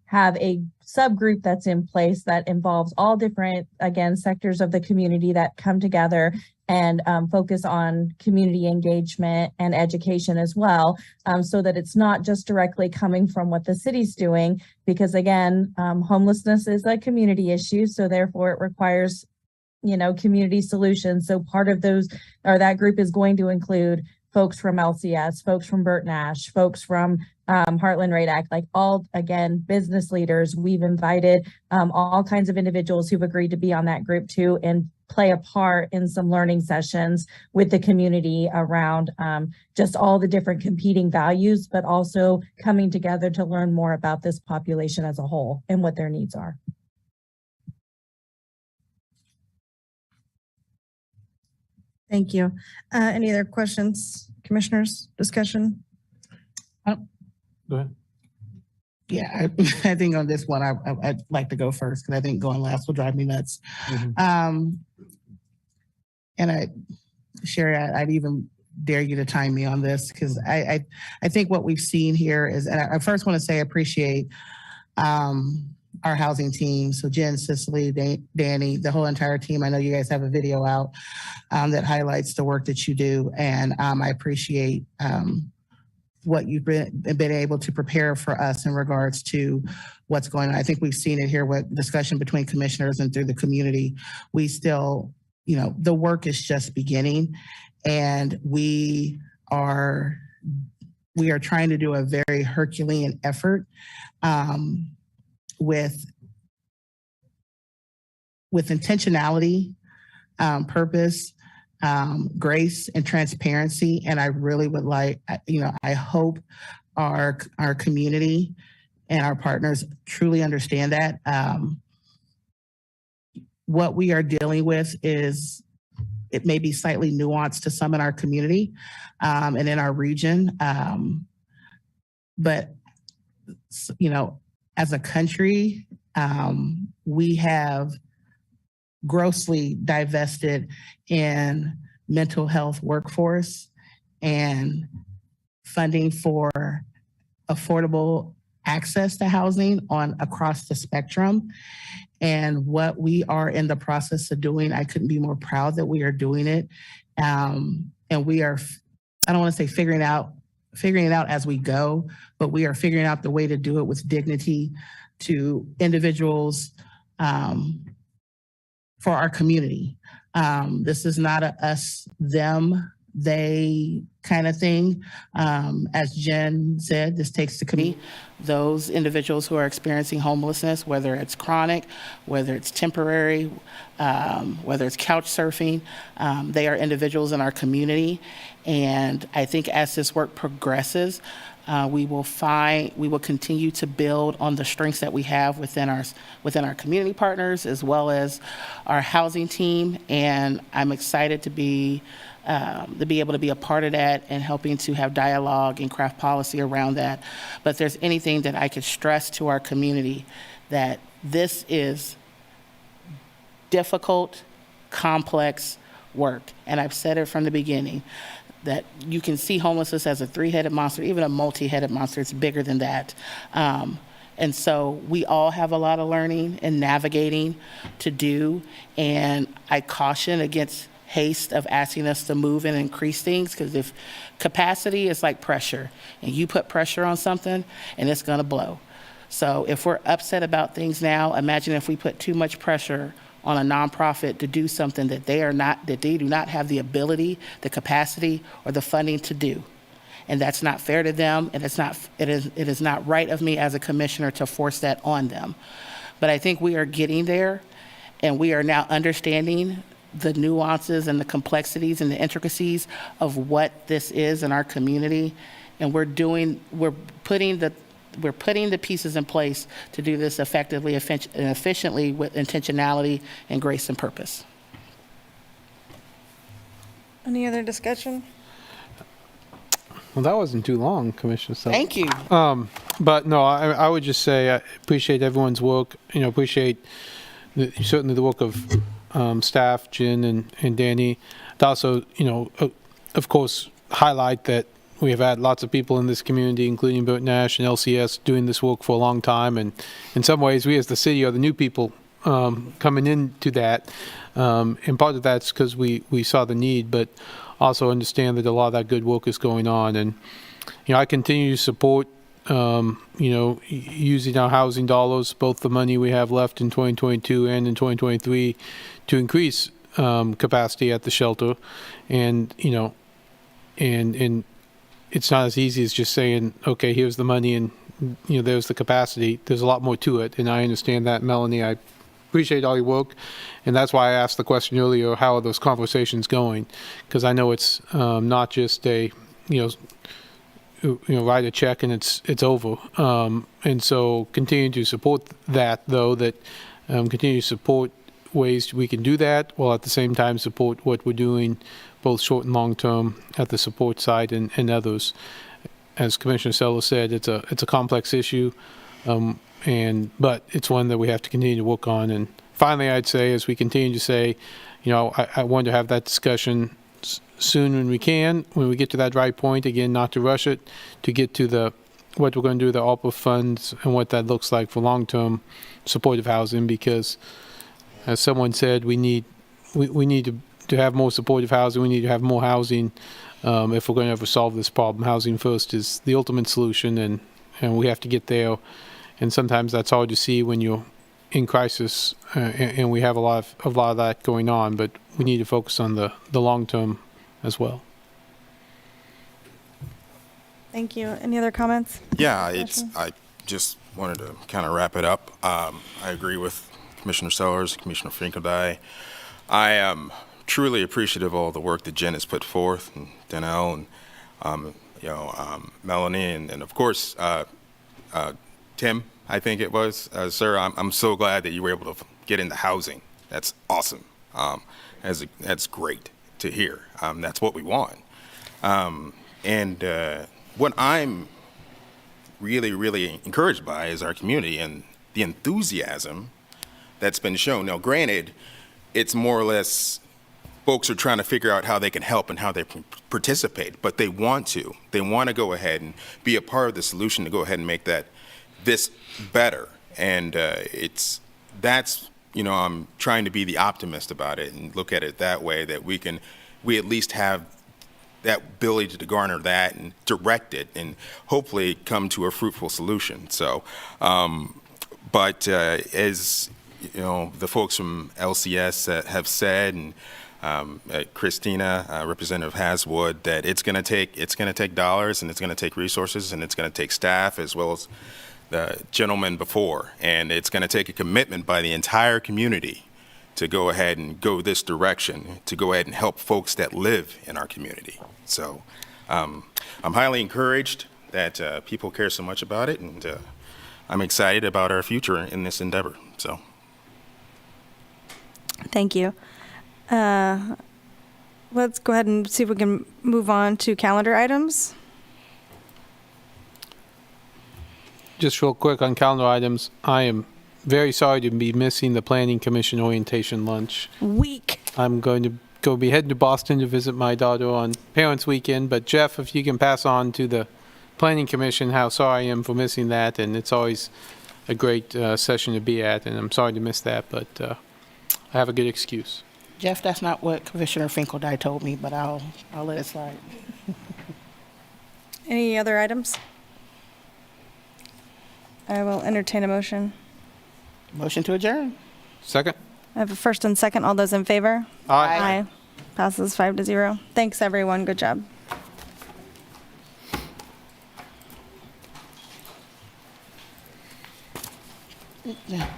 have a subgroup that's in place that involves all different, again, sectors of the community that come together and focus on community engagement and education as well, so that it's not just directly coming from what the city's doing, because again, homelessness is a community issue, so therefore it requires, community solutions. So part of those, or that group, is going to include folks from LCS, folks from Burt Nash, folks from Heartland Rate Act, like all, again, business leaders. We've invited all kinds of individuals who've agreed to be on that group too, and play a part in some learning sessions with the community around just all the different competing values, but also coming together to learn more about this population as a whole and what their needs are. Thank you. Any other questions, commissioners, discussion? Go ahead. Yeah, I think on this one, I'd like to go first, because I think going last will drive me nuts. And Sherry, I'd even dare you to time me on this, because I think what we've seen here is, and I first want to say I appreciate our housing team. So Jen, Cicely, Danny, the whole entire team. I know you guys have a video out that highlights the work that you do, and I appreciate what you've been able to prepare for us in regards to what's going on. I think we've seen it here with discussion between commissioners and through the community. We still, the work is just beginning, and we are trying to do a very Herculean effort with intentionality, purpose, grace, and transparency. And I really would like, I hope our community and our partners truly understand that. What we are dealing with is, it may be slightly nuanced to some in our community and in our region. But, as a country, we have grossly divested in mental health workforce and funding for affordable access to housing on across the spectrum. And what we are in the process of doing, I couldn't be more proud that we are doing it. And we are, I don't want to say figuring it out as we go, but we are figuring out the way to do it with dignity to individuals for our community. This is not a us, them, they kind of thing. As Jen said, this takes the community, those individuals who are experiencing homelessness, whether it's chronic, whether it's temporary, whether it's couch surfing, they are individuals in our community. And I think as this work progresses, we will continue to build on the strengths that we have within our community partners as well as our housing team. And I'm excited to be able to be a part of that and helping to have dialogue and craft policy around that. But if there's anything that I could stress to our community, that this is difficult, complex work. And I've said it from the beginning, that you can see homelessness as a three-headed monster, even a multi-headed monster. It's bigger than that. And so we all have a lot of learning and navigating to do. And I caution against haste of asking us to move and increase things, because if capacity is like pressure, and you put pressure on something and it's gonna blow. So if we're upset about things now, imagine if we put too much pressure on a nonprofit to do something that they do not have the ability, the capacity, or the funding to do. And that's not fair to them, and it is not right of me as a commissioner to force that on them. But I think we are getting there, and we are now understanding the nuances and the complexities and the intricacies of what this is in our community. And we're putting the pieces in place to do this effectively and efficiently with intentionality and grace and purpose. Any other discussion? Well, that wasn't too long, Commissioner Sell. Thank you. But no, I would just say I appreciate everyone's work. Appreciate certainly the work of staff, Jen and Danny. I'd also, of course, highlight that we have had lots of people in this community, including Burt Nash and LCS, doing this work for a long time. And in some ways, we as the city are the new people coming into that. And part of that's because we saw the need, but also understand that a lot of that good work is going on. And, I continue to support, using our housing dollars, both the money we have left in 2022 and in 2023, to increase capacity at the shelter. And, and it's not as easy as just saying, okay, here's the money and, there's the capacity. There's a lot more to it. And I understand that, Melanie. I appreciate all your work. And that's why I asked the question earlier, how are those conversations going? Because I know it's not just a, write a check and it's over. And so continue to support that, though, that continue to support ways we can do that, while at the same time support what we're doing both short and long term at the support side and others. As Commissioner Sello said, it's a complex issue, but it's one that we have to continue to work on. And finally, I'd say, as we continue to say, I want to have that discussion soon when we can, when we get to that right point, again, not to rush it, to get to what we're going to do with the ARPA funds and what that looks like for long-term supportive housing, because as someone said, we need to have more supportive housing. We need to have more housing if we're going to ever solve this problem. Housing first is the ultimate solution, and we have to get there. And sometimes that's hard to see when you're in crisis, and we have a lot of that going on. But we need to focus on the long term as well. Thank you. Any other comments? Yeah, I just wanted to kind of wrap it up. I agree with Commissioner Sellers, Commissioner Finkeldye. I am truly appreciative of all the work that Jen has put forth, and Danelle, and Melanie, and of course Tim. I think it was, sir. I'm so glad that you were able to get into housing. That's awesome. That's great to hear. That's what we want. And what I'm really, really encouraged by is our community and the enthusiasm that's been shown. Now, granted, it's more or less folks are trying to figure out how they can help and how they can participate, but they want to. They want to go ahead and be a part of the solution, to go ahead and make that this better. And that's, I'm trying to be the optimist about it and look at it that way, that we at least have that ability to garner that and direct it and hopefully come to a fruitful solution. So, but as the folks from LCS have said, and Christina, Representative Haswood, that it's going to take dollars, and it's going to take resources, and it's going to take staff, as well as the gentleman before, and it's going to take a commitment by the entire community to go ahead and go this direction, to go ahead and help folks that live in our community. So I'm highly encouraged that people care so much about it, and I'm excited about our future in this endeavor. So Thank you. Let's go ahead and see if we can move on to calendar items. Just real quick on calendar items, I am very sorry to be missing the Planning Commission orientation lunch. Week. I'm going to be heading to Boston to visit my daughter on Parents Weekend, but Jeff, if you can pass on to the Planning Commission how sorry I am for missing that, and it's always a great session to be at, and I'm sorry to miss that, but I have a good excuse. Jeff, that's not what Commissioner Finkeldye told me, but I'll let it slide. Any other items? I will entertain a motion. Motion to adjourn. Second? I have a first and second. All those in favor? Aye. Passes 5-0. Thanks, everyone. Good job. Yeah.